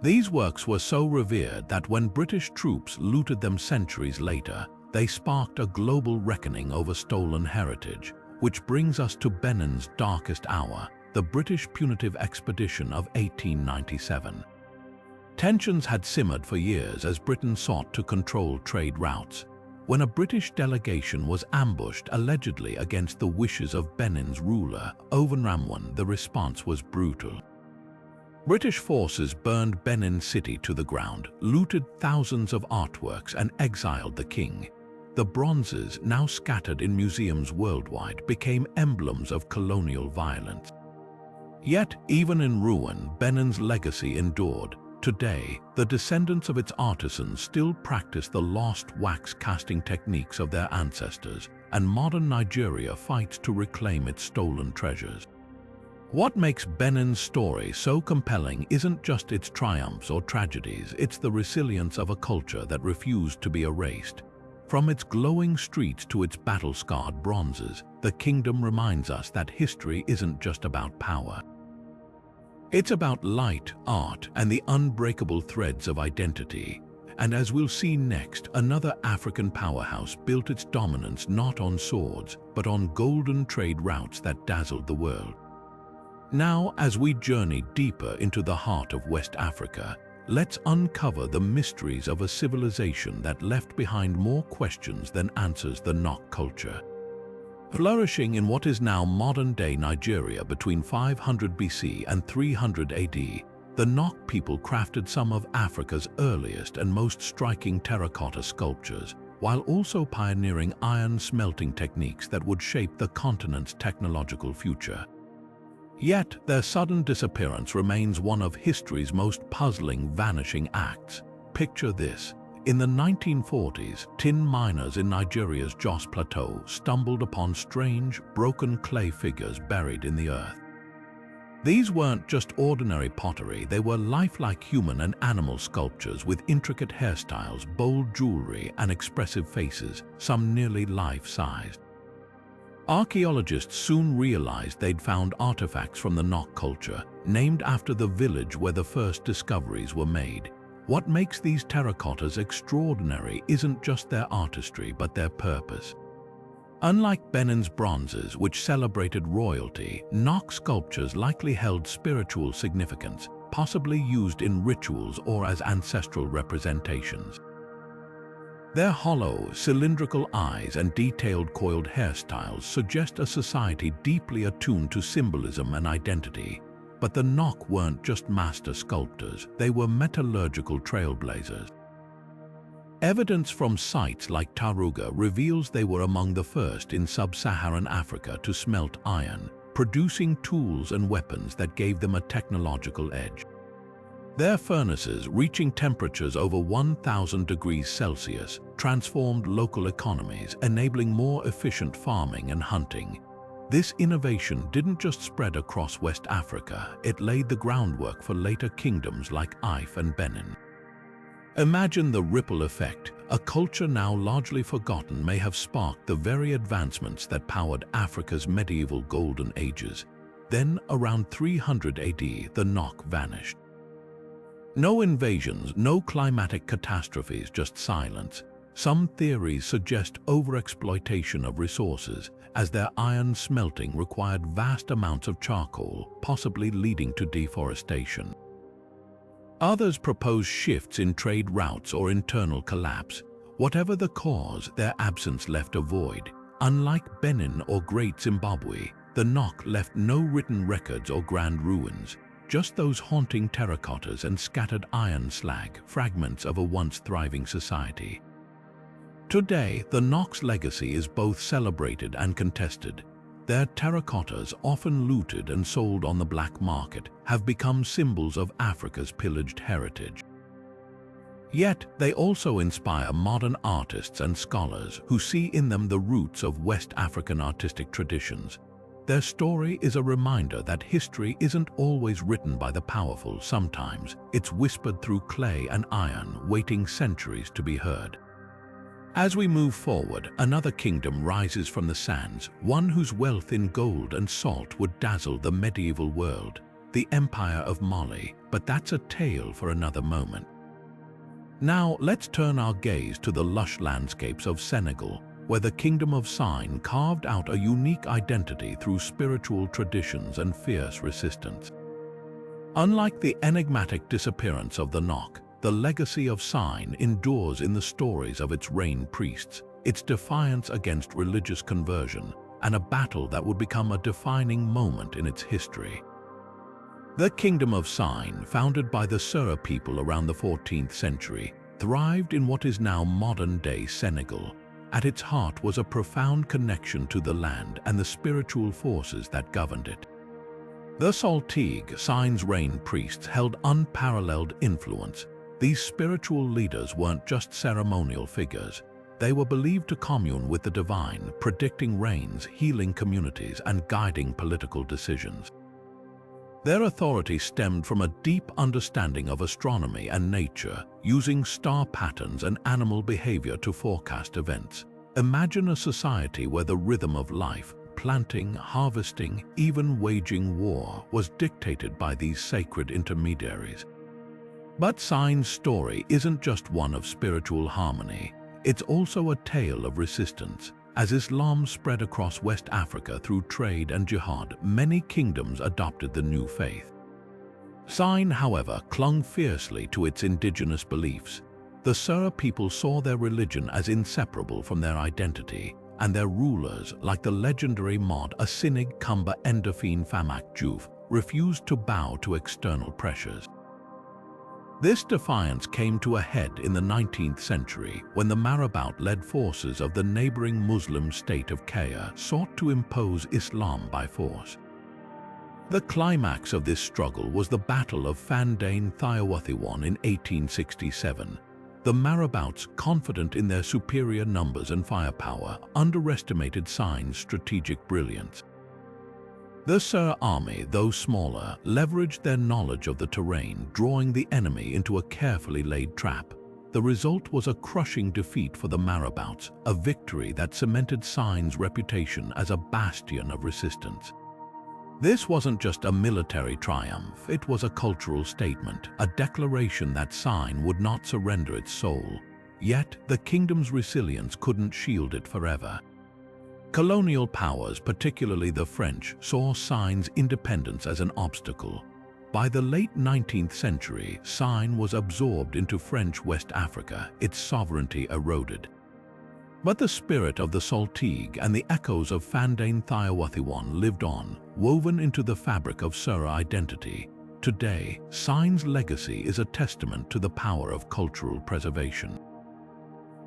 These works were so revered that when British troops looted them centuries later, they sparked a global reckoning over stolen heritage, which brings us to Benin's darkest hour, the British punitive expedition of 1897. Tensions had simmered for years as Britain sought to control trade routes. When a British delegation was ambushed allegedly against the wishes of Benin's ruler, Ovenramwan, the response was brutal. British forces burned Benin City to the ground, looted thousands of artworks, and exiled the king. The bronzes, now scattered in museums worldwide, became emblems of colonial violence. Yet, even in ruin, Benin's legacy endured. Today, the descendants of its artisans still practice the lost wax-casting techniques of their ancestors, and modern Nigeria fights to reclaim its stolen treasures. What makes Benin's story so compelling isn't just its triumphs or tragedies, it's the resilience of a culture that refused to be erased. From its glowing streets to its battle-scarred bronzes, the kingdom reminds us that history isn't just about power. It's about light, art, and the unbreakable threads of identity. And as we'll see next, another African powerhouse built its dominance not on swords, but on golden trade routes that dazzled the world. Now, as we journey deeper into the heart of West Africa, let's uncover the mysteries of a civilization that left behind more questions than answers: the Nok culture. Flourishing in what is now modern-day Nigeria between 500 BC and 300 AD, the Nok people crafted some of Africa's earliest and most striking terracotta sculptures, while also pioneering iron smelting techniques that would shape the continent's technological future. Yet, their sudden disappearance remains one of history's most puzzling vanishing acts. Picture this. In the 1940s, tin miners in Nigeria's Jos Plateau stumbled upon strange, broken clay figures buried in the earth. These weren't just ordinary pottery, they were lifelike human and animal sculptures with intricate hairstyles, bold jewelry, and expressive faces, some nearly life-sized. Archaeologists soon realized they'd found artifacts from the Nok culture, named after the village where the first discoveries were made. What makes these terracottas extraordinary isn't just their artistry, but their purpose. Unlike Benin's bronzes, which celebrated royalty, Nok sculptures likely held spiritual significance, possibly used in rituals or as ancestral representations. Their hollow, cylindrical eyes and detailed coiled hairstyles suggest a society deeply attuned to symbolism and identity. But the Nok weren't just master sculptors, they were metallurgical trailblazers. Evidence from sites like Taruga reveals they were among the first in sub-Saharan Africa to smelt iron, producing tools and weapons that gave them a technological edge. Their furnaces, reaching temperatures over 1,000 degrees Celsius, transformed local economies, enabling more efficient farming and hunting. This innovation didn't just spread across West Africa, it laid the groundwork for later kingdoms like Ife and Benin. Imagine the ripple effect. A culture now largely forgotten may have sparked the very advancements that powered Africa's medieval golden ages. Then, around 300 AD, the Nok vanished. No invasions, no climatic catastrophes, just silence. Some theories suggest overexploitation of resources, as their iron smelting required vast amounts of charcoal, possibly leading to deforestation. Others propose shifts in trade routes or internal collapse. Whatever the cause, their absence left a void. Unlike Benin or Great Zimbabwe, the Nok left no written records or grand ruins, just those haunting terracottas and scattered iron slag, fragments of a once thriving society. Today, the Nok's legacy is both celebrated and contested. Their terracottas, often looted and sold on the black market, have become symbols of Africa's pillaged heritage. Yet, they also inspire modern artists and scholars who see in them the roots of West African artistic traditions. Their story is a reminder that history isn't always written by the powerful. Sometimes it's whispered through clay and iron, waiting centuries to be heard. As we move forward, another kingdom rises from the sands, one whose wealth in gold and salt would dazzle the medieval world, the Empire of Mali. But that's a tale for another moment. Now let's turn our gaze to the lush landscapes of Senegal, where the Kingdom of Sign carved out a unique identity through spiritual traditions and fierce resistance. Unlike the enigmatic disappearance of the Nok, the legacy of Sign endures in the stories of its rain priests, its defiance against religious conversion, and a battle that would become a defining moment in its history. The Kingdom of Sign, founded by the Sera people around the 14th century, thrived in what is now modern-day Senegal. At its heart was a profound connection to the land and the spiritual forces that governed it. The Saltigues, Sign's rain priests, held unparalleled influence. These spiritual leaders weren't just ceremonial figures. They were believed to commune with the divine, predicting rains, healing communities, and guiding political decisions. Their authority stemmed from a deep understanding of astronomy and nature, using star patterns and animal behavior to forecast events. Imagine a society where the rhythm of life, planting, harvesting, even waging war, was dictated by these sacred intermediaries. But Sign's story isn't just one of spiritual harmony. It's also a tale of resistance. As Islam spread across West Africa through trade and jihad, many kingdoms adopted the new faith. Sign, however, clung fiercely to its indigenous beliefs. The Sera people saw their religion as inseparable from their identity, and their rulers, like the legendary Mod Asinig Kumba Endorphin Famak Juf, refused to bow to external pressures. This defiance came to a head in the 19th century when the Marabout-led forces of the neighboring Muslim state of Kaya sought to impose Islam by force. The climax of this struggle was the Battle of Fandane Thiawathiwan in 1867. The Marabouts, confident in their superior numbers and firepower, underestimated Sign's strategic brilliance. The Sera army, though smaller, leveraged their knowledge of the terrain, drawing the enemy into a carefully laid trap. The result was a crushing defeat for the Marabouts, a victory that cemented Sign's reputation as a bastion of resistance. This wasn't just a military triumph, it was a cultural statement, a declaration that Sign would not surrender its soul. Yet, the kingdom's resilience couldn't shield it forever. Colonial powers, particularly the French, saw Sign's independence as an obstacle. By the late 19th century, Sign was absorbed into French West Africa, its sovereignty eroded. But the spirit of the Saltigue and the echoes of Fandane Thiawathiwan lived on, woven into the fabric of Sera identity. Today, Sign's legacy is a testament to the power of cultural preservation.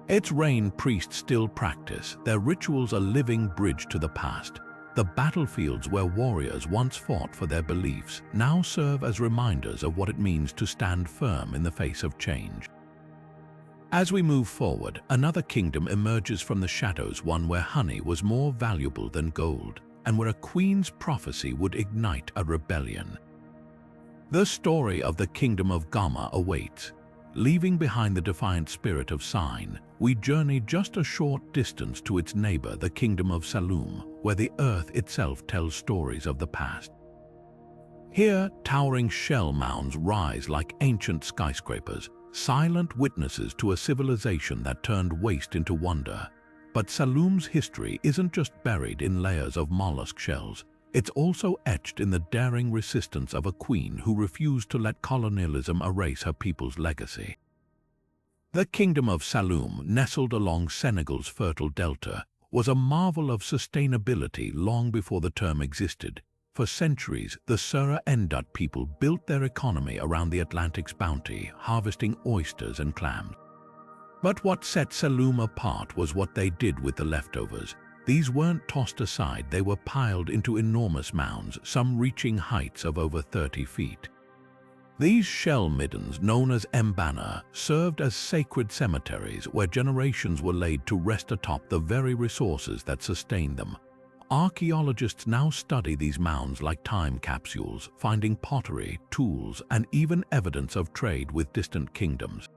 Its rain priests still practice, their rituals a living bridge to the past. The battlefields where warriors once fought for their beliefs now serve as reminders of what it means to stand firm in the face of change. As we move forward, another kingdom emerges from the shadows, one where honey was more valuable than gold, and where a queen's prophecy would ignite a rebellion. The story of the Kingdom of Gama awaits. Leaving behind the defiant spirit of Sign, we journey just a short distance to its neighbor, the Kingdom of Saloum, where the earth itself tells stories of the past. Here, towering shell mounds rise like ancient skyscrapers, silent witnesses to a civilization that turned waste into wonder. But Saloum's history isn't just buried in layers of mollusk shells. It's also etched in the daring resistance of a queen who refused to let colonialism erase her people's legacy. The kingdom of Saloum, nestled along Senegal's fertile delta, was a marvel of sustainability long before the term existed. For centuries, the Sera Endat people built their economy around the Atlantic's bounty, harvesting oysters and clams. But what set Saloum apart was what they did with the leftovers. These weren't tossed aside, they were piled into enormous mounds, some reaching heights of over 30 feet. These shell middens, known as mbana, served as sacred cemeteries where generations were laid to rest atop the very resources that sustained them. Archaeologists now study these mounds like time capsules, finding pottery, tools, and even evidence of trade with distant kingdoms.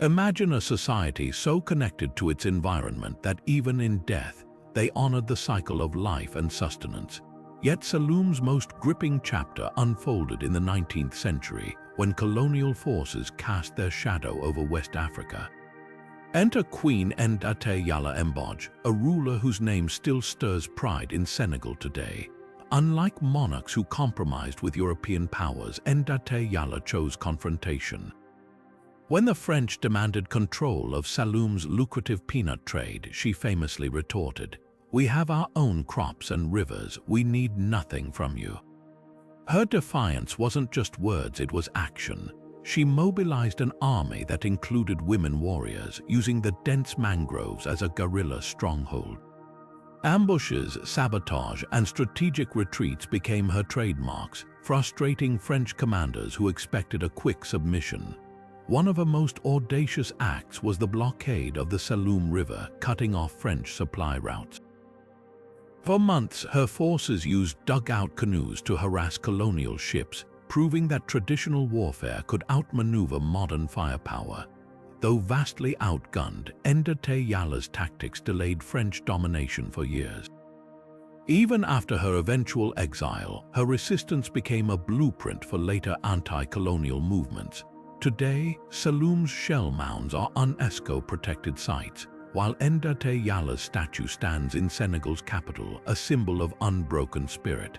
Imagine a society so connected to its environment that even in death, they honored the cycle of life and sustenance. Yet Saloum's most gripping chapter unfolded in the 19th century when colonial forces cast their shadow over West Africa. Enter Queen Ndate Yala Mbodj, a ruler whose name still stirs pride in Senegal today. Unlike monarchs who compromised with European powers, Ndate Yala chose confrontation. When the French demanded control of Saloum's lucrative peanut trade, she famously retorted, "We have our own crops and rivers, we need nothing from you." Her defiance wasn't just words, it was action. She mobilized an army that included women warriors, using the dense mangroves as a guerrilla stronghold. Ambushes, sabotage, and strategic retreats became her trademarks, frustrating French commanders who expected a quick submission. One of her most audacious acts was the blockade of the Saloum River, cutting off French supply routes. For months, her forces used dugout canoes to harass colonial ships, proving that traditional warfare could outmaneuver modern firepower. Though vastly outgunned, Ndate Yala's tactics delayed French domination for years. Even after her eventual exile, her resistance became a blueprint for later anti-colonial movements. Today, Saloum's shell mounds are UNESCO-protected sites, while Ndate Yala's statue stands in Senegal's capital, a symbol of unbroken spirit.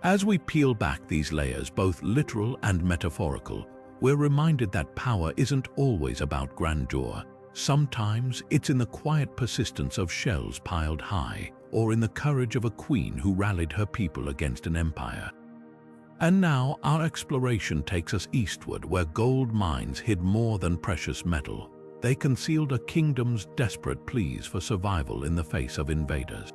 As we peel back these layers, both literal and metaphorical, we're reminded that power isn't always about grandeur. Sometimes it's in the quiet persistence of shells piled high, or in the courage of a queen who rallied her people against an empire. And now our exploration takes us eastward, where gold mines hid more than precious metal. They concealed a kingdom's desperate pleas for survival in the face of invaders.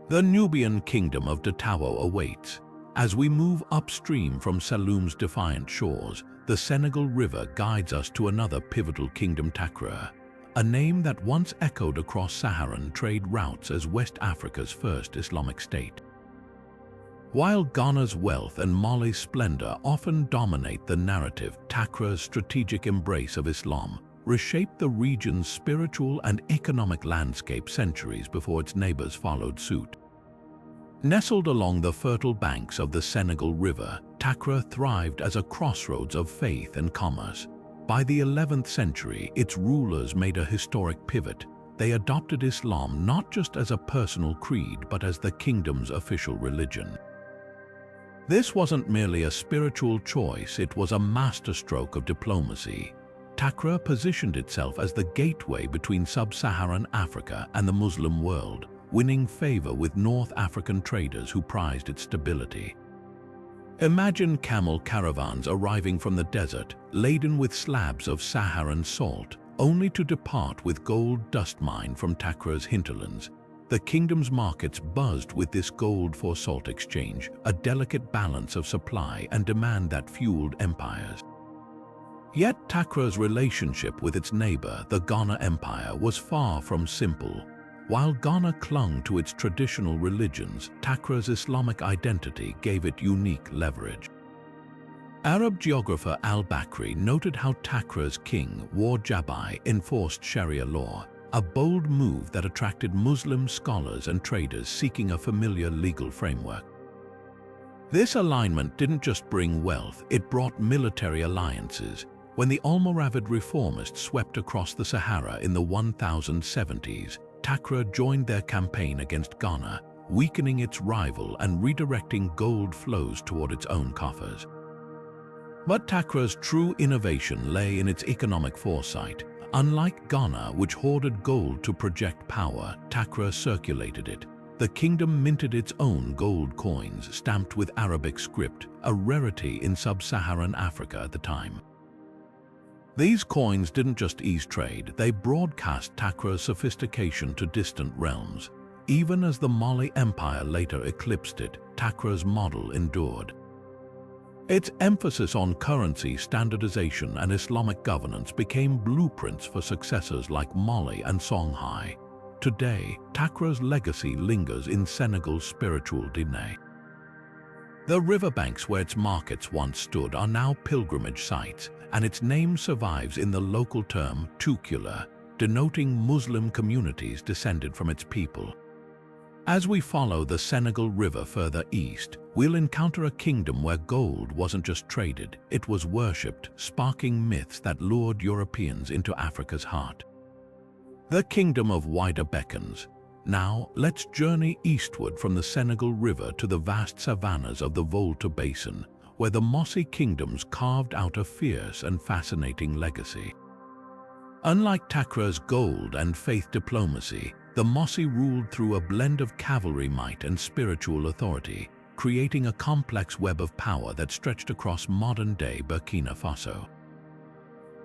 The Nubian kingdom of Datawa awaits. As we move upstream from Saloum's defiant shores, the Senegal River guides us to another pivotal kingdom, Takra, a name that once echoed across Saharan trade routes as West Africa's first Islamic state. While Ghana's wealth and Mali's splendor often dominate the narrative, Takra's strategic embrace of Islam reshaped the region's spiritual and economic landscape centuries before its neighbors followed suit. Nestled along the fertile banks of the Senegal River, Takra thrived as a crossroads of faith and commerce. By the 11th century, its rulers made a historic pivot. They adopted Islam not just as a personal creed, but as the kingdom's official religion. This wasn't merely a spiritual choice, it was a masterstroke of diplomacy. Takra positioned itself as the gateway between sub-Saharan Africa and the Muslim world, winning favor with North African traders who prized its stability. Imagine camel caravans arriving from the desert, laden with slabs of Saharan salt, only to depart with gold dust mined from Takra's hinterlands. The kingdom's markets buzzed with this gold for salt exchange, a delicate balance of supply and demand that fueled empires. Yet Takra's relationship with its neighbor, the Ghana Empire, was far from simple. While Ghana clung to its traditional religions, Takra's Islamic identity gave it unique leverage. Arab geographer al-Bakri noted how Takra's king, War Jabai, enforced Sharia law, a bold move that attracted Muslim scholars and traders seeking a familiar legal framework. This alignment didn't just bring wealth, it brought military alliances. When the Almoravid reformists swept across the Sahara in the 1070s, Takra joined their campaign against Ghana, weakening its rival and redirecting gold flows toward its own coffers. But Takra's true innovation lay in its economic foresight. Unlike Ghana, which hoarded gold to project power, Takra circulated it. The kingdom minted its own gold coins stamped with Arabic script, a rarity in sub-Saharan Africa at the time. These coins didn't just ease trade, they broadcast Takra's sophistication to distant realms. Even as the Mali Empire later eclipsed it, Takra's model endured. Its emphasis on currency standardization and Islamic governance became blueprints for successors like Mali and Songhai. Today, Takra's legacy lingers in Senegal's spiritual DNA. The riverbanks where its markets once stood are now pilgrimage sites, and its name survives in the local term Tukula, denoting Muslim communities descended from its people. As we follow the Senegal River further east, we'll encounter a kingdom where gold wasn't just traded, it was worshipped, sparking myths that lured Europeans into Africa's heart. The Kingdom of Wider Beckons. Now, let's journey eastward from the Senegal River to the vast savannas of the Volta Basin, where the Mossi kingdoms carved out a fierce and fascinating legacy. Unlike Takra's gold and faith diplomacy, the Mossi ruled through a blend of cavalry might and spiritual authority, creating a complex web of power that stretched across modern-day Burkina Faso.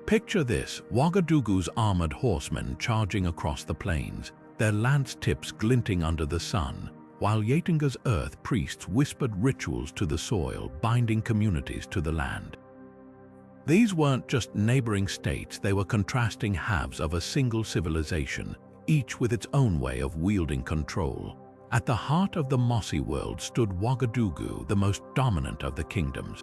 Picture this: Ouagadougou's armored horsemen charging across the plains, their lance tips glinting under the sun, while Yatinga's earth priests whispered rituals to the soil, binding communities to the land. These weren't just neighboring states, they were contrasting halves of a single civilization, each with its own way of wielding control. At the heart of the Mossi world stood Ouagadougou, the most dominant of the kingdoms.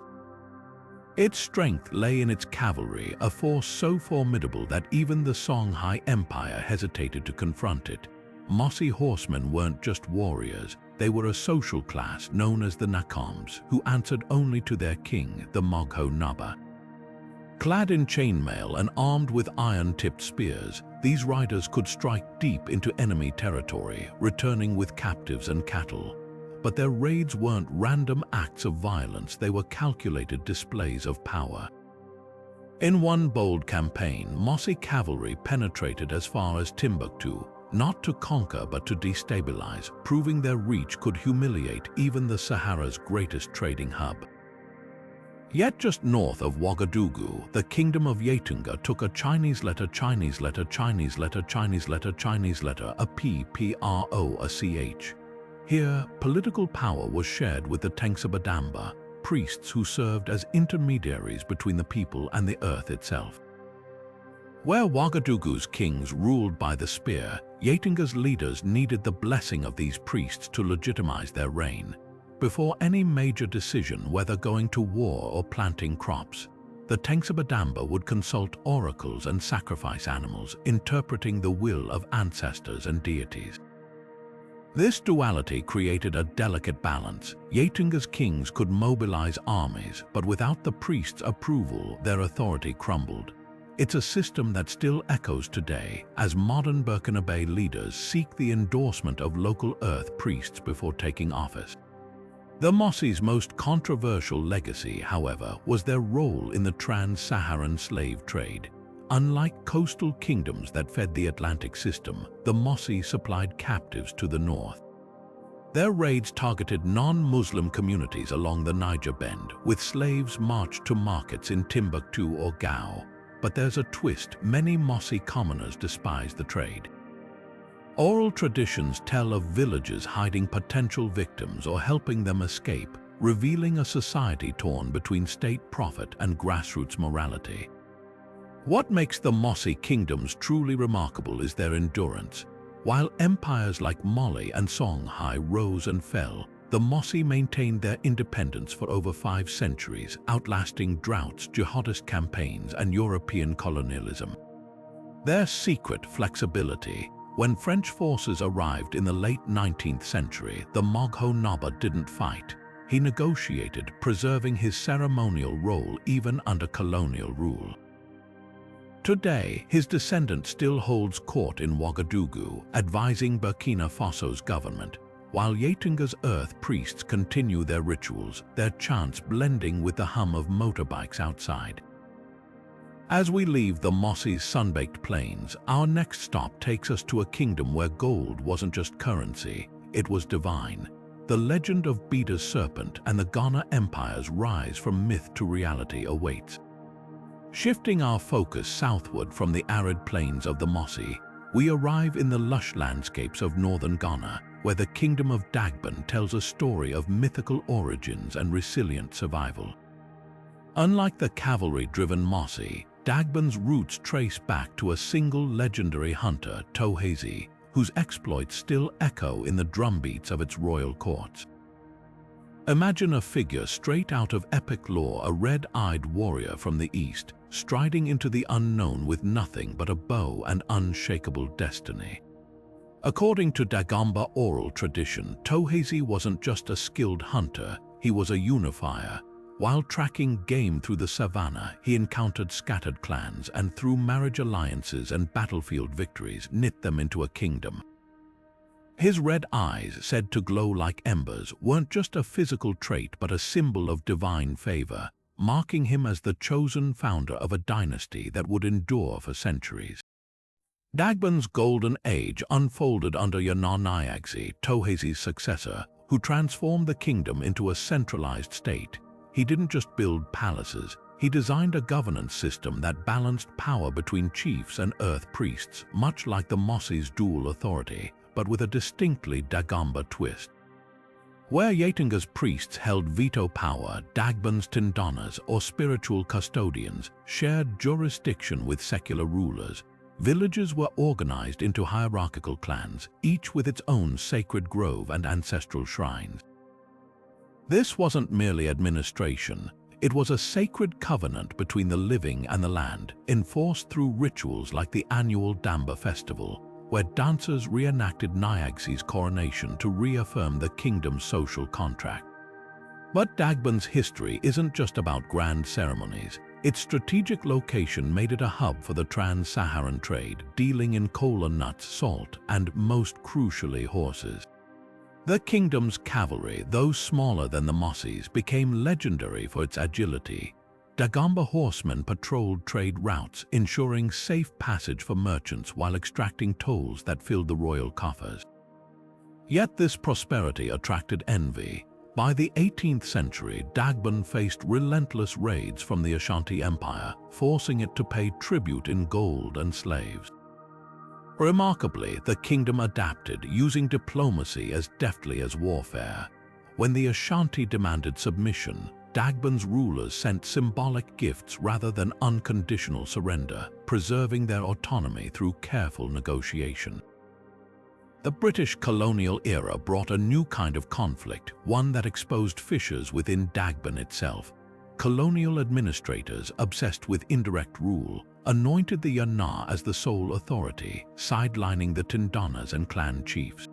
Its strength lay in its cavalry, a force so formidable that even the Songhai Empire hesitated to confront it. Mossi horsemen weren't just warriors, they were a social class known as the Nakoms, who answered only to their king, the Mogho Naba. Clad in chainmail and armed with iron-tipped spears, these riders could strike deep into enemy territory, returning with captives and cattle. But their raids weren't random acts of violence, they were calculated displays of power. In one bold campaign, Mossi cavalry penetrated as far as Timbuktu, not to conquer but to destabilize, proving their reach could humiliate even the Sahara's greatest trading hub. Yet just north of Ouagadougou, the kingdom of Yatunga took a Chinese letter, a P, P-R-O, a C-H. Here, political power was shared with the Tenxabadamba, priests who served as intermediaries between the people and the earth itself. Where Ouagadougou's kings ruled by the spear, Yatunga's leaders needed the blessing of these priests to legitimize their reign. Before any major decision, whether going to war or planting crops, the Tenxabadamba would consult oracles and sacrifice animals, interpreting the will of ancestors and deities. This duality created a delicate balance. Yatunga's kings could mobilize armies, but without the priests' approval, their authority crumbled. It's a system that still echoes today, as modern Burkinabe leaders seek the endorsement of local earth priests before taking office. The Mossi's most controversial legacy, however, was their role in the trans-Saharan slave trade. Unlike coastal kingdoms that fed the Atlantic system, the Mossi supplied captives to the north. Their raids targeted non-Muslim communities along the Niger Bend, with slaves marched to markets in Timbuktu or Gao. But there's a twist: many Mossi commoners despise the trade. Oral traditions tell of villages hiding potential victims or helping them escape, revealing a society torn between state profit and grassroots morality. What makes the Mossi kingdoms truly remarkable is their endurance. While empires like Mali and Songhai rose and fell, the Mossi maintained their independence for over 5 centuries, outlasting droughts, jihadist campaigns, and European colonialism. Their secret: flexibility. When French forces arrived in the late 19th century, the Mogho Naba didn't fight. He negotiated, preserving his ceremonial role even under colonial rule. Today, his descendant still holds court in Ouagadougou, advising Burkina Faso's government. while Yatunga's earth priests continue their rituals, their chants blending with the hum of motorbikes outside. As we leave the mossy, sun-baked plains, our next stop takes us to a kingdom where gold wasn't just currency, it was divine. The legend of Beda's serpent and the Ghana Empire's rise from myth to reality awaits. Shifting our focus southward from the arid plains of the Mossy, we arrive in the lush landscapes of northern Ghana, where the kingdom of Dagbon tells a story of mythical origins and resilient survival. Unlike the cavalry-driven Mossy, Dagbon's roots trace back to a single legendary hunter, Tohezi, whose exploits still echo in the drumbeats of its royal courts. Imagine a figure straight out of epic lore, a red-eyed warrior from the east, striding into the unknown with nothing but a bow and unshakable destiny. According to Dagomba oral tradition, Tohezi wasn't just a skilled hunter, he was a unifier. While tracking game through the savannah, he encountered scattered clans and through marriage alliances and battlefield victories knit them into a kingdom. His red eyes, said to glow like embers, weren't just a physical trait but a symbol of divine favor, marking him as the chosen founder of a dynasty that would endure for centuries. Dagbon's golden age unfolded under Yananayagzi, Tohezi's successor, who transformed the kingdom into a centralized state. He didn't just build palaces, he designed a governance system that balanced power between chiefs and earth priests, much like the Mossy's dual authority, but with a distinctly Dagomba twist. Where Yatunga's priests held veto power, Dagbon's Tindonas, or spiritual custodians, shared jurisdiction with secular rulers. Villages were organized into hierarchical clans, each with its own sacred grove and ancestral shrines. This wasn't merely administration, it was a sacred covenant between the living and the land, enforced through rituals like the annual Damba festival, where dancers reenacted Nyagsi's coronation to reaffirm the kingdom's social contract. But Dagbon's history isn't just about grand ceremonies. Its strategic location made it a hub for the trans-Saharan trade, dealing in cola nuts, salt, and most crucially horses. The kingdom's cavalry, though smaller than the Mossy's, became legendary for its agility. Dagomba horsemen patrolled trade routes, ensuring safe passage for merchants while extracting tolls that filled the royal coffers. Yet this prosperity attracted envy. By the 18th century, Dagbon faced relentless raids from the Ashanti Empire, forcing it to pay tribute in gold and slaves. Remarkably, the kingdom adapted, using diplomacy as deftly as warfare. When the Ashanti demanded submission, Dagbon's rulers sent symbolic gifts rather than unconditional surrender, preserving their autonomy through careful negotiation. The British colonial era brought a new kind of conflict, one that exposed fissures within Dagbon itself. Colonial administrators, obsessed with indirect rule, anointed the Yana as the sole authority, sidelining the Tindonas and clan chiefs.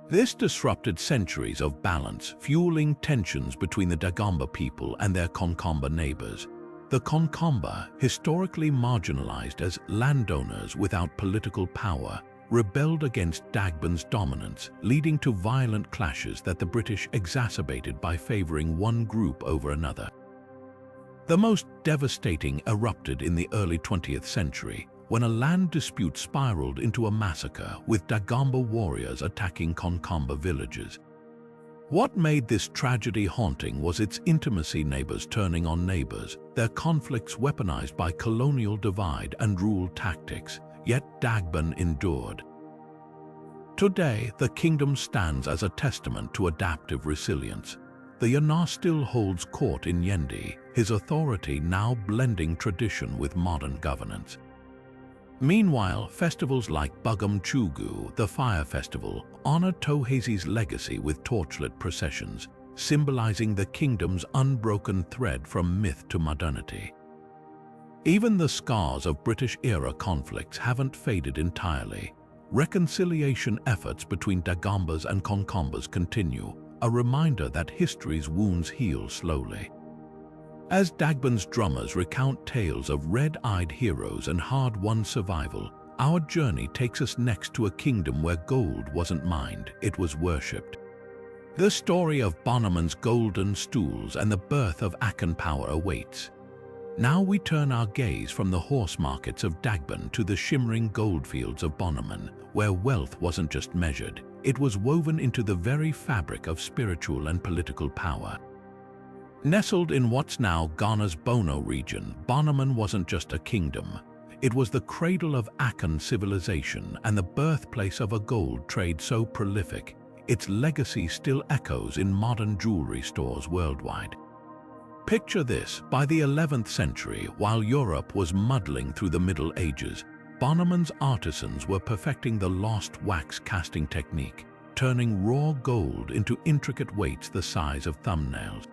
This disrupted centuries of balance, fueling tensions between the Dagomba people and their Konkamba neighbors. The Konkamba, historically marginalized as landowners without political power, rebelled against Dagbon's dominance, leading to violent clashes that the British exacerbated by favoring one group over another. The most devastating erupted in the early 20th century, when a land dispute spiraled into a massacre, with Dagomba warriors attacking Konkamba villages. What made this tragedy haunting was its intimacy, neighbors turning on neighbors, their conflicts weaponized by colonial divide and rule tactics. Yet Dagbon endured. Today, the kingdom stands as a testament to adaptive resilience. The Yana still holds court in Yendi, his authority now blending tradition with modern governance. Meanwhile, festivals like Bugum Chugu, the Fire Festival, honor Tohezi's legacy with torchlit processions, symbolizing the kingdom's unbroken thread from myth to modernity. Even the scars of British-era conflicts haven't faded entirely. Reconciliation efforts between Dagombas and Konkambas continue, a reminder that history's wounds heal slowly. As Dagbon's drummers recount tales of red-eyed heroes and hard-won survival, our journey takes us next to a kingdom where gold wasn't mined, it was worshipped. The story of Bonneman's golden stools and the birth of Akan power awaits. Now we turn our gaze from the horse markets of Dagbon to the shimmering goldfields of Bonneman, where wealth wasn't just measured, it was woven into the very fabric of spiritual and political power. Nestled in what's now Ghana's Bono region, Bonneman wasn't just a kingdom. It was the cradle of Akan civilization and the birthplace of a gold trade so prolific, its legacy still echoes in modern jewelry stores worldwide. Picture this, by the 11th century, while Europe was muddling through the Middle Ages, Bonneman's artisans were perfecting the lost wax casting technique, turning raw gold into intricate weights the size of thumbnails.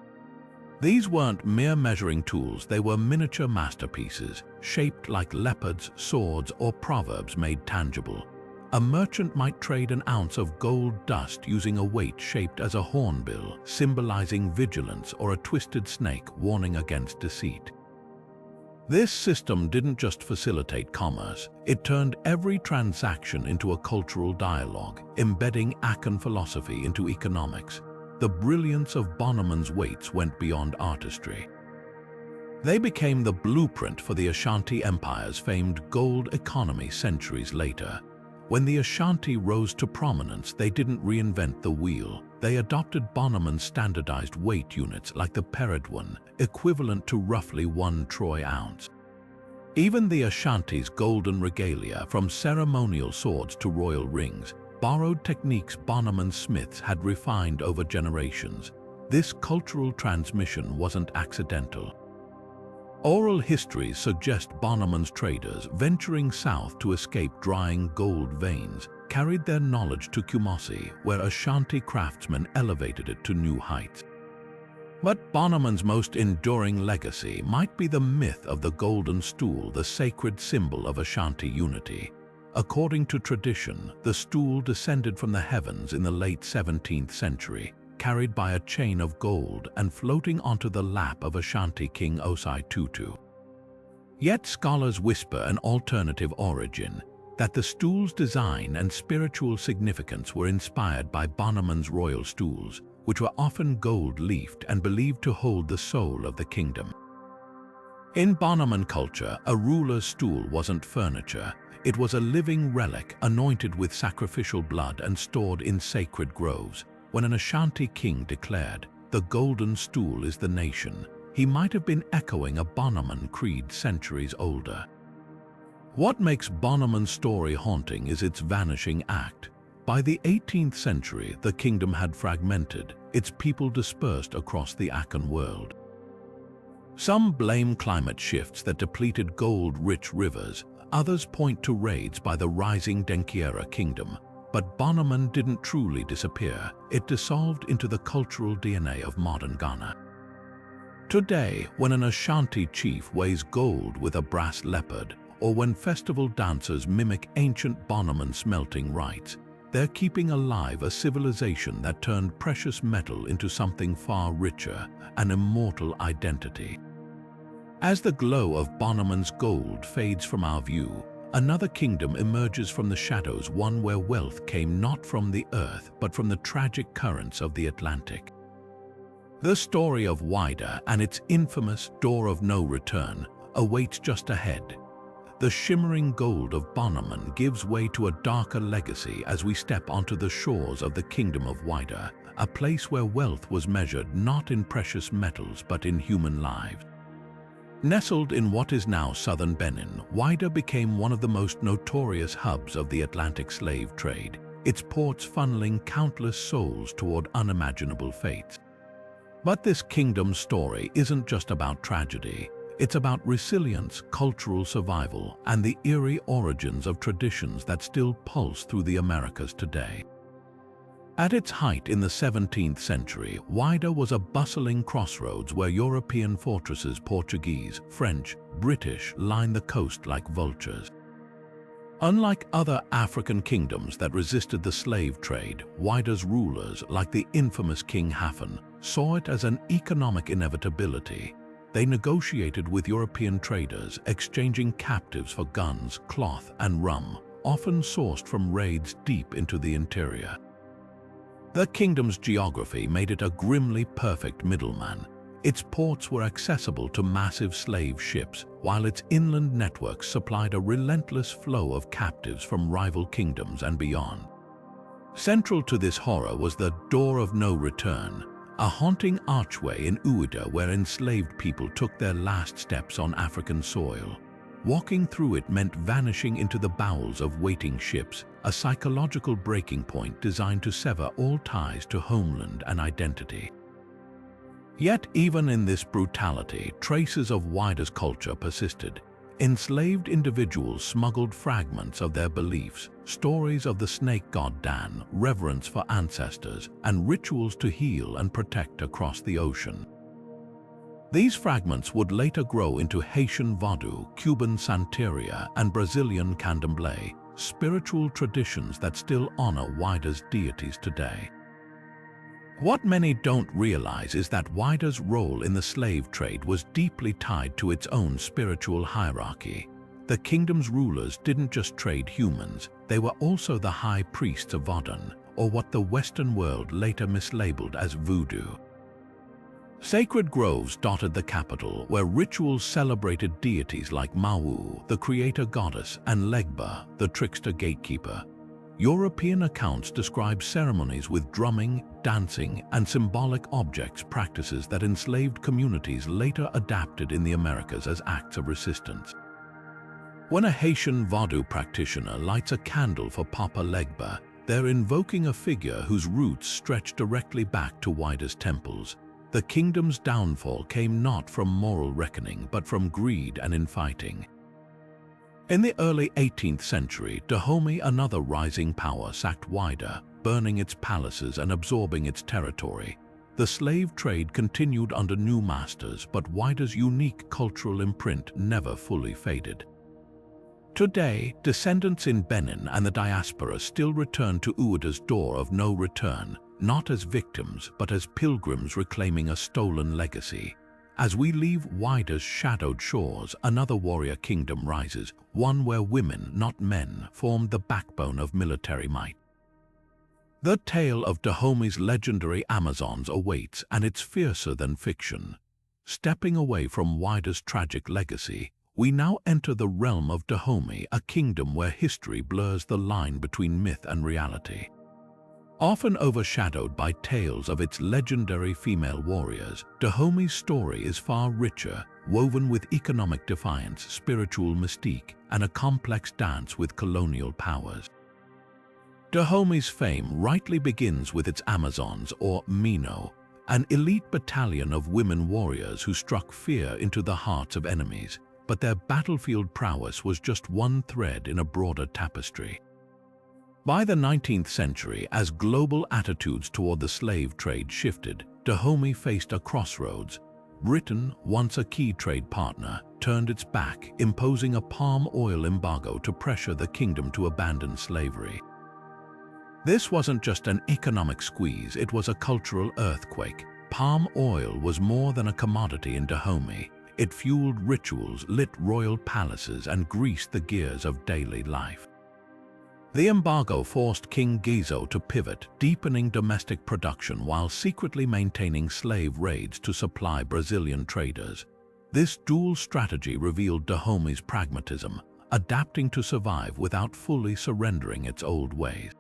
These weren't mere measuring tools, they were miniature masterpieces, shaped like leopards, swords, or proverbs made tangible. A merchant might trade an ounce of gold dust using a weight shaped as a hornbill, symbolizing vigilance, or a twisted snake warning against deceit. This system didn't just facilitate commerce, it turned every transaction into a cultural dialogue, embedding Akan philosophy into economics. The brilliance of Bonneman's weights went beyond artistry. They became the blueprint for the Ashanti Empire's famed gold economy centuries later. When the Ashanti rose to prominence, they didn't reinvent the wheel. They adopted Bonneman's standardized weight units like the Peredwan, equivalent to roughly 1 troy ounce. Even the Ashanti's golden regalia, from ceremonial swords to royal rings, borrowed techniques Bonneman's smiths had refined over generations. This cultural transmission wasn't accidental. Oral histories suggest Bonneman's traders, venturing south to escape drying gold veins, carried their knowledge to Kumasi, where Ashanti craftsmen elevated it to new heights. But Bonneman's most enduring legacy might be the myth of the golden stool, the sacred symbol of Ashanti unity. According to tradition, the stool descended from the heavens in the late 17th century, carried by a chain of gold and floating onto the lap of Ashanti King Osei Tutu. Yet scholars whisper an alternative origin, that the stool's design and spiritual significance were inspired by Bonneman's royal stools, which were often gold-leafed and believed to hold the soul of the kingdom. In Bonneman culture, a ruler's stool wasn't furniture, it was a living relic anointed with sacrificial blood and stored in sacred groves. When an Ashanti king declared, "The golden stool is the nation," he might have been echoing a Bonneman creed centuries older. What makes Bonneman's story haunting is its vanishing act. By the 18th century, the kingdom had fragmented, its people dispersed across the Akan world. Some blame climate shifts that depleted gold-rich rivers, others point to raids by the rising Denkyera kingdom. But Bonneman didn't truly disappear, it dissolved into the cultural DNA of modern Ghana. Today, when an Ashanti chief weighs gold with a brass leopard, or when festival dancers mimic ancient Bonneman smelting rites, they're keeping alive a civilization that turned precious metal into something far richer, an immortal identity. As the glow of Bonneman's gold fades from our view, another kingdom emerges from the shadows, one where wealth came not from the earth, but from the tragic currents of the Atlantic. The story of Wagadu and its infamous door of no return awaits just ahead. The shimmering gold of Bonneman gives way to a darker legacy as we step onto the shores of the kingdom of Wagadu, a place where wealth was measured not in precious metals but in human lives. Nestled in what is now southern Benin, Wagadu became one of the most notorious hubs of the Atlantic slave trade, its ports funneling countless souls toward unimaginable fates. But this kingdom's story isn't just about tragedy, it's about resilience, cultural survival, and the eerie origins of traditions that still pulse through the Americas today. At its height in the 17th century, Wagadu was a bustling crossroads where European fortresses, Portuguese, French, British, lined the coast like vultures. Unlike other African kingdoms that resisted the slave trade, Wagadu's rulers, like the infamous King Hafan, saw it as an economic inevitability. They negotiated with European traders, exchanging captives for guns, cloth, and rum, often sourced from raids deep into the interior. The kingdom's geography made it a grimly perfect middleman. Its ports were accessible to massive slave ships, while its inland networks supplied a relentless flow of captives from rival kingdoms and beyond. Central to this horror was the Door of No Return, a haunting archway in Ouidah where enslaved people took their last steps on African soil. Walking through it meant vanishing into the bowels of waiting ships, a psychological breaking point designed to sever all ties to homeland and identity. Yet even in this brutality, traces of Waidah's culture persisted. Enslaved individuals smuggled fragments of their beliefs, stories of the snake god Dan, reverence for ancestors, and rituals to heal and protect across the ocean. These fragments would later grow into Haitian Vodou, Cuban Santeria, and Brazilian Candomblé, spiritual traditions that still honor Waidah's deities today. What many don't realize is that Waidah's role in the slave trade was deeply tied to its own spiritual hierarchy. The kingdom's rulers didn't just trade humans, they were also the high priests of Vodun, or what the Western world later mislabeled as voodoo. Sacred groves dotted the capital, where rituals celebrated deities like Mawu, the creator goddess, and Legba, the trickster gatekeeper. European accounts describe ceremonies with drumming, dancing, and symbolic objects, practices that enslaved communities later adapted in the Americas as acts of resistance. When a Haitian Vodou practitioner lights a candle for Papa Legba, they're invoking a figure whose roots stretch directly back to Waidah's temples. The kingdom's downfall came not from moral reckoning, but from greed and infighting. In the early 18th century, Dahomey, another rising power, sacked Waidah, burning its palaces and absorbing its territory. The slave trade continued under new masters, but Waidah's unique cultural imprint never fully faded. Today, descendants in Benin and the diaspora still return to Ouidah's Door of No Return, not as victims, but as pilgrims reclaiming a stolen legacy. As we leave Waidah's shadowed shores, another warrior kingdom rises, one where women, not men, formed the backbone of military might. The tale of Dahomey's legendary Amazons awaits, and it's fiercer than fiction. Stepping away from Waidah's tragic legacy, we now enter the realm of Dahomey, a kingdom where history blurs the line between myth and reality. Often overshadowed by tales of its legendary female warriors, Dahomey's story is far richer, woven with economic defiance, spiritual mystique, and a complex dance with colonial powers. Dahomey's fame rightly begins with its Amazons, or Mino, an elite battalion of women warriors who struck fear into the hearts of enemies, but their battlefield prowess was just one thread in a broader tapestry. By the 19th century, as global attitudes toward the slave trade shifted, Dahomey faced a crossroads. Britain, once a key trade partner, turned its back, imposing a palm oil embargo to pressure the kingdom to abandon slavery. This wasn't just an economic squeeze, it was a cultural earthquake. Palm oil was more than a commodity in Dahomey. It fueled rituals, lit royal palaces, and greased the gears of daily life. The embargo forced King Gizo to pivot, deepening domestic production while secretly maintaining slave raids to supply Brazilian traders. This dual strategy revealed Dahomey's pragmatism, adapting to survive without fully surrendering its old ways.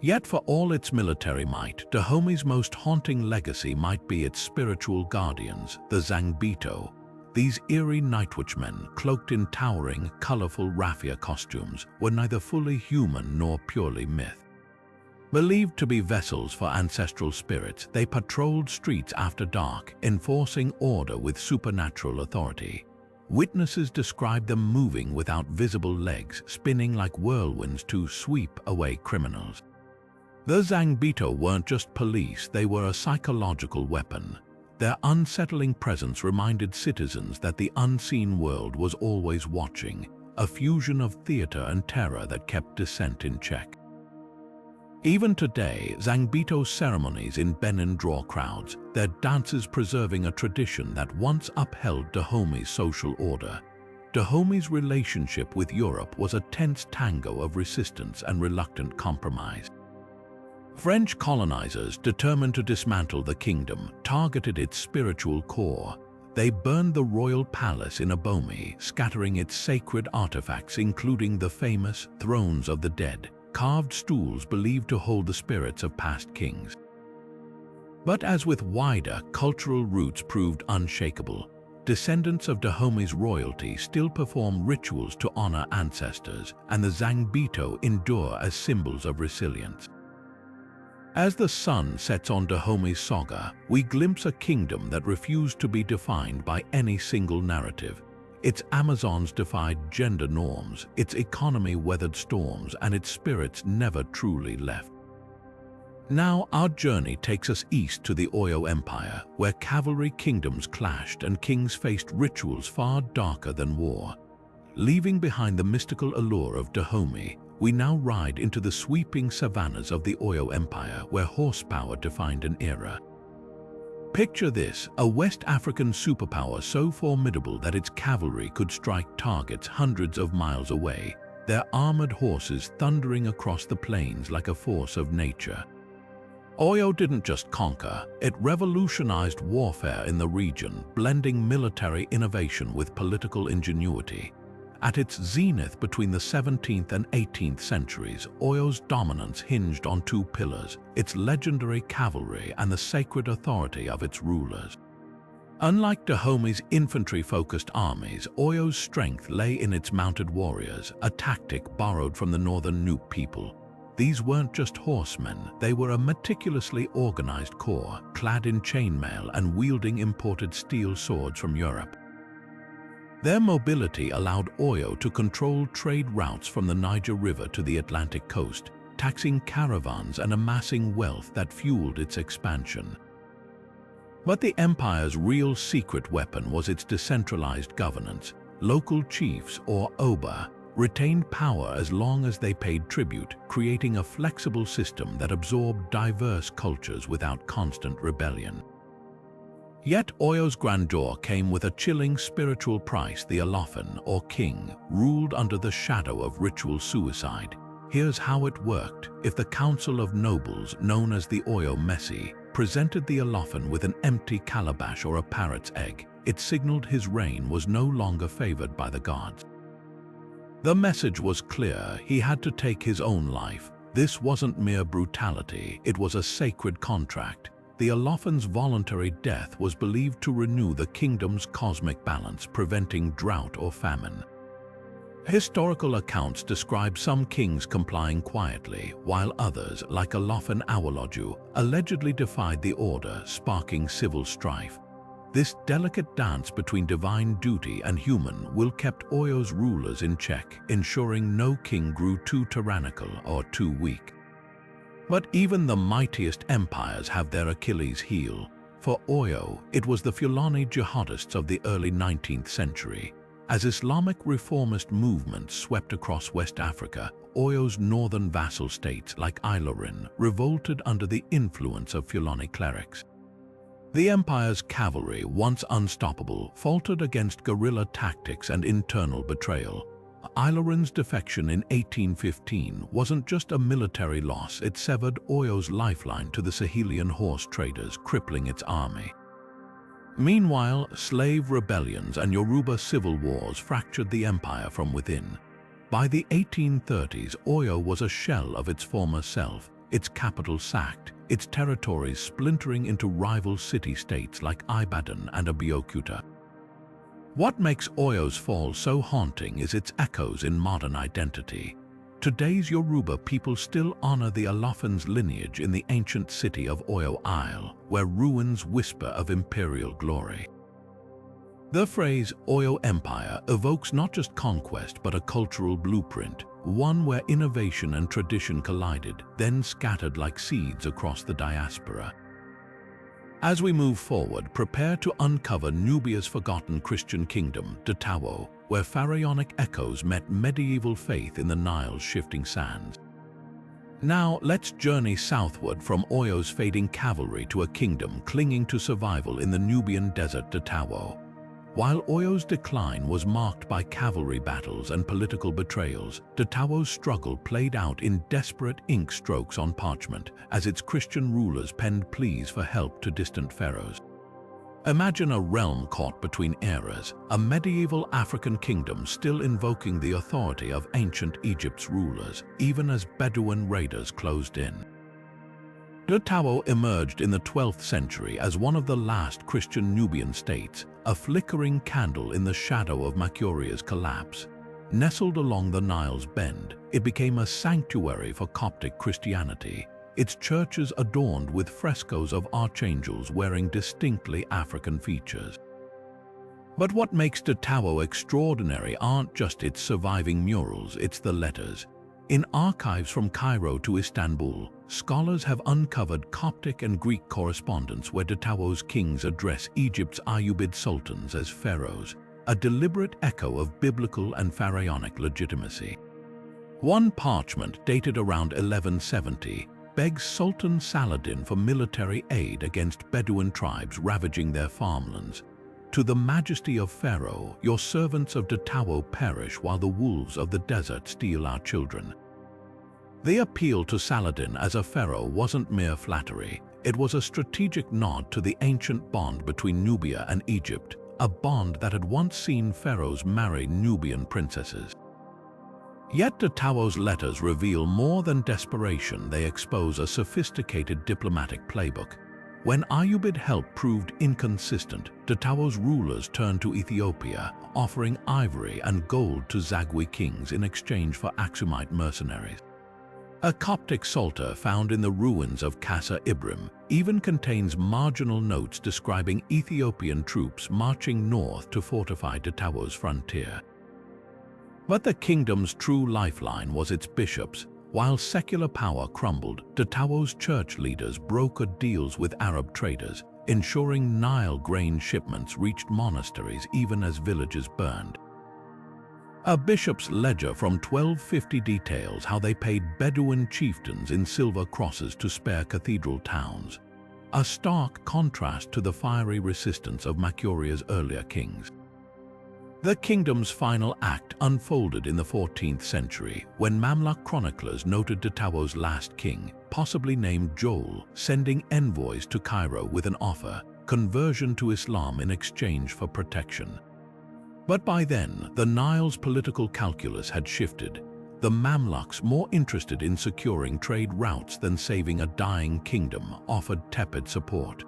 Yet for all its military might, Dahomey's most haunting legacy might be its spiritual guardians, the Zangbito. These eerie nightwatchmen, cloaked in towering, colorful raffia costumes, were neither fully human nor purely myth. Believed to be vessels for ancestral spirits, they patrolled streets after dark, enforcing order with supernatural authority. Witnesses described them moving without visible legs, spinning like whirlwinds to sweep away criminals. The Zangbito weren't just police, they were a psychological weapon. Their unsettling presence reminded citizens that the unseen world was always watching, a fusion of theater and terror that kept dissent in check. Even today, Zangbito ceremonies in Benin draw crowds, their dances preserving a tradition that once upheld Dahome's social order. Dahome's relationship with Europe was a tense tango of resistance and reluctant compromise. French colonizers, determined to dismantle the kingdom, targeted its spiritual core. They burned the royal palace in Abomey, scattering its sacred artifacts including the famous thrones of the dead, carved stools believed to hold the spirits of past kings. But as with wider cultural roots proved unshakable, descendants of Dahome's royalty still perform rituals to honor ancestors, and the Zangbito endure as symbols of resilience. As the sun sets on Dahome's saga, we glimpse a kingdom that refused to be defined by any single narrative. Its Amazons defied gender norms, its economy weathered storms, and its spirits never truly left. Now our journey takes us east to the Oyo Empire, where cavalry kingdoms clashed and kings faced rituals far darker than war. Leaving behind the mystical allure of Dahomey, we now ride into the sweeping savannas of the Oyo Empire, where horsepower defined an era. Picture this, a West African superpower so formidable that its cavalry could strike targets hundreds of miles away, their armored horses thundering across the plains like a force of nature. Oyo didn't just conquer, it revolutionized warfare in the region, blending military innovation with political ingenuity. At its zenith between the 17th and 18th centuries, Oyo's dominance hinged on two pillars, its legendary cavalry and the sacred authority of its rulers. Unlike Dahome's infantry-focused armies, Oyo's strength lay in its mounted warriors, a tactic borrowed from the northern Nupe people. These weren't just horsemen, they were a meticulously organized corps, clad in chainmail and wielding imported steel swords from Europe. Their mobility allowed Oyo to control trade routes from the Niger River to the Atlantic coast, taxing caravans and amassing wealth that fueled its expansion. But the empire's real secret weapon was its decentralized governance. Local chiefs, or Oba, retained power as long as they paid tribute, creating a flexible system that absorbed diverse cultures without constant rebellion. Yet Oyo's grandeur came with a chilling spiritual price. The Olofin, or king, ruled under the shadow of ritual suicide. Here's how it worked. If the council of nobles, known as the Oyo Messi, presented the Olofin with an empty calabash or a parrot's egg, it signaled his reign was no longer favored by the gods. The message was clear: he had to take his own life. This wasn't mere brutality, it was a sacred contract. The Olofin's voluntary death was believed to renew the kingdom's cosmic balance, preventing drought or famine. Historical accounts describe some kings complying quietly, while others, like Olofin Awoloju, allegedly defied the order, sparking civil strife. This delicate dance between divine duty and human will kept Oyo's rulers in check, ensuring no king grew too tyrannical or too weak. But even the mightiest empires have their Achilles heel. For Oyo, it was the Fulani jihadists of the early 19th century. As Islamic reformist movements swept across West Africa, Oyo's northern vassal states like Ilorin revolted under the influence of Fulani clerics. The empire's cavalry, once unstoppable, faltered against guerrilla tactics and internal betrayal. Ilorin's defection in 1815 wasn't just a military loss, it severed Oyo's lifeline to the Sahelian horse traders, crippling its army. Meanwhile, slave rebellions and Yoruba civil wars fractured the empire from within. By the 1830s, Oyo was a shell of its former self, its capital sacked, its territories splintering into rival city-states like Ibadan and Abeokuta. What makes Oyo's fall so haunting is its echoes in modern identity. Today's Yoruba people still honor the Olofin's lineage in the ancient city of Oyo Isle, where ruins whisper of imperial glory. The phrase Oyo Empire evokes not just conquest but a cultural blueprint, one where innovation and tradition collided, then scattered like seeds across the diaspora. As we move forward, prepare to uncover Nubia's forgotten Christian kingdom, Datawo, where pharaonic echoes met medieval faith in the Nile's shifting sands. Now let's journey southward from Oyo's fading cavalry to a kingdom clinging to survival in the Nubian desert Detawo. While Oyo's decline was marked by cavalry battles and political betrayals, Detawo's struggle played out in desperate ink strokes on parchment as its Christian rulers penned pleas for help to distant pharaohs. Imagine a realm caught between eras, a medieval African kingdom still invoking the authority of ancient Egypt's rulers, even as Bedouin raiders closed in. Detawo emerged in the 12th century as one of the last Christian Nubian states, a flickering candle in the shadow of Makuria's collapse. Nestled along the Nile's bend, it became a sanctuary for Coptic Christianity, its churches adorned with frescoes of archangels wearing distinctly African features. But what makes Detawo extraordinary aren't just its surviving murals, it's the letters. In archives from Cairo to Istanbul, scholars have uncovered Coptic and Greek correspondence where Detawo's kings address Egypt's Ayyubid sultans as pharaohs, a deliberate echo of biblical and pharaonic legitimacy. One parchment dated around 1170 begs Sultan Saladin for military aid against Bedouin tribes ravaging their farmlands. To the majesty of Pharaoh, your servants of Detawo perish while the wolves of the desert steal our children. The appeal to Saladin as a pharaoh wasn't mere flattery, it was a strategic nod to the ancient bond between Nubia and Egypt, a bond that had once seen pharaohs marry Nubian princesses. Yet Detawo's letters reveal more than desperation, they expose a sophisticated diplomatic playbook. When Ayyubid help proved inconsistent, Detawo's rulers turned to Ethiopia, offering ivory and gold to Zagwe kings in exchange for Aksumite mercenaries. A Coptic psalter found in the ruins of Casa Ibrim even contains marginal notes describing Ethiopian troops marching north to fortify Detawo's frontier. But the kingdom's true lifeline was its bishops. While secular power crumbled, Detawo's church leaders brokered deals with Arab traders, ensuring Nile grain shipments reached monasteries even as villages burned. A bishop's ledger from 1250 details how they paid Bedouin chieftains in silver crosses to spare cathedral towns, a stark contrast to the fiery resistance of Makuria's earlier kings. The kingdom's final act unfolded in the 14th century when Mamluk chroniclers noted Detawo's last king, possibly named Joel, sending envoys to Cairo with an offer, conversion to Islam in exchange for protection. But by then, the Nile's political calculus had shifted. The Mamluks, more interested in securing trade routes than saving a dying kingdom, offered tepid support.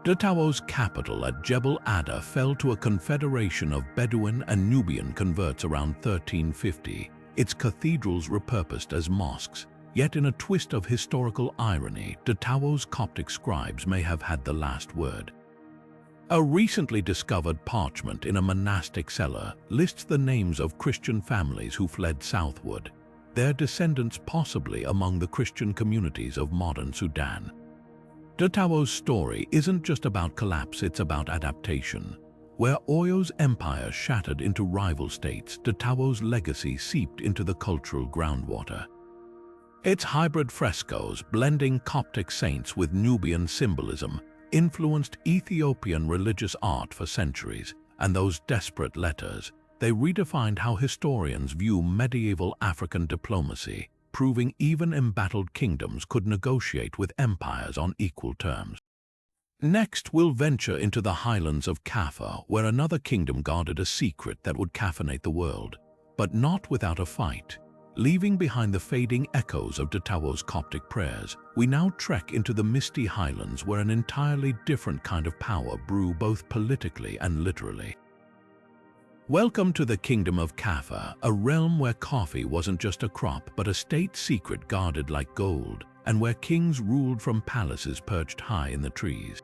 Detawo's capital at Jebel Adda fell to a confederation of Bedouin and Nubian converts around 1350, its cathedrals repurposed as mosques. Yet in a twist of historical irony, Detawo's Coptic scribes may have had the last word. A recently discovered parchment in a monastic cellar lists the names of Christian families who fled southward, their descendants possibly among the Christian communities of modern Sudan. Detawo's story isn't just about collapse, it's about adaptation. Where Oyo's empire shattered into rival states, Detawo's legacy seeped into the cultural groundwater. Its hybrid frescoes, blending Coptic saints with Nubian symbolism, influenced Ethiopian religious art for centuries, and those desperate letters, they redefined how historians view medieval African diplomacy, proving even embattled kingdoms could negotiate with empires on equal terms. Next, we'll venture into the highlands of Kaffa, where another kingdom guarded a secret that would caffeinate the world, but not without a fight. Leaving behind the fading echoes of Detawo's Coptic prayers, we now trek into the misty highlands where an entirely different kind of power brew both politically and literally. Welcome to the Kingdom of Kaffa, a realm where coffee wasn't just a crop but a state secret guarded like gold, and where kings ruled from palaces perched high in the trees.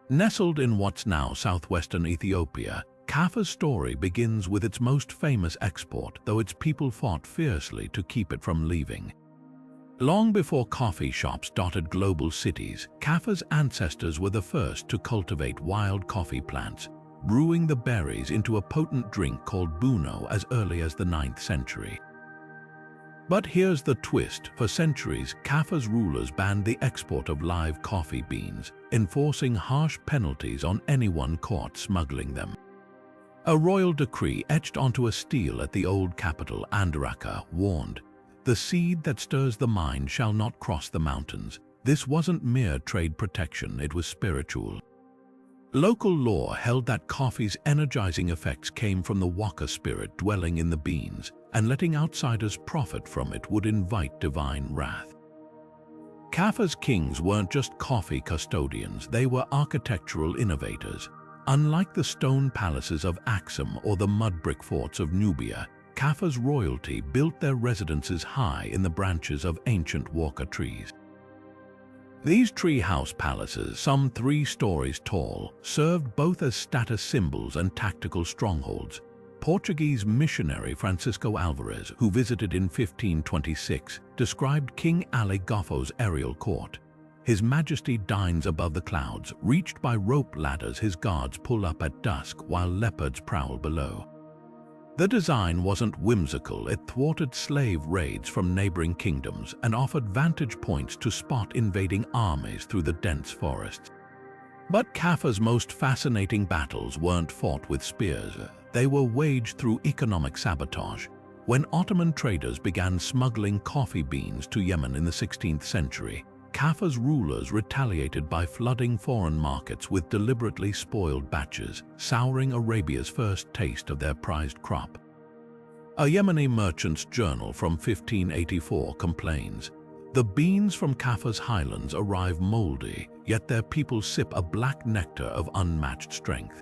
Nestled in what's now southwestern Ethiopia, Kaffa's story begins with its most famous export, though its people fought fiercely to keep it from leaving. Long before coffee shops dotted global cities, Kaffa's ancestors were the first to cultivate wild coffee plants, brewing the berries into a potent drink called buno as early as the 9th century. But here's the twist. For centuries, Kaffa's rulers banned the export of live coffee beans, enforcing harsh penalties on anyone caught smuggling them. A royal decree etched onto a stele at the old capital, Andorra, warned, "The seed that stirs the mind shall not cross the mountains." This wasn't mere trade protection, it was spiritual. Local law held that coffee's energizing effects came from the waka spirit dwelling in the beans, and letting outsiders profit from it would invite divine wrath. Kaffa's kings weren't just coffee custodians, they were architectural innovators. Unlike the stone palaces of Aksum or the mud brick forts of Nubia, Kaffa's royalty built their residences high in the branches of ancient waka trees. These tree-house palaces, some 3 stories tall, served both as status symbols and tactical strongholds. Portuguese missionary Francisco Alvarez, who visited in 1526, described King Ali Goffo's aerial court. His Majesty dines above the clouds, reached by rope ladders his guards pull up at dusk while leopards prowl below. The design wasn't whimsical, it thwarted slave raids from neighboring kingdoms and offered vantage points to spot invading armies through the dense forests. But Kaffa's most fascinating battles weren't fought with spears, they were waged through economic sabotage. When Ottoman traders began smuggling coffee beans to Yemen in the 16th century, Kaffa's rulers retaliated by flooding foreign markets with deliberately spoiled batches, souring Arabia's first taste of their prized crop. A Yemeni merchant's journal from 1584 complains, "The beans from Kaffa's highlands arrive moldy, yet their people sip a black nectar of unmatched strength."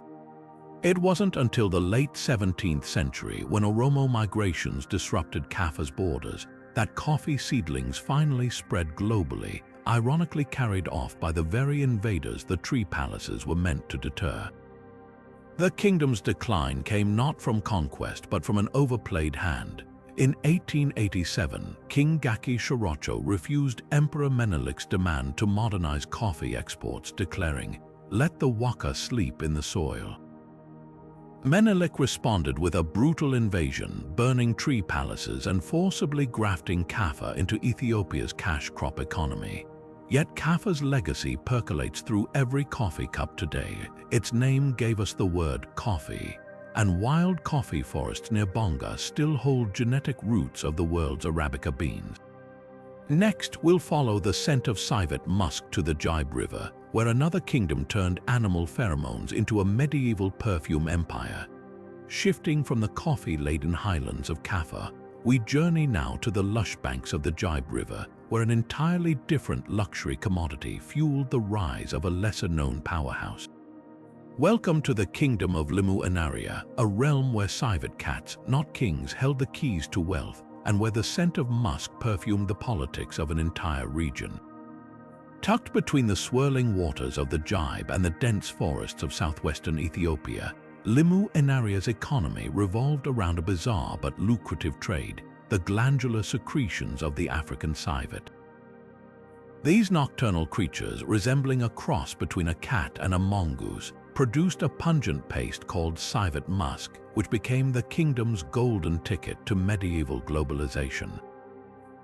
It wasn't until the late 17th century, when Oromo migrations disrupted Kaffa's borders, that coffee seedlings finally spread globally, ironically carried off by the very invaders the tree palaces were meant to deter. The kingdom's decline came not from conquest but from an overplayed hand. In 1887, King Gaki Shirokho refused Emperor Menelik's demand to modernize coffee exports, declaring, "Let the waka sleep in the soil." Menelik responded with a brutal invasion, burning tree palaces and forcibly grafting Kaffa into Ethiopia's cash crop economy. Yet Kaffa's legacy percolates through every coffee cup today. Its name gave us the word coffee, and wild coffee forests near Bonga still hold genetic roots of the world's Arabica beans. Next, we'll follow the scent of civet musk to the Jibe River, where another kingdom turned animal pheromones into a medieval perfume empire. Shifting from the coffee-laden highlands of Kaffa, we journey now to the lush banks of the Jibe River, where an entirely different luxury commodity fueled the rise of a lesser-known powerhouse. Welcome to the kingdom of Limu Inaria, a realm where civet cats, not kings, held the keys to wealth, and where the scent of musk perfumed the politics of an entire region. Tucked between the swirling waters of the Jibe and the dense forests of southwestern Ethiopia, Limu Inaria's economy revolved around a bizarre but lucrative trade, the glandular secretions of the African civet. These nocturnal creatures, resembling a cross between a cat and a mongoose, produced a pungent paste called civet musk, which became the kingdom's golden ticket to medieval globalization.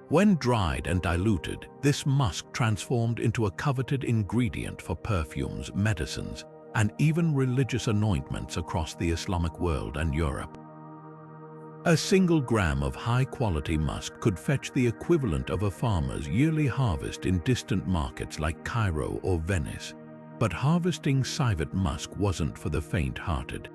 When dried and diluted, this musk transformed into a coveted ingredient for perfumes, medicines, and even religious anointments across the Islamic world and Europe. A single gram of high-quality musk could fetch the equivalent of a farmer's yearly harvest in distant markets like Cairo or Venice. But harvesting civet musk wasn't for the faint-hearted.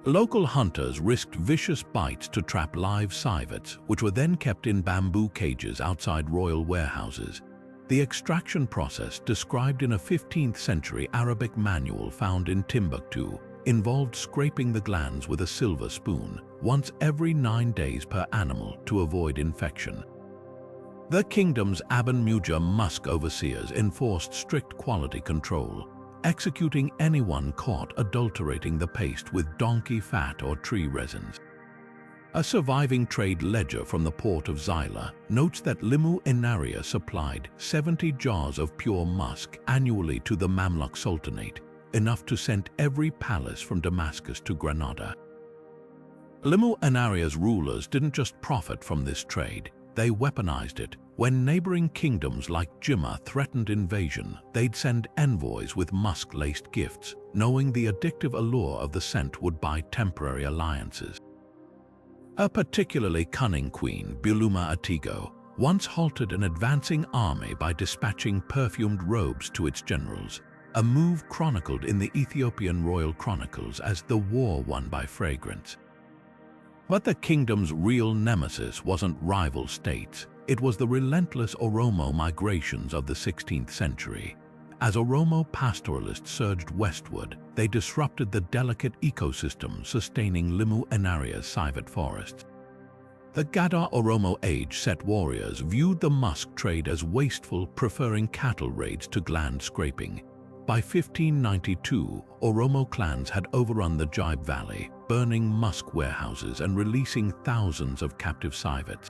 Local hunters risked vicious bites to trap live civets, which were then kept in bamboo cages outside royal warehouses. The extraction process, described in a 15th-century Arabic manual found in Timbuktu, involved scraping the glands with a silver spoon, once every 9 days per animal to avoid infection. The kingdom's Aban Muja musk overseers enforced strict quality control, executing anyone caught adulterating the paste with donkey fat or tree resins. A surviving trade ledger from the port of Zaila notes that Limu Inaria supplied 70 jars of pure musk annually to the Mamluk Sultanate, enough to send every palace from Damascus to Granada. Limu Inaria's rulers didn't just profit from this trade, They weaponized it. When neighboring kingdoms like Jimma threatened invasion, they'd send envoys with musk-laced gifts, knowing the addictive allure of the scent would buy temporary alliances. A particularly cunning queen, Buluma Atigo, once halted an advancing army by dispatching perfumed robes to its generals, a move chronicled in the Ethiopian royal chronicles as the war won by fragrance. But the kingdom's real nemesis wasn't rival states. It was the relentless Oromo migrations of the 16th century. As Oromo pastoralists surged westward, they disrupted the delicate ecosystem sustaining Limu Enaria's civet forests. The Gada Oromo age-set warriors viewed the musk trade as wasteful, preferring cattle raids to gland scraping. By 1592, Oromo clans had overrun the Jibe Valley, burning musk warehouses and releasing thousands of captive civets.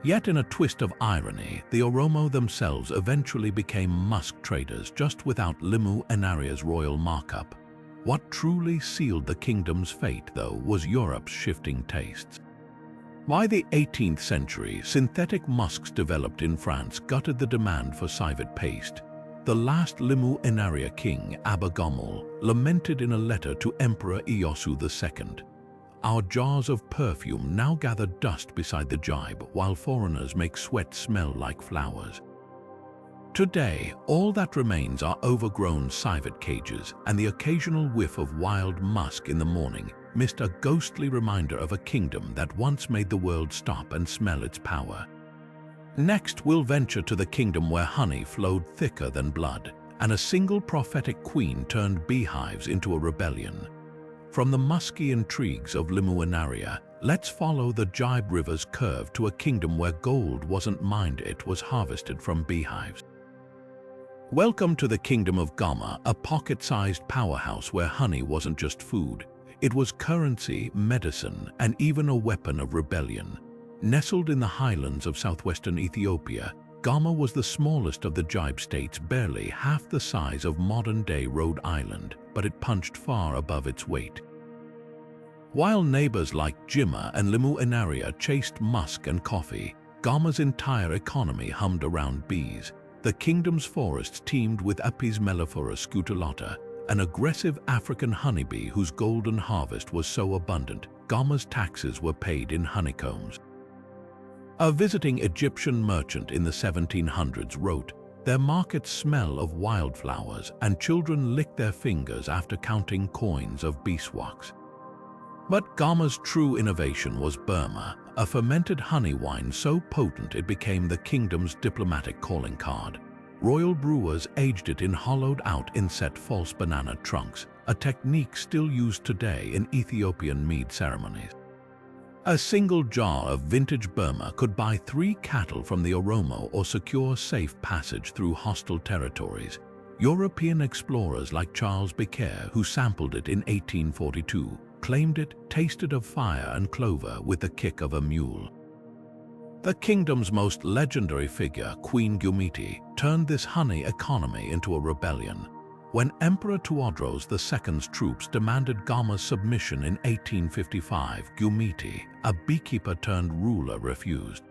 Yet in a twist of irony, the Oromo themselves eventually became musk traders just without Limu Enaria's royal markup. What truly sealed the kingdom's fate, though, was Europe's shifting tastes. By the 18th century, synthetic musks developed in France gutted the demand for civet paste. The last Limu Enaria king, Abba-Gomul, lamented in a letter to Emperor Iyoshu II, "Our jars of perfume now gather dust beside the jibe, while foreigners make sweat smell like flowers." Today, all that remains are overgrown civet cages, and the occasional whiff of wild musk in the morning, mist, a ghostly reminder of a kingdom that once made the world stop and smell its power. Next, we'll venture to the kingdom where honey flowed thicker than blood, and a single prophetic queen turned beehives into a rebellion. From the musky intrigues of Limu Enaria, let's follow the Jibe River's curve to a kingdom where gold wasn't mined, it was harvested from beehives. Welcome to the kingdom of Goma, a pocket-sized powerhouse where honey wasn't just food. It was currency, medicine, and even a weapon of rebellion. Nestled in the highlands of southwestern Ethiopia, Goma was the smallest of the Jibe states, barely half the size of modern-day Rhode Island, but it punched far above its weight. While neighbors like Jimma and Limu Enaria chased musk and coffee, Goma's entire economy hummed around bees. The kingdom's forests teemed with Apis mellifera scutellata, an aggressive African honeybee whose golden harvest was so abundant, Goma's taxes were paid in honeycombs. A visiting Egyptian merchant in the 1700s wrote, "Their markets smell of wildflowers, and children lick their fingers after counting coins of beeswax." But Goma's true innovation was Burma, a fermented honey wine so potent it became the kingdom's diplomatic calling card. Royal brewers aged it in hollowed-out inset false banana trunks, a technique still used today in Ethiopian mead ceremonies. A single jar of vintage Burma could buy 3 cattle from the Oromo or secure safe passage through hostile territories. European explorers like Charles Becker, who sampled it in 1842, claimed it tasted of fire and clover with the kick of a mule. The kingdom's most legendary figure, Queen Gumiti, turned this honey economy into a rebellion. When Emperor Tewodros II's troops demanded Goma's submission in 1855, Gumiti, a beekeeper-turned-ruler, refused.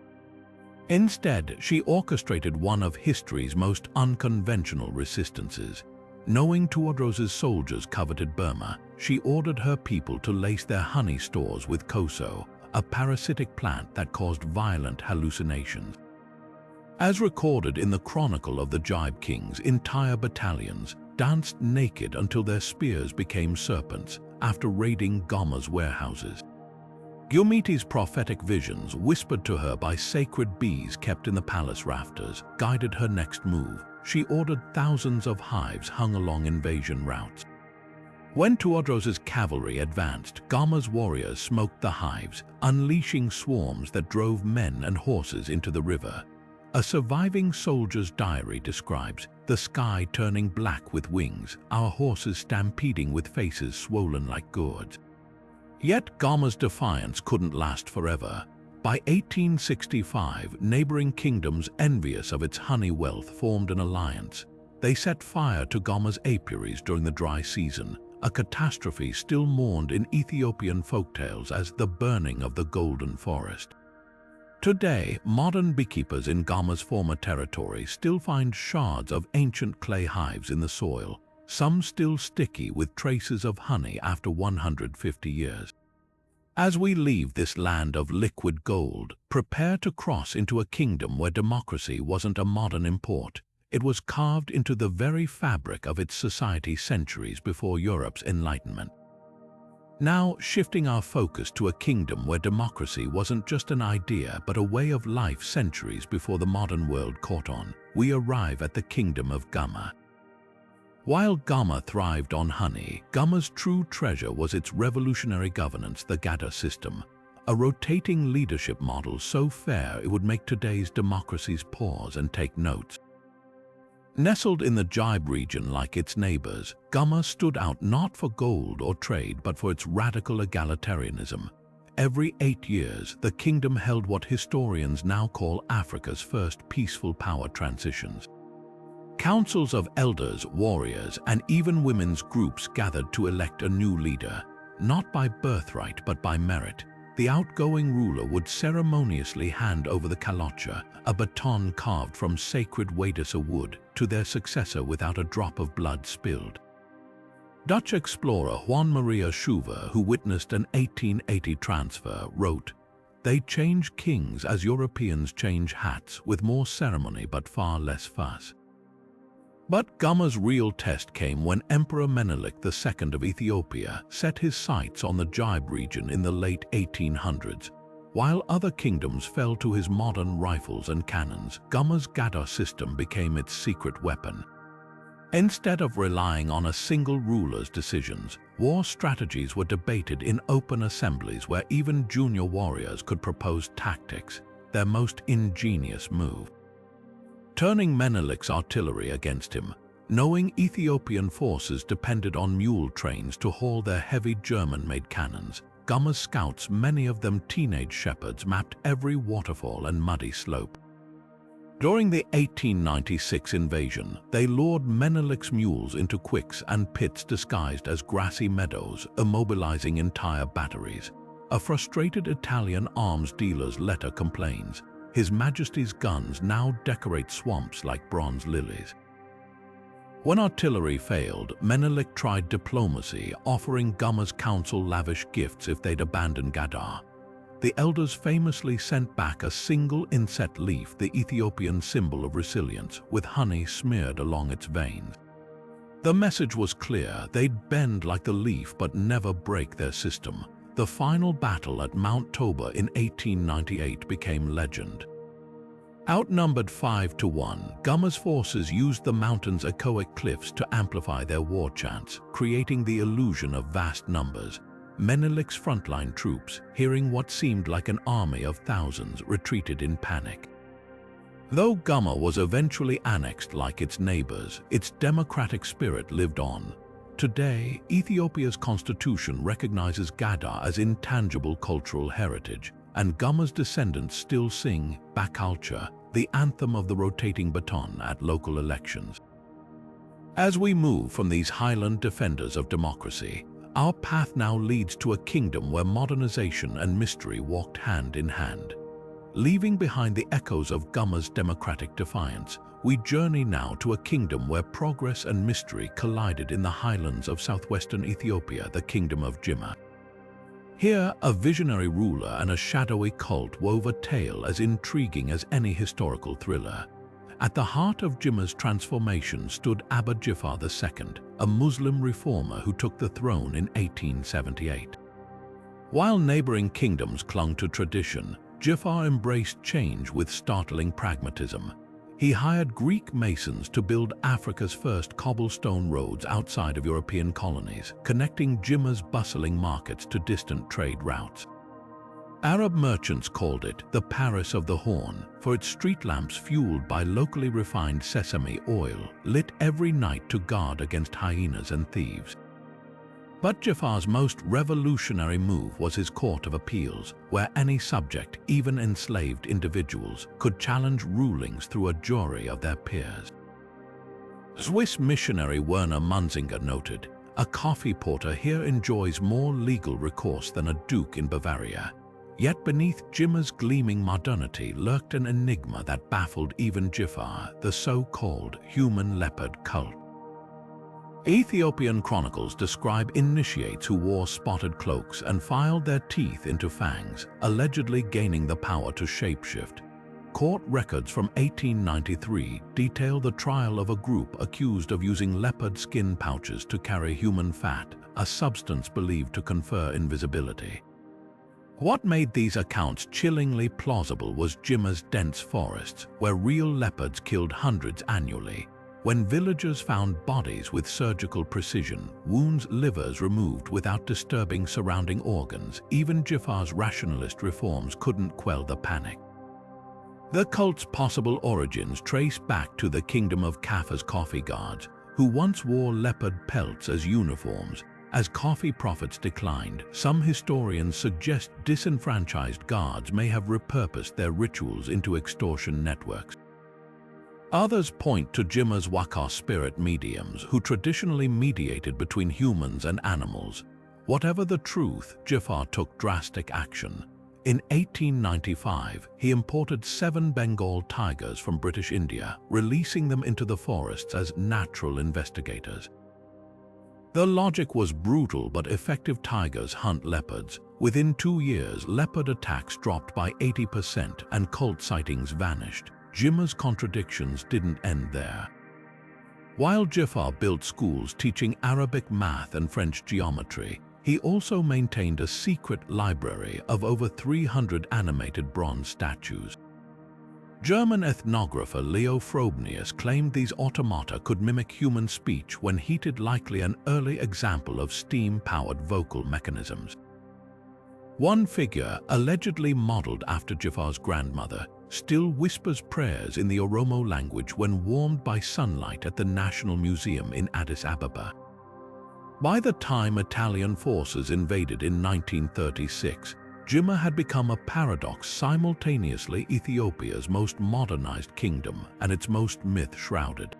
Instead, she orchestrated one of history's most unconventional resistances. Knowing Tewodros's soldiers coveted Burma, she ordered her people to lace their honey stores with koso, a parasitic plant that caused violent hallucinations. As recorded in the Chronicle of the Jibe Kings, entire battalions danced naked until their spears became serpents after raiding Goma's warehouses. Gumiti's prophetic visions, whispered to her by sacred bees kept in the palace rafters, guided her next move. She ordered thousands of hives hung along invasion routes. When Tewodros's cavalry advanced, Goma's warriors smoked the hives, unleashing swarms that drove men and horses into the river. A surviving soldier's diary describes the sky turning black with wings, our horses stampeding with faces swollen like gourds. Yet Goma's defiance couldn't last forever. By 1865, neighboring kingdoms envious of its honey wealth formed an alliance. They set fire to Goma's apiaries during the dry season, a catastrophe still mourned in Ethiopian folktales as the burning of the Golden Forest. Today, modern beekeepers in Gama's former territory still find shards of ancient clay hives in the soil, some still sticky with traces of honey after 150 years. As we leave this land of liquid gold, prepare to cross into a kingdom where democracy wasn't a modern import. It was carved into the very fabric of its society centuries before Europe's Enlightenment. Now, shifting our focus to a kingdom where democracy wasn't just an idea but a way of life centuries before the modern world caught on, we arrive at the kingdom of Gama. While Gama thrived on honey, Gama's true treasure was its revolutionary governance, the Gada system, a rotating leadership model so fair it would make today's democracies pause and take notes. Nestled in the Jibe region like its neighbors, Gama stood out not for gold or trade but for its radical egalitarianism. Every 8 years, the kingdom held what historians now call Africa's first peaceful power transitions. Councils of elders, warriors, and even women's groups gathered to elect a new leader, not by birthright but by merit. The outgoing ruler would ceremoniously hand over the kalocha, a baton carved from sacred Wadisa wood, to their successor without a drop of blood spilled. Dutch explorer Juan Maria Schuver, who witnessed an 1880 transfer, wrote, "They change kings as Europeans change hats, with more ceremony but far less fuss." But Gama's real test came when Emperor Menelik II of Ethiopia set his sights on the Jibe region in the late 1800s. While other kingdoms fell to his modern rifles and cannons, Gama's Gada system became its secret weapon. Instead of relying on a single ruler's decisions, war strategies were debated in open assemblies where even junior warriors could propose tactics, their most ingenious move. Turning Menelik's artillery against him, knowing Ethiopian forces depended on mule trains to haul their heavy German-made cannons, Gama's scouts, many of them teenage shepherds, mapped every waterfall and muddy slope. During the 1896 invasion, they lured Menelik's mules into quicks and pits disguised as grassy meadows, immobilizing entire batteries. A frustrated Italian arms dealer's letter complains, "His Majesty's guns now decorate swamps like bronze lilies." When artillery failed, Menelik tried diplomacy, offering Gama's council lavish gifts if they'd abandon Gada. The elders famously sent back a single inset leaf, the Ethiopian symbol of resilience, with honey smeared along its veins. The message was clear: they'd bend like the leaf but never break their system. The final battle at Mount Toba in 1898 became legend. Outnumbered 5-1, Gama's forces used the mountain's echoic cliffs to amplify their war chants, creating the illusion of vast numbers. Menelik's frontline troops, hearing what seemed like an army of thousands, retreated in panic. Though Gama was eventually annexed like its neighbors, its democratic spirit lived on. Today, Ethiopia's constitution recognizes Gada as intangible cultural heritage, and Gama's descendants still sing Bakalcha, the anthem of the rotating baton, at local elections. As we move from these highland defenders of democracy, our path now leads to a kingdom where modernization and mystery walked hand in hand. Leaving behind the echoes of Gama's democratic defiance, we journey now to a kingdom where progress and mystery collided in the highlands of southwestern Ethiopia, the kingdom of Jimma. Here, a visionary ruler and a shadowy cult wove a tale as intriguing as any historical thriller. At the heart of Jimma's transformation stood Abba Jifar II, a Muslim reformer who took the throne in 1878. While neighboring kingdoms clung to tradition, Jifar embraced change with startling pragmatism. He hired Greek masons to build Africa's first cobblestone roads outside of European colonies, connecting Jimma's bustling markets to distant trade routes. Arab merchants called it the Paris of the Horn, for its street lamps, fueled by locally refined sesame oil, lit every night to guard against hyenas and thieves. But Jafar's most revolutionary move was his Court of Appeals, where any subject, even enslaved individuals, could challenge rulings through a jury of their peers. Swiss missionary Werner Munzinger noted, "A coffee porter here enjoys more legal recourse than a duke in Bavaria." Yet beneath Jimma's gleaming modernity lurked an enigma that baffled even Jifar, the so-called human leopard cult. Ethiopian chronicles describe initiates who wore spotted cloaks and filed their teeth into fangs, allegedly gaining the power to shapeshift. Court records from 1893 detail the trial of a group accused of using leopard skin pouches to carry human fat, a substance believed to confer invisibility. What made these accounts chillingly plausible was Jimma's dense forests, where real leopards killed hundreds annually. When villagers found bodies with surgical precision, wounds, livers removed without disturbing surrounding organs, even Jifar's rationalist reforms couldn't quell the panic. The cult's possible origins trace back to the kingdom of Kaffa's coffee guards, who once wore leopard pelts as uniforms. As coffee profits declined, some historians suggest disenfranchised guards may have repurposed their rituals into extortion networks. Others point to Jimma's Waka spirit mediums, who traditionally mediated between humans and animals. Whatever the truth, Jifar took drastic action. In 1895, he imported 7 Bengal tigers from British India, releasing them into the forests as natural investigators. The logic was brutal, but effective tigers hunt leopards. Within 2 years, leopard attacks dropped by 80% and cult sightings vanished. Jimma's contradictions didn't end there. While Jifar built schools teaching Arabic math and French geometry, he also maintained a secret library of over 300 animated bronze statues. German ethnographer Leo Frobenius claimed these automata could mimic human speech when heated, likely an early example of steam-powered vocal mechanisms. One figure, allegedly modeled after Jifar's grandmother, still whispers prayers in the Oromo language when warmed by sunlight at the National Museum in Addis Ababa. By the time Italian forces invaded in 1936, Jimma had become a paradox, simultaneously Ethiopia's most modernized kingdom and its most myth-shrouded.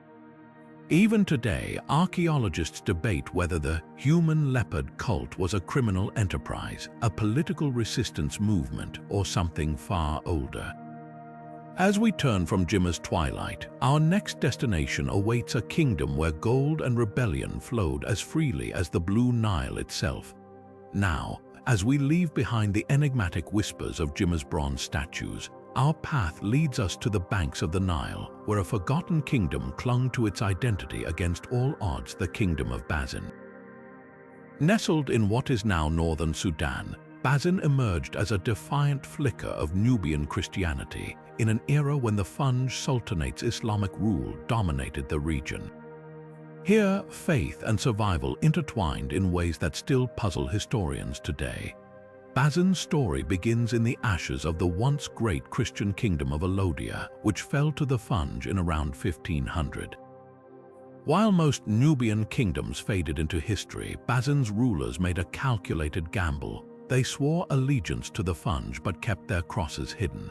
Even today, archaeologists debate whether the human leopard cult was a criminal enterprise, a political resistance movement, or something far older. As we turn from Jimma's twilight, our next destination awaits a kingdom where gold and rebellion flowed as freely as the Blue Nile itself. Now, as we leave behind the enigmatic whispers of Jimma's bronze statues, our path leads us to the banks of the Nile, where a forgotten kingdom clung to its identity against all odds, the kingdom of Bazin. Nestled in what is now northern Sudan, Bazin emerged as a defiant flicker of Nubian Christianity in an era when the Funj Sultanate's Islamic rule dominated the region. Here, faith and survival intertwined in ways that still puzzle historians today. Bazin's story begins in the ashes of the once great Christian kingdom of Alodia, which fell to the Funj in around 1500. While most Nubian kingdoms faded into history, Bazin's rulers made a calculated gamble. They swore allegiance to the Funj but kept their crosses hidden.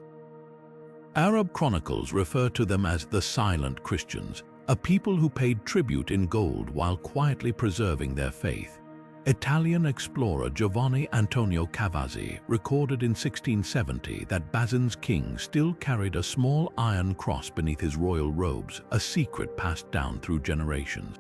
Arab chronicles refer to them as the Silent Christians, a people who paid tribute in gold while quietly preserving their faith. Italian explorer Giovanni Antonio Cavazzi recorded in 1670 that Bazin's king still carried a small iron cross beneath his royal robes, a secret passed down through generations.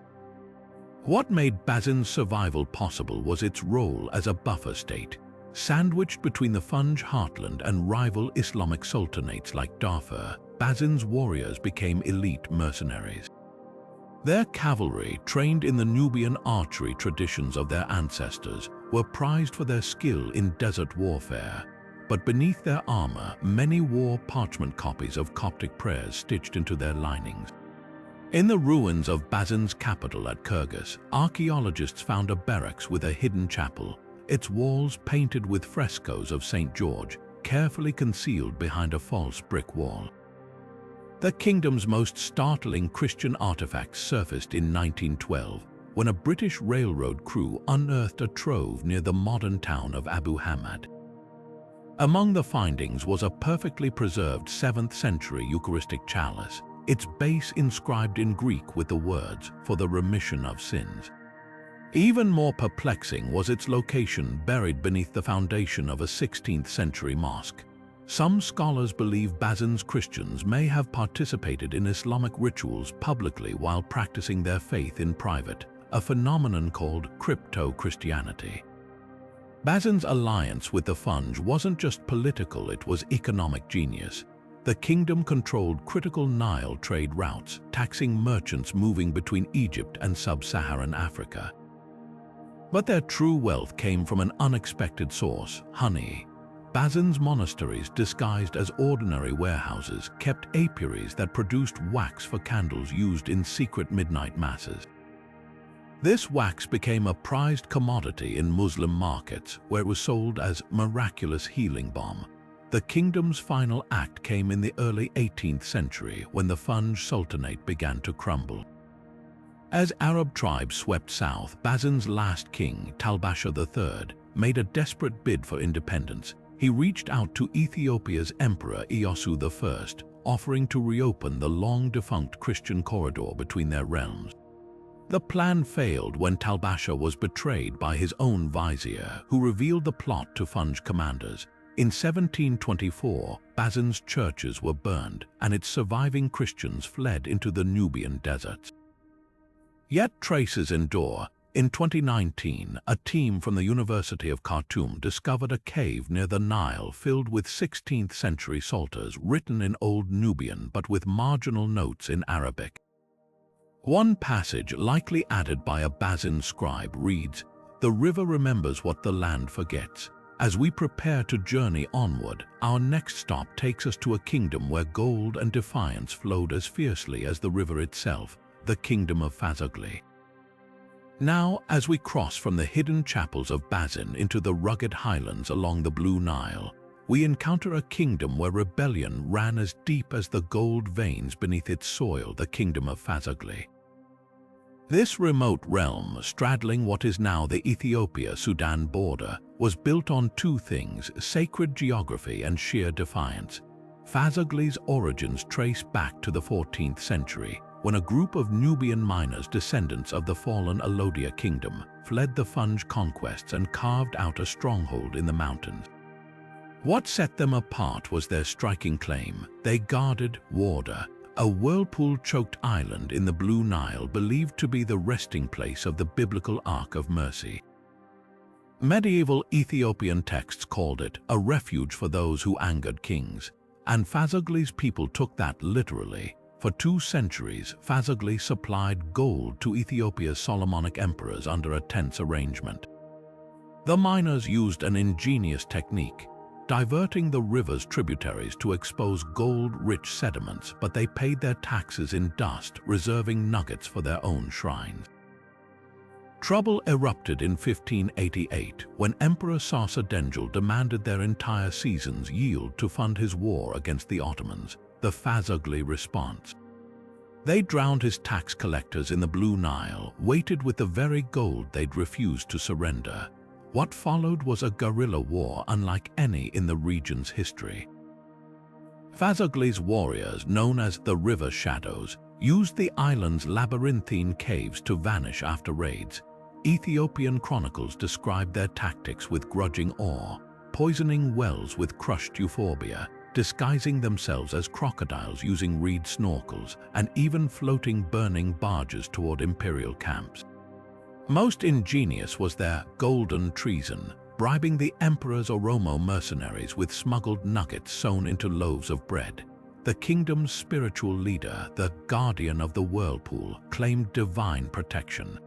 What made Bazin's survival possible was its role as a buffer state. Sandwiched between the Funj heartland and rival Islamic sultanates like Darfur, Bazin's warriors became elite mercenaries. Their cavalry, trained in the Nubian archery traditions of their ancestors, were prized for their skill in desert warfare. But beneath their armor, many wore parchment copies of Coptic prayers stitched into their linings. In the ruins of Bazin's capital at Kyrgyz, archaeologists found a barracks with a hidden chapel, its walls painted with frescoes of St. George, carefully concealed behind a false brick wall. The kingdom's most startling Christian artifacts surfaced in 1912, when a British railroad crew unearthed a trove near the modern town of Abu Hamad. Among the findings was a perfectly preserved 7th-century Eucharistic chalice, its base inscribed in Greek with the words, "For the remission of sins." Even more perplexing was its location, buried beneath the foundation of a 16th-century mosque. Some scholars believe Bazin's Christians may have participated in Islamic rituals publicly while practicing their faith in private, a phenomenon called crypto-Christianity. Bazin's alliance with the Funj wasn't just political, it was economic genius. The kingdom controlled critical Nile trade routes, taxing merchants moving between Egypt and sub-Saharan Africa. But their true wealth came from an unexpected source: honey. Bazin's monasteries, disguised as ordinary warehouses, kept apiaries that produced wax for candles used in secret midnight masses. This wax became a prized commodity in Muslim markets, where it was sold as miraculous healing balm. The kingdom's final act came in the early 18th century, when the Funj Sultanate began to crumble. As Arab tribes swept south, Bazin's last king, Talbasha III, made a desperate bid for independence. He reached out to Ethiopia's emperor Iyasu I, offering to reopen the long-defunct Christian corridor between their realms. The plan failed when Talbasha was betrayed by his own vizier, who revealed the plot to Funj commanders. In 1724, Bazin's churches were burned, and its surviving Christians fled into the Nubian deserts. Yet traces endure. In 2019, a team from the University of Khartoum discovered a cave near the Nile filled with 16th-century psalters written in Old Nubian but with marginal notes in Arabic. One passage, likely added by a Bazin scribe, reads, "The river remembers what the land forgets." As we prepare to journey onward, our next stop takes us to a kingdom where gold and defiance flowed as fiercely as the river itself, the kingdom of Fazogli. Now, as we cross from the hidden chapels of Bazin into the rugged highlands along the Blue Nile, we encounter a kingdom where rebellion ran as deep as the gold veins beneath its soil, the kingdom of Fazogli. This remote realm, straddling what is now the Ethiopia-Sudan border, was built on two things: sacred geography and sheer defiance. Fazogli's origins trace back to the 14th century, when a group of Nubian miners, descendants of the fallen Alodia kingdom, fled the Funj conquests and carved out a stronghold in the mountains. What set them apart was their striking claim. They guarded Warda, a whirlpool-choked island in the Blue Nile believed to be the resting place of the biblical Ark of Mercy. Medieval Ethiopian texts called it a refuge for those who angered kings, and Fazogli's people took that literally. For 2 centuries, Fazogli supplied gold to Ethiopia's Solomonic emperors under a tense arrangement. The miners used an ingenious technique, diverting the river's tributaries to expose gold-rich sediments, but they paid their taxes in dust, reserving nuggets for their own shrines. Trouble erupted in 1588 when Emperor Sarsa demanded their entire season's yield to fund his war against the Ottomans. The Fazogli response: they drowned his tax collectors in the Blue Nile, weighted with the very gold they'd refused to surrender. What followed was a guerrilla war unlike any in the region's history. Fazogli's warriors, known as the River Shadows, used the island's labyrinthine caves to vanish after raids. Ethiopian chronicles described their tactics with grudging awe, poisoning wells with crushed euphorbia, disguising themselves as crocodiles using reed snorkels, and even floating burning barges toward imperial camps. Most ingenious was their golden treason, bribing the emperor's Oromo mercenaries with smuggled nuggets sewn into loaves of bread. The kingdom's spiritual leader, the guardian of the whirlpool, claimed divine protection.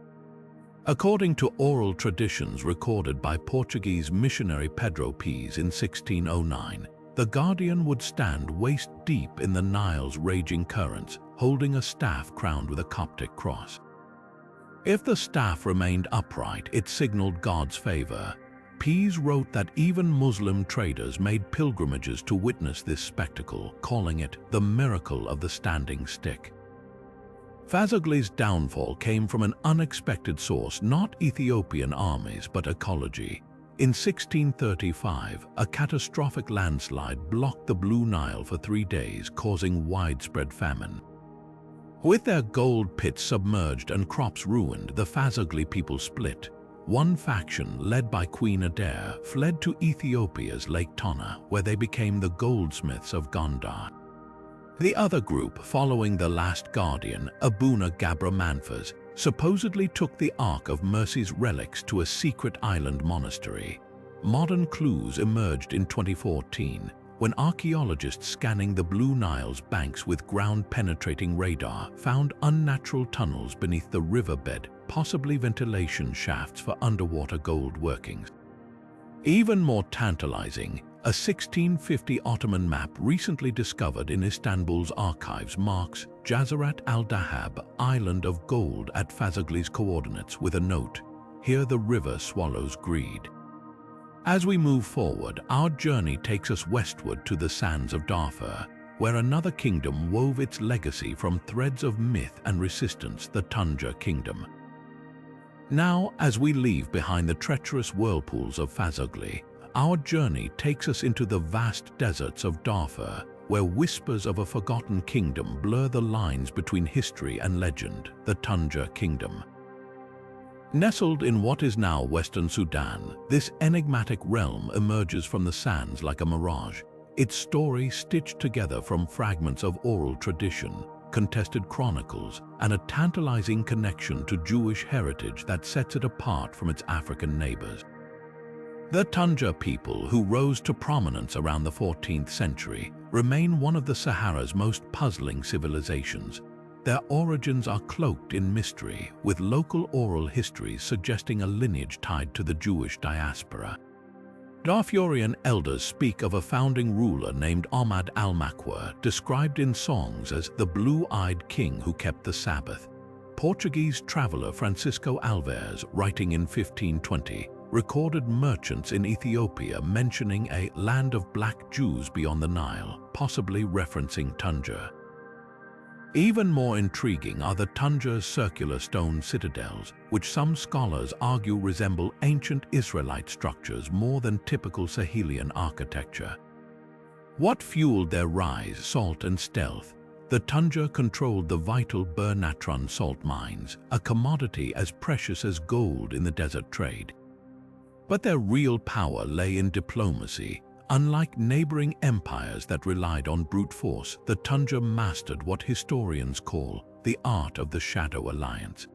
According to oral traditions recorded by Portuguese missionary Pedro Pires in 1609, the guardian would stand waist-deep in the Nile's raging currents, holding a staff crowned with a Coptic cross. If the staff remained upright, it signaled God's favor. Pires wrote that even Muslim traders made pilgrimages to witness this spectacle, calling it the miracle of the standing stick. Fazogli's downfall came from an unexpected source, not Ethiopian armies, but ecology. In 1635, a catastrophic landslide blocked the Blue Nile for 3 days, causing widespread famine. With their gold pits submerged and crops ruined, the Fazogli people split. One faction, led by Queen Adair, fled to Ethiopia's Lake Tana, where they became the goldsmiths of Gondar. The other group, following the last guardian, Abuna Gabra Manfas, supposedly took the Ark of Mercy's relics to a secret island monastery. Modern clues emerged in 2014, when archaeologists scanning the Blue Nile's banks with ground-penetrating radar found unnatural tunnels beneath the riverbed, possibly ventilation shafts for underwater gold workings. Even more tantalizing, a 1650 Ottoman map recently discovered in Istanbul's archives marks Jazirat al-Dahab, Island of Gold, at Fazogli's coordinates with a note, "Here the river swallows greed." As we move forward, our journey takes us westward to the sands of Darfur, where another kingdom wove its legacy from threads of myth and resistance, the Tunja Kingdom. Now, as we leave behind the treacherous whirlpools of Fazogli, our journey takes us into the vast deserts of Darfur, where whispers of a forgotten kingdom blur the lines between history and legend, the Tunja Kingdom. Nestled in what is now Western Sudan, this enigmatic realm emerges from the sands like a mirage, its story stitched together from fragments of oral tradition, contested chronicles, and a tantalizing connection to Jewish heritage that sets it apart from its African neighbors. The Tunja people, who rose to prominence around the 14th century, remain one of the Sahara's most puzzling civilizations. Their origins are cloaked in mystery, with local oral histories suggesting a lineage tied to the Jewish diaspora. Darfurian elders speak of a founding ruler named Ahmad al-Makwa, described in songs as the blue-eyed king who kept the Sabbath. Portuguese traveler Francisco Alves, writing in 1520, recorded merchants in Ethiopia mentioning a land of black Jews beyond the Nile, possibly referencing Tunja. Even more intriguing are the Tunja's circular stone citadels, which some scholars argue resemble ancient Israelite structures more than typical Sahelian architecture. What fueled their rise, salt and stealth? The Tunja controlled the vital Bernatron salt mines, a commodity as precious as gold in the desert trade. But their real power lay in diplomacy. Unlike neighboring empires that relied on brute force, the Tunja mastered what historians call the art of the shadow alliance.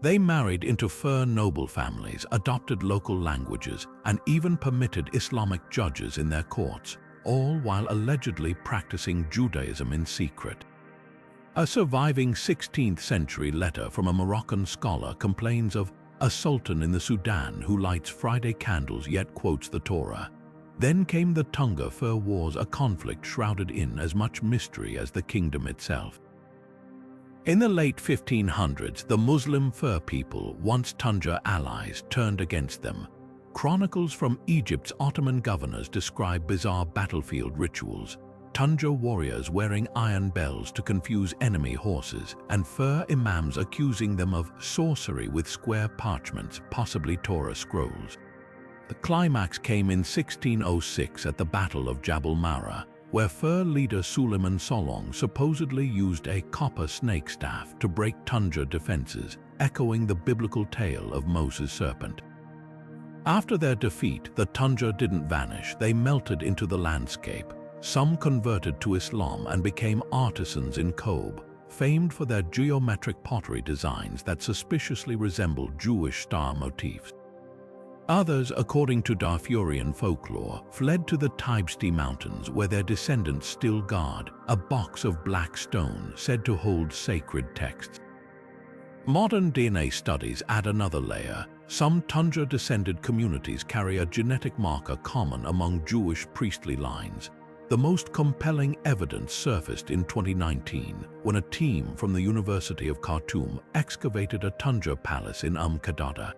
They married into fur noble families, adopted local languages, and even permitted Islamic judges in their courts, all while allegedly practicing Judaism in secret. A surviving 16th century letter from a Moroccan scholar complains of a sultan in the Sudan who lights Friday candles yet quotes the Torah. Then came the Tunga fur wars, a conflict shrouded in as much mystery as the kingdom itself. In the late 1500s, the Muslim fur people, once Tunja allies, turned against them. Chronicles from Egypt's Ottoman governors describe bizarre battlefield rituals, Tunja warriors wearing iron bells to confuse enemy horses, and fur imams accusing them of sorcery with square parchments, possibly Torah scrolls. The climax came in 1606 at the Battle of Jabal Mara, where fur leader Suleiman Solong supposedly used a copper snake staff to break Tunja defenses, echoing the biblical tale of Moses' serpent. After their defeat, the Tunja didn't vanish, they melted into the landscape. Some converted to Islam and became artisans in Kobe, famed for their geometric pottery designs that suspiciously resembled Jewish star motifs. Others, according to Darfurian folklore, fled to the Tibesti Mountains where their descendants still guard a box of black stone said to hold sacred texts. Modern DNA studies add another layer. Some Tunja-descended communities carry a genetic marker common among Jewish priestly lines. The most compelling evidence surfaced in 2019 when a team from the University of Khartoum excavated a Tunja palace in Qadada.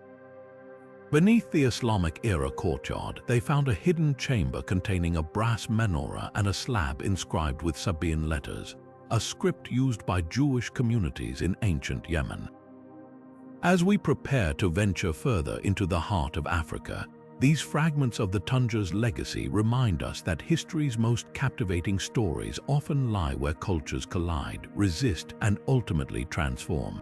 Beneath the Islamic-era courtyard, they found a hidden chamber containing a brass menorah and a slab inscribed with Sabaean letters, a script used by Jewish communities in ancient Yemen. As we prepare to venture further into the heart of Africa, These fragments of the Tunja's legacy remind us that history's most captivating stories often lie where cultures collide, resist, and ultimately transform.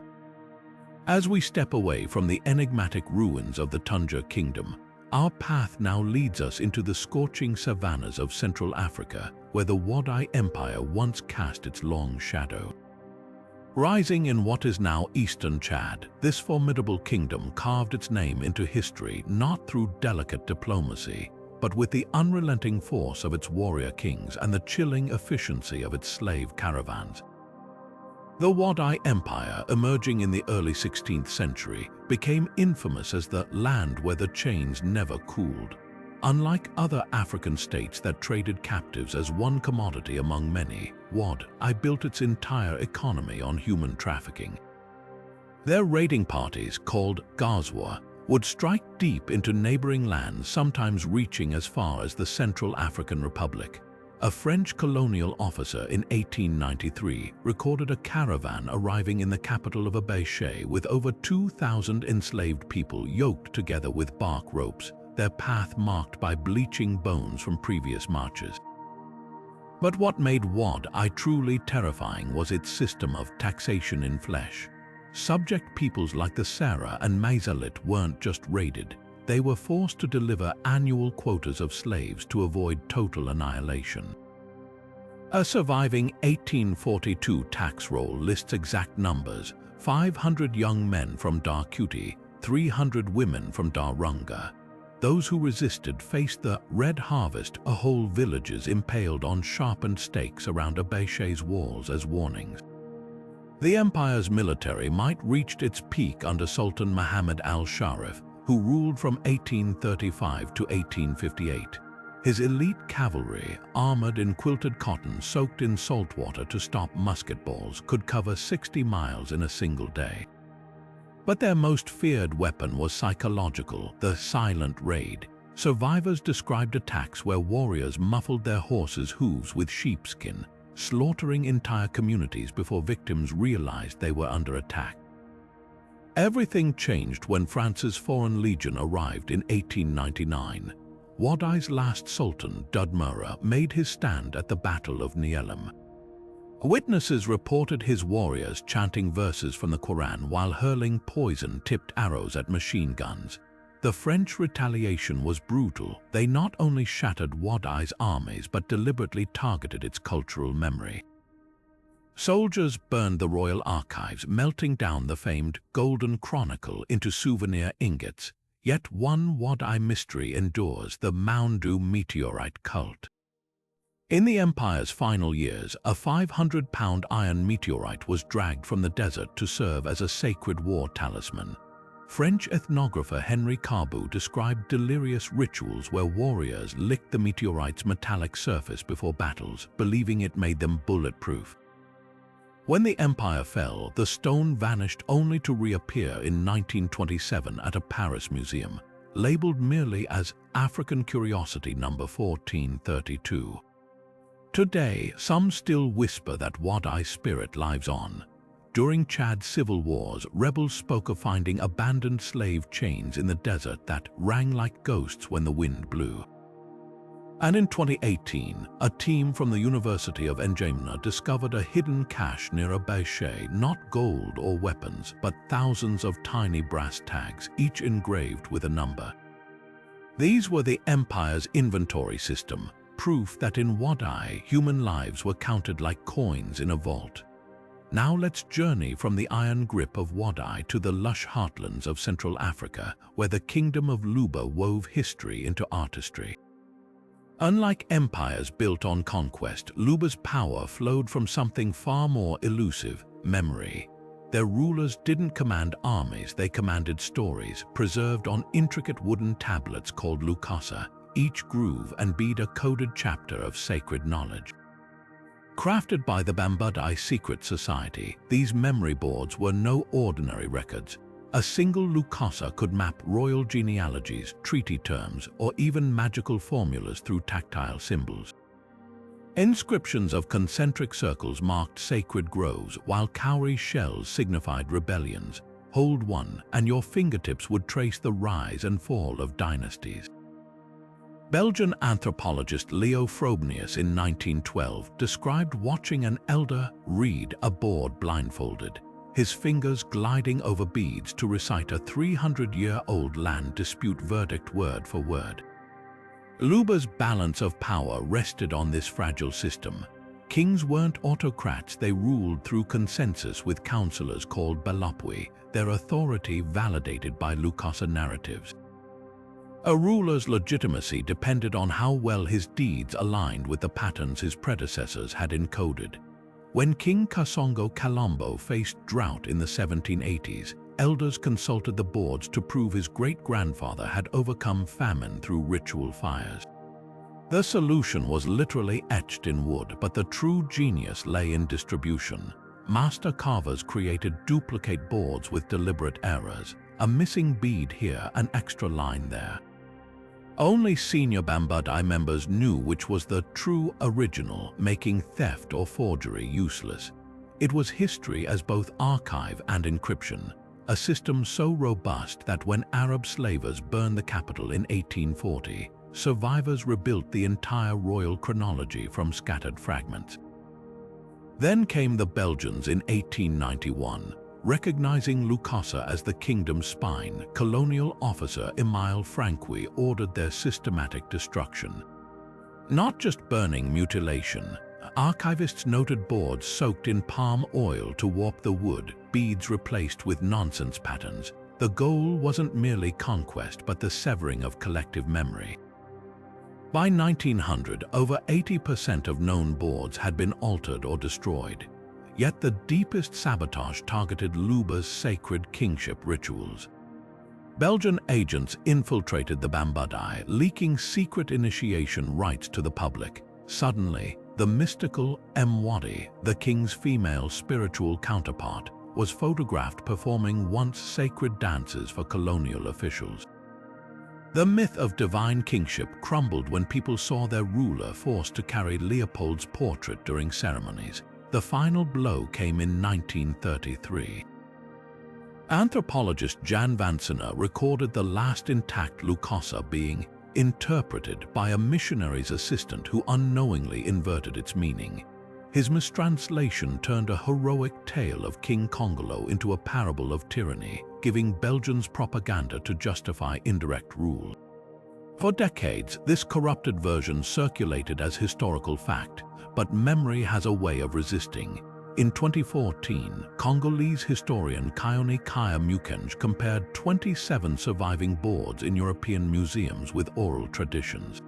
As we step away from the enigmatic ruins of the Tunja Kingdom, our path now leads us into the scorching savannas of Central Africa, where the Wagadu Empire once cast its long shadow. Rising in what is now eastern Chad, this formidable kingdom carved its name into history not through delicate diplomacy, but with the unrelenting force of its warrior kings and the chilling efficiency of its slave caravans. The Wagadu Empire, emerging in the early 16th century, became infamous as the land where the chains never cooled. Unlike other African states that traded captives as one commodity among many, Wagadu built its entire economy on human trafficking. Their raiding parties, called Gazwa, would strike deep into neighboring lands, sometimes reaching as far as the Central African Republic. A French colonial officer in 1893 recorded a caravan arriving in the capital of Abéché with over 2,000 enslaved people yoked together with bark ropes, their path marked by bleaching bones from previous marches. But what made Wagadu truly terrifying was its system of taxation in flesh. Subject peoples like the Sera and Mazalit weren't just raided, they were forced to deliver annual quotas of slaves to avoid total annihilation. A surviving 1842 tax roll lists exact numbers: 500 young men from Dar Kuti, 300 women from Dar Runga. Those who resisted faced the Red Harvest, whole villages impaled on sharpened stakes around Abéché's walls as warnings. The empire's military might reach its peak under Sultan Muhammad al-Sharif, who ruled from 1835 to 1858. His elite cavalry, armored in quilted cotton soaked in salt water to stop musket balls, could cover 60 miles in a single day. But their most feared weapon was psychological, the silent raid. Survivors described attacks where warriors muffled their horses' hooves with sheepskin, slaughtering entire communities before victims realized they were under attack. Everything changed when France's Foreign Legion arrived in 1899. Wagadu's last sultan, Meroë, made his stand at the Battle of Nielem. Witnesses reported his warriors chanting verses from the Quran while hurling poison-tipped arrows at machine guns. The French retaliation was brutal. They not only shattered Wagadu's armies but deliberately targeted its cultural memory. Soldiers burned the royal archives, melting down the famed Golden Chronicle into souvenir ingots. Yet one Wagadu mystery endures: the Moundu meteorite cult. In the empire's final years, a 500-pound iron meteorite was dragged from the desert to serve as a sacred war talisman. French ethnographer Henri Carbu described delirious rituals where warriors licked the meteorite's metallic surface before battles, believing it made them bulletproof. When the empire fell, the stone vanished only to reappear in 1927 at a Paris museum, labeled merely as African Curiosity number 1432. Today, some still whisper that Wagadu's spirit lives on. During Chad's civil wars, rebels spoke of finding abandoned slave chains in the desert that rang like ghosts when the wind blew. And in 2018, a team from the University of N'Djamena discovered a hidden cache near Abéché, not gold or weapons, but thousands of tiny brass tags, each engraved with a number. These were the empire's inventory system, proof that in Wagadu, human lives were counted like coins in a vault. Now let's journey from the iron grip of Wagadu to the lush heartlands of Central Africa, where the kingdom of Luba wove history into artistry. Unlike empires built on conquest, Luba's power flowed from something far more elusive: memory. Their rulers didn't command armies, they commanded stories, preserved on intricate wooden tablets called lukasa. Each groove and bead a coded chapter of sacred knowledge. Crafted by the Bambudai secret society, these memory boards were no ordinary records. A single lukasa could map royal genealogies, treaty terms, or even magical formulas through tactile symbols. Inscriptions of concentric circles marked sacred groves, while cowrie shells signified rebellions. Hold one, and your fingertips would trace the rise and fall of dynasties. Belgian anthropologist Leo Frobenius in 1912 described watching an elder read a board blindfolded, his fingers gliding over beads to recite a 300-year-old land dispute verdict word for word. Luba's balance of power rested on this fragile system. Kings weren't autocrats, they ruled through consensus with councillors called balopui, their authority validated by Lukasa narratives. A ruler's legitimacy depended on how well his deeds aligned with the patterns his predecessors had encoded. When King Kasongo Kalombo faced drought in the 1780s, elders consulted the boards to prove his great-grandfather had overcome famine through ritual fires. The solution was literally etched in wood, but the true genius lay in distribution. Master carvers created duplicate boards with deliberate errors, a missing bead here, an extra line there. Only senior Bambadai members knew which was the true original, making theft or forgery useless. It was history as both archive and encryption, a system so robust that when Arab slavers burned the capital in 1840, survivors rebuilt the entire royal chronology from scattered fragments. Then came the Belgians in 1891. Recognizing Lukasa as the kingdom's spine, colonial officer Emile Franqui ordered their systematic destruction. Not just burning, mutilation. Archivists noted boards soaked in palm oil to warp the wood, beads replaced with nonsense patterns. The goal wasn't merely conquest, but the severing of collective memory. By 1900, over 80% of known boards had been altered or destroyed. Yet the deepest sabotage targeted Luba's sacred kingship rituals. Belgian agents infiltrated the Bambadai, leaking secret initiation rites to the public. Suddenly, the mystical Mwadi, the king's female spiritual counterpart, was photographed performing once sacred dances for colonial officials. The myth of divine kingship crumbled when people saw their ruler forced to carry Leopold's portrait during ceremonies. The final blow came in 1933. Anthropologist Jan Vansena recorded the last intact Lukasa being interpreted by a missionary's assistant who unknowingly inverted its meaning. His mistranslation turned a heroic tale of King Congolo into a parable of tyranny, giving Belgians propaganda to justify indirect rule. For decades, this corrupted version circulated as historical fact, but memory has a way of resisting. In 2014, Congolese historian Kione Kaya Mukenj compared 27 surviving boards in European museums with oral traditions.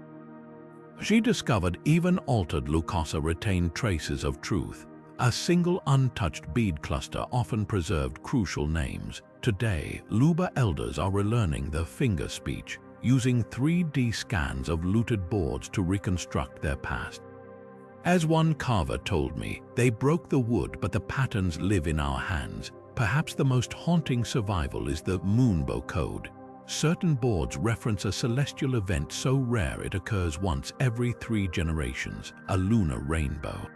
She discovered even altered Lukasa retained traces of truth. A single untouched bead cluster often preserved crucial names. Today, Luba elders are relearning the finger speech, using 3D scans of looted boards to reconstruct their past. As one carver told me, they broke the wood, but the patterns live in our hands. Perhaps the most haunting survival is the Moonbow Code. Certain boards reference a celestial event so rare it occurs once every 3 generations, a lunar rainbow.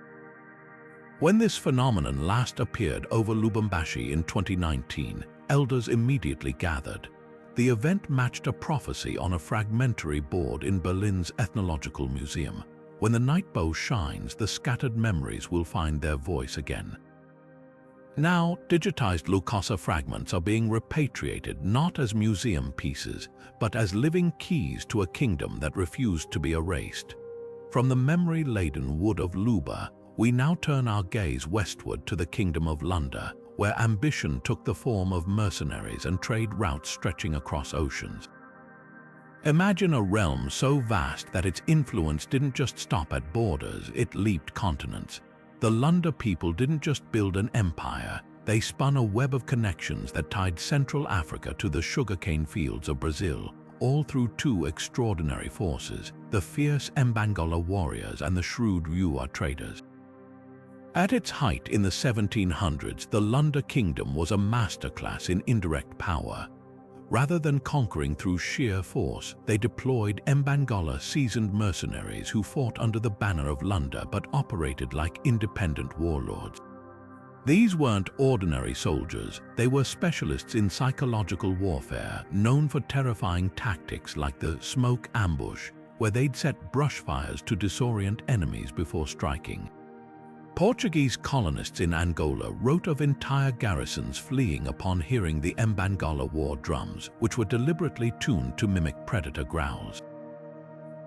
When this phenomenon last appeared over Lubumbashi in 2019, elders immediately gathered. The event matched a prophecy on a fragmentary board in Berlin's Ethnological Museum. When the night bow shines, the scattered memories will find their voice again. Now, digitized Lukasa fragments are being repatriated not as museum pieces, but as living keys to a kingdom that refused to be erased. From the memory-laden wood of Luba, we now turn our gaze westward to the Kingdom of Lunda, where ambition took the form of mercenaries and trade routes stretching across oceans. Imagine a realm so vast that its influence didn't just stop at borders, it leaped continents. The Lunda people didn't just build an empire, they spun a web of connections that tied Central Africa to the sugarcane fields of Brazil, all through 2 extraordinary forces, the fierce Mbangola warriors and the shrewd Rua traders. At its height in the 1700s, the Lunda Kingdom was a masterclass in indirect power. Rather than conquering through sheer force, they deployed Mbangola seasoned mercenaries who fought under the banner of Lunda but operated like independent warlords. These weren't ordinary soldiers, they were specialists in psychological warfare, known for terrifying tactics like the smoke ambush, where they'd set brush fires to disorient enemies before striking. Portuguese colonists in Angola wrote of entire garrisons fleeing upon hearing the Mbangala war drums, which were deliberately tuned to mimic predator growls.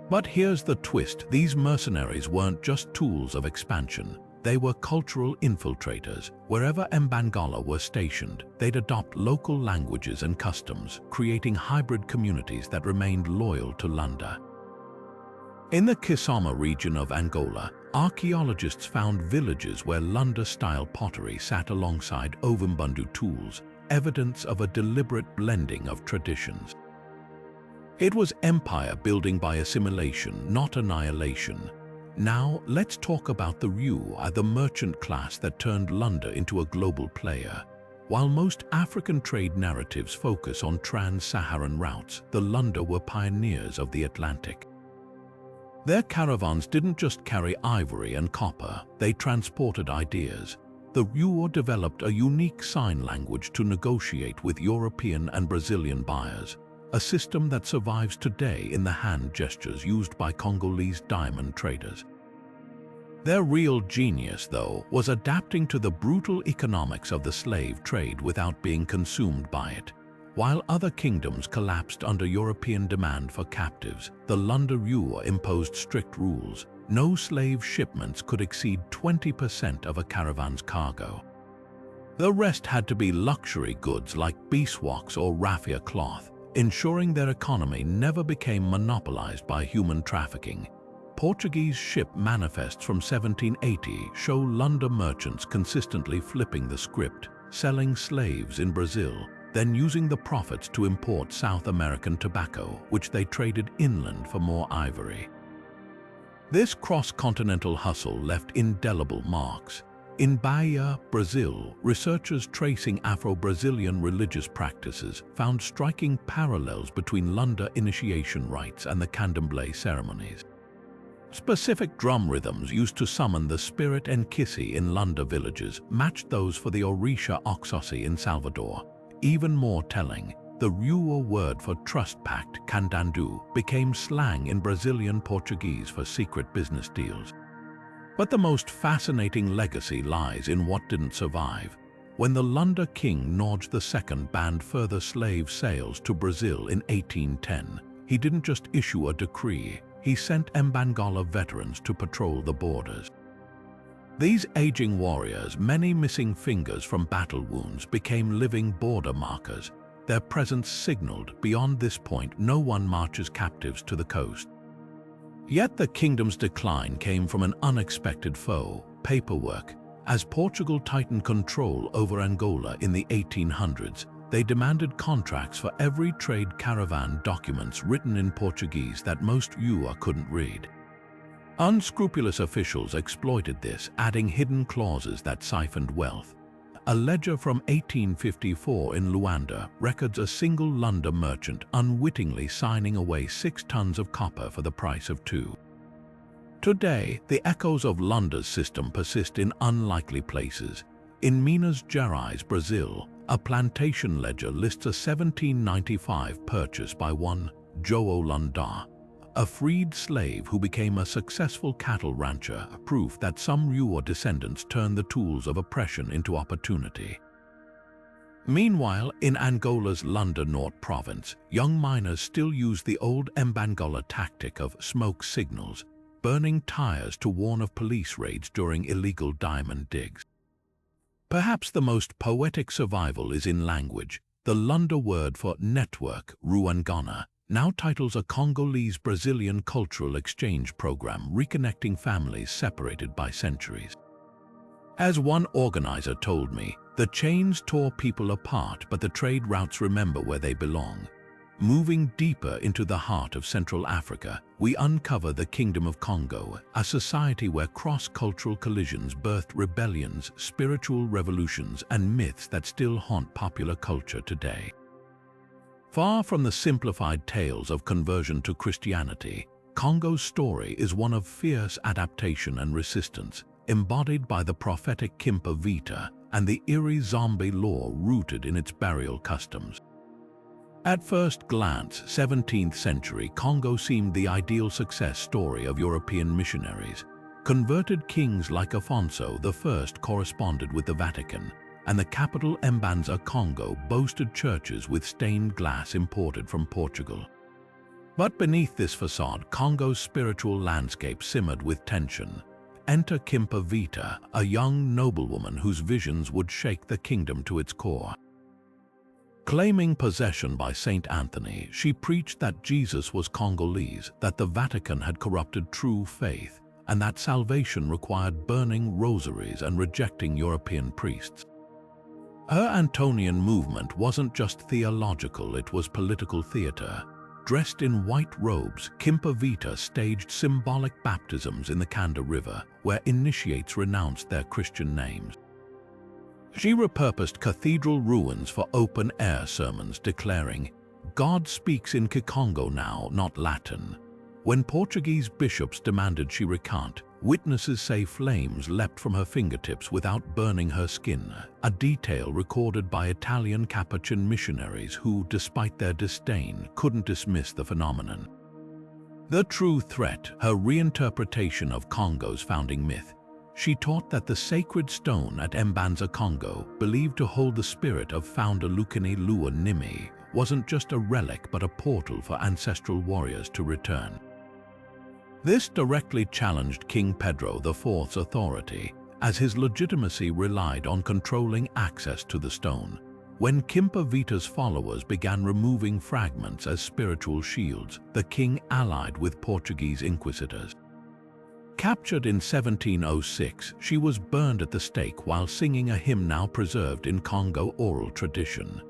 But here's the twist: these mercenaries weren't just tools of expansion. They were cultural infiltrators. Wherever Mbangala were stationed, they'd adopt local languages and customs, creating hybrid communities that remained loyal to Lunda. In the Kisama region of Angola, archaeologists found villages where Lunda-style pottery sat alongside Ovimbundu tools, evidence of a deliberate blending of traditions. It was empire building by assimilation, not annihilation. Now, let's talk about the Meroë, the merchant class that turned Lunda into a global player. While most African trade narratives focus on trans-Saharan routes, the Lunda were pioneers of the Atlantic. Their caravans didn't just carry ivory and copper, they transported ideas. The Meroë developed a unique sign language to negotiate with European and Brazilian buyers, a system that survives today in the hand gestures used by Congolese diamond traders. Their real genius, though, was adapting to the brutal economics of the slave trade without being consumed by it. While other kingdoms collapsed under European demand for captives, the Lunda Meroë imposed strict rules. No slave shipments could exceed 20% of a caravan's cargo. The rest had to be luxury goods like beeswax or raffia cloth, ensuring their economy never became monopolized by human trafficking. Portuguese ship manifests from 1780 show Lunda merchants consistently flipping the script, selling slaves in Brazil, then using the profits to import South American tobacco, which they traded inland for more ivory. This cross-continental hustle left indelible marks. In Bahia, Brazil, researchers tracing Afro-Brazilian religious practices found striking parallels between Lunda initiation rites and the candomblé ceremonies. Specific drum rhythms used to summon the spirit Nkisi in Lunda villages matched those for the Orisha Oxóssi in Salvador. Even more telling, the Meroë word for trust pact, candandu, became slang in Brazilian Portuguese for secret business deals. But the most fascinating legacy lies in what didn't survive. When the Lunda king Norge II banned further slave sales to Brazil in 1810, he didn't just issue a decree, he sent Mbangala veterans to patrol the borders. These aging warriors, many missing fingers from battle wounds, became living border markers. Their presence signaled, beyond this point, no one marches captives to the coast. Yet the kingdom's decline came from an unexpected foe: paperwork. As Portugal tightened control over Angola in the 1800s, they demanded contracts for every trade caravan, documents written in Portuguese that most Meroë couldn't read. Unscrupulous officials exploited this, adding hidden clauses that siphoned wealth. A ledger from 1854 in Luanda records a single Lunda merchant unwittingly signing away 6 tons of copper for the price of 2. Today, the echoes of Lunda's system persist in unlikely places. In Minas Gerais, Brazil, a plantation ledger lists a 1795 purchase by one João Lunda, a freed slave who became a successful cattle rancher, proof that some Meroë descendants turned the tools of oppression into opportunity. Meanwhile, in Angola's Lunda Norte province, young miners still use the old Mbangala tactic of smoke signals, burning tires to warn of police raids during illegal diamond digs. Perhaps the most poetic survival is in language. The Lunda word for network, ruangana, now titles a Congolese-Brazilian cultural exchange program reconnecting families separated by centuries. As one organizer told me, the chains tore people apart, but the trade routes remember where they belong. Moving deeper into the heart of Central Africa, we uncover the Kingdom of Congo, a society where cross-cultural collisions birthed rebellions, spiritual revolutions, and myths that still haunt popular culture today. Far from the simplified tales of conversion to Christianity, Congo's story is one of fierce adaptation and resistance, embodied by the prophetic Kimpa Vita and the eerie zombie lore rooted in its burial customs. At first glance, 17th century Congo seemed the ideal success story of European missionaries. Converted kings like Afonso I corresponded with the Vatican, and the capital Mbanza, Congo, boasted churches with stained glass imported from Portugal. But beneath this facade, Congo's spiritual landscape simmered with tension. Enter Kimpa Vita, a young noblewoman whose visions would shake the kingdom to its core. Claiming possession by Saint Anthony, she preached that Jesus was Congolese, that the Vatican had corrupted true faith, and that salvation required burning rosaries and rejecting European priests. Her Antonian movement wasn't just theological, it was political theater. Dressed in white robes, Kimpa Vita staged symbolic baptisms in the Kanda River, where initiates renounced their Christian names. She repurposed cathedral ruins for open-air sermons, declaring, "God speaks in Kikongo now, not Latin." When Portuguese bishops demanded she recant, witnesses say flames leapt from her fingertips without burning her skin, a detail recorded by Italian Capuchin missionaries who, despite their disdain, couldn't dismiss the phenomenon. The true threat, her reinterpretation of Congo's founding myth. She taught that the sacred stone at Mbanza, Congo, believed to hold the spirit of founder Lukini Lua Nimi, wasn't just a relic but a portal for ancestral warriors to return. This directly challenged King Pedro IV's authority, as his legitimacy relied on controlling access to the stone. When Kimpa Vita's followers began removing fragments as spiritual shields, the king allied with Portuguese inquisitors. Captured in 1706, she was burned at the stake while singing a hymn now preserved in Congo oral tradition.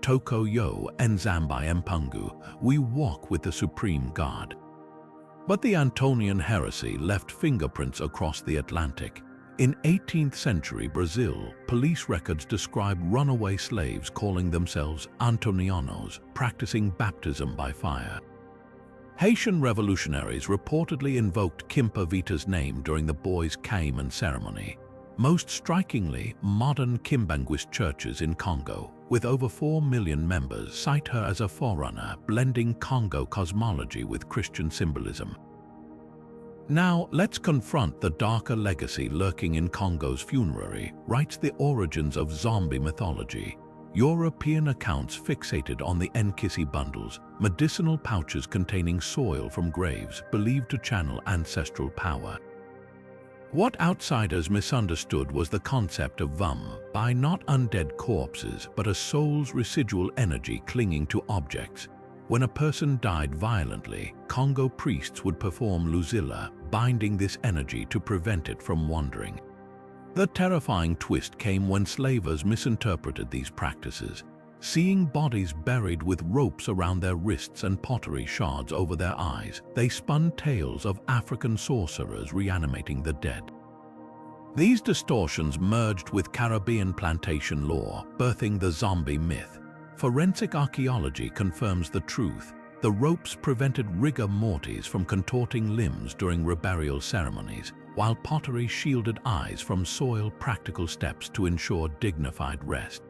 Toko yo enzambai empungu, we walk with the supreme God. But the Antonian heresy left fingerprints across the Atlantic. In 18th century Brazil, police records describe runaway slaves calling themselves Antonianos, practicing baptism by fire. Haitian revolutionaries reportedly invoked Kimpa Vita's name during the boys' Caiman ceremony. Most strikingly, modern Kimbanguist churches in Congo, with over 4 million members, cite her as a forerunner, blending Congo cosmology with Christian symbolism. Now, let's confront the darker legacy lurking in Congo's funerary, writes the origins of zombie mythology. European accounts fixated on the Nkisi bundles, medicinal pouches containing soil from graves believed to channel ancestral power. What outsiders misunderstood was the concept of vum, by not undead corpses, but a soul's residual energy clinging to objects. When a person died violently, Congo priests would perform luzila, binding this energy to prevent it from wandering. The terrifying twist came when slavers misinterpreted these practices. Seeing bodies buried with ropes around their wrists and pottery shards over their eyes, they spun tales of African sorcerers reanimating the dead. These distortions merged with Caribbean plantation lore, birthing the zombie myth. Forensic archaeology confirms the truth. The ropes prevented rigor mortis from contorting limbs during reburial ceremonies, while pottery shielded eyes from soil practical steps to ensure dignified rest.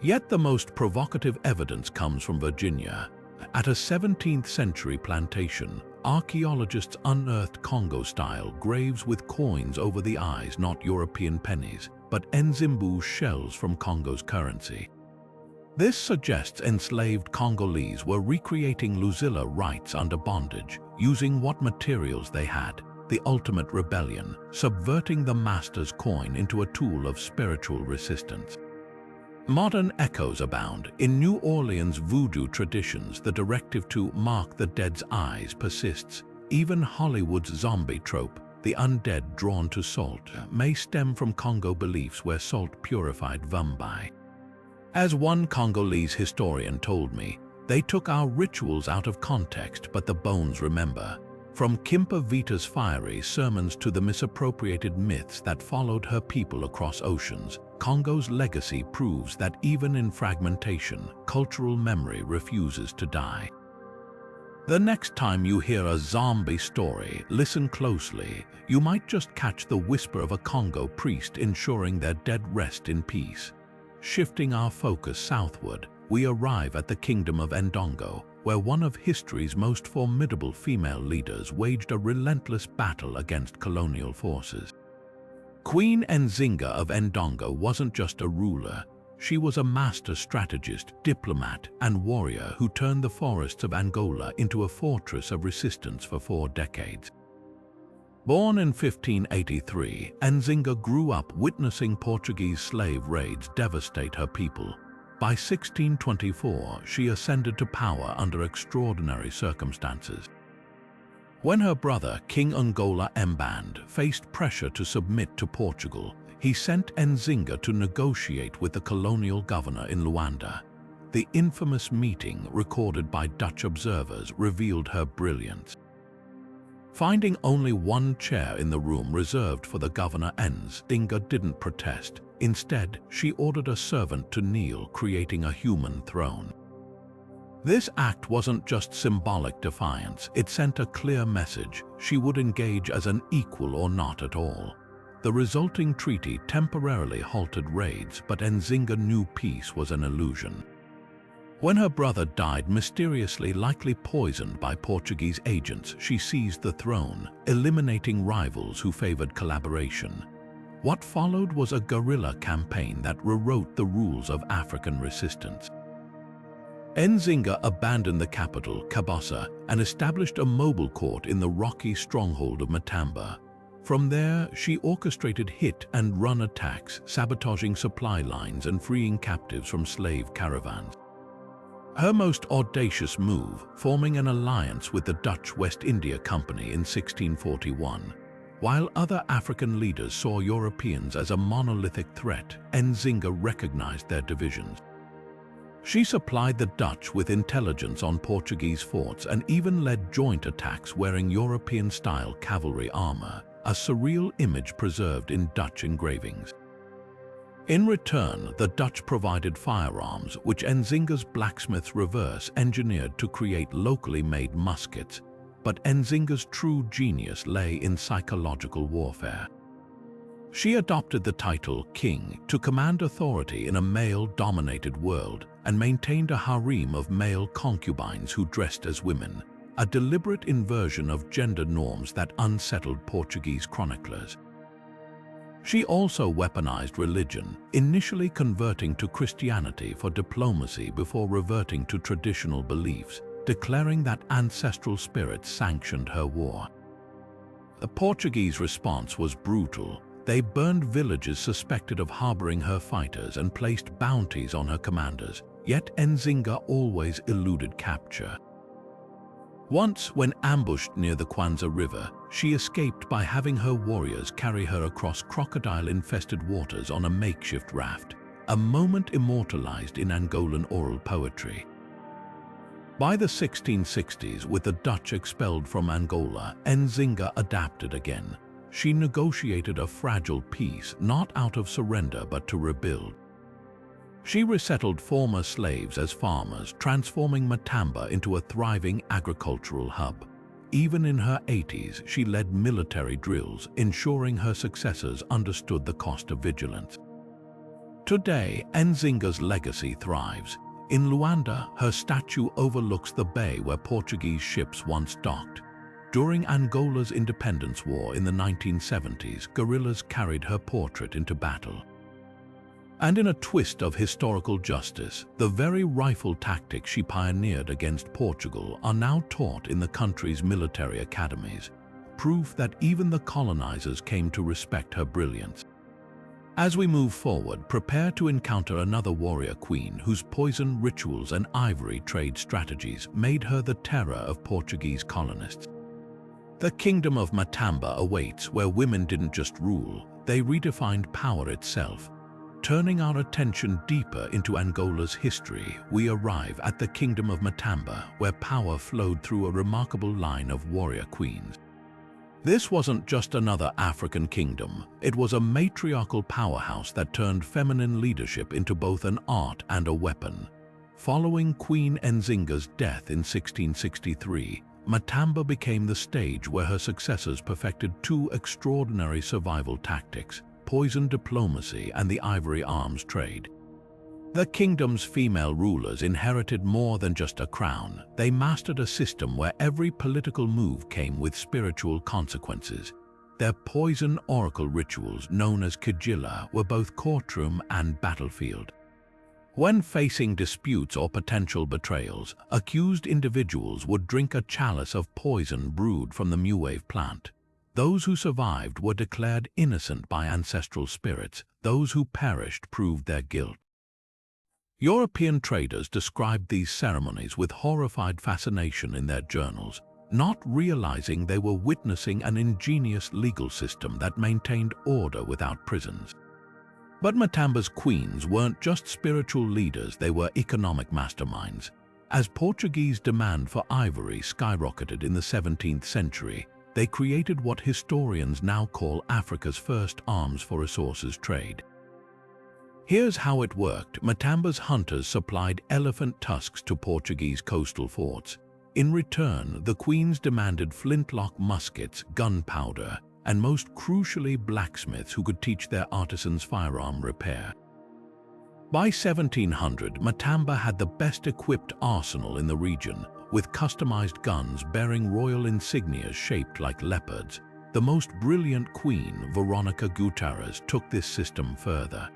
Yet the most provocative evidence comes from Virginia. At a 17th century plantation, archaeologists unearthed Congo-style graves with coins over the eyes, not European pennies, but Nzimbu shells from Congo's currency. This suggests enslaved Congolese were recreating luzila rites under bondage, using what materials they had. The ultimate rebellion, subverting the master's coin into a tool of spiritual resistance. Modern echoes abound. In New Orleans voodoo traditions, the directive to mark the dead's eyes persists. Even Hollywood's zombie trope, the undead drawn to salt, may stem from Congo beliefs where salt purified vumbi. As one Congolese historian told me, they took our rituals out of context, but the bones remember. From Kimpa Vita's fiery sermons to the misappropriated myths that followed her people across oceans, Congo's legacy proves that even in fragmentation, cultural memory refuses to die. The next time you hear a zombie story, listen closely. You might just catch the whisper of a Congo priest ensuring their dead rest in peace. Shifting our focus southward, we arrive at the Kingdom of Ndongo, where one of history's most formidable female leaders waged a relentless battle against colonial forces. Queen Nzinga of Ndongo wasn't just a ruler. She was a master strategist, diplomat, and warrior who turned the forests of Angola into a fortress of resistance for 4 decades. Born in 1583, Nzinga grew up witnessing Portuguese slave raids devastate her people. By 1624, she ascended to power under extraordinary circumstances. When her brother, King Angola Mband, faced pressure to submit to Portugal, he sent Nzinga to negotiate with the colonial governor in Luanda. The infamous meeting, recorded by Dutch observers, revealed her brilliance. Finding only one chair in the room reserved for the governor, Nzinga didn't protest. Instead, she ordered a servant to kneel, creating a human throne. This act wasn't just symbolic defiance, it sent a clear message: she would engage as an equal or not at all. The resulting treaty temporarily halted raids, but Nzinga knew peace was an illusion. When her brother died mysteriously, likely poisoned by Portuguese agents, she seized the throne, eliminating rivals who favored collaboration. What followed was a guerrilla campaign that rewrote the rules of African resistance. Nzinga abandoned the capital, Kabasa, and established a mobile court in the rocky stronghold of Matamba. From there, she orchestrated hit-and-run attacks, sabotaging supply lines and freeing captives from slave caravans. Her most audacious move, forming an alliance with the Dutch West India Company in 1641. While other African leaders saw Europeans as a monolithic threat, Nzinga recognized their divisions. She supplied the Dutch with intelligence on Portuguese forts and even led joint attacks wearing European-style cavalry armor, a surreal image preserved in Dutch engravings. In return, the Dutch provided firearms, which Nzinga's blacksmiths reverse-engineered to create locally made muskets. But Nzinga's true genius lay in psychological warfare. She adopted the title king to command authority in a male-dominated world and maintained a harem of male concubines who dressed as women, a deliberate inversion of gender norms that unsettled Portuguese chroniclers. She also weaponized religion, initially converting to Christianity for diplomacy before reverting to traditional beliefs, declaring that ancestral spirits sanctioned her war. The Portuguese response was brutal. They burned villages suspected of harboring her fighters and placed bounties on her commanders, yet Nzinga always eluded capture. Once, when ambushed near the Kwanza River, she escaped by having her warriors carry her across crocodile-infested waters on a makeshift raft, a moment immortalized in Angolan oral poetry. By the 1660s, with the Dutch expelled from Angola, Nzinga adapted again. She negotiated a fragile peace, not out of surrender but to rebuild. She resettled former slaves as farmers, transforming Matamba into a thriving agricultural hub. Even in her 80s, she led military drills, ensuring her successors understood the cost of vigilance. Today, Nzinga's legacy thrives. In Luanda, her statue overlooks the bay where Portuguese ships once docked. During Angola's independence war in the 1970s, guerrillas carried her portrait into battle. And in a twist of historical justice, the very rifle tactics she pioneered against Portugal are now taught in the country's military academies, proof that even the colonizers came to respect her brilliance. As we move forward, prepare to encounter another warrior queen whose poison rituals and ivory trade strategies made her the terror of Portuguese colonists. The Kingdom of Matamba awaits, where women didn't just rule, they redefined power itself. Turning our attention deeper into Angola's history, we arrive at the Kingdom of Matamba, where power flowed through a remarkable line of warrior queens. This wasn't just another African kingdom, it was a matriarchal powerhouse that turned feminine leadership into both an art and a weapon. Following Queen Nzinga's death in 1663, Matamba became the stage where her successors perfected two extraordinary survival tactics: poison diplomacy and the ivory arms trade. The kingdom's female rulers inherited more than just a crown. They mastered a system where every political move came with spiritual consequences. Their poison oracle rituals, known as Kajila, were both courtroom and battlefield. When facing disputes or potential betrayals, accused individuals would drink a chalice of poison brewed from the Meroë plant. Those who survived were declared innocent by ancestral spirits. Those who perished proved their guilt. European traders described these ceremonies with horrified fascination in their journals, not realizing they were witnessing an ingenious legal system that maintained order without prisons. But Matamba's queens weren't just spiritual leaders, they were economic masterminds. As Portuguese demand for ivory skyrocketed in the 17th century, they created what historians now call Africa's first arms for resources trade. Here's how it worked. Matamba's hunters supplied elephant tusks to Portuguese coastal forts. In return, the queens demanded flintlock muskets, gunpowder, and most crucially blacksmiths who could teach their artisans firearm repair. By 1700, Matamba had the best-equipped arsenal in the region, with customized guns bearing royal insignias shaped like leopards. The most brilliant queen, Veronica Gutierrez, took this system further.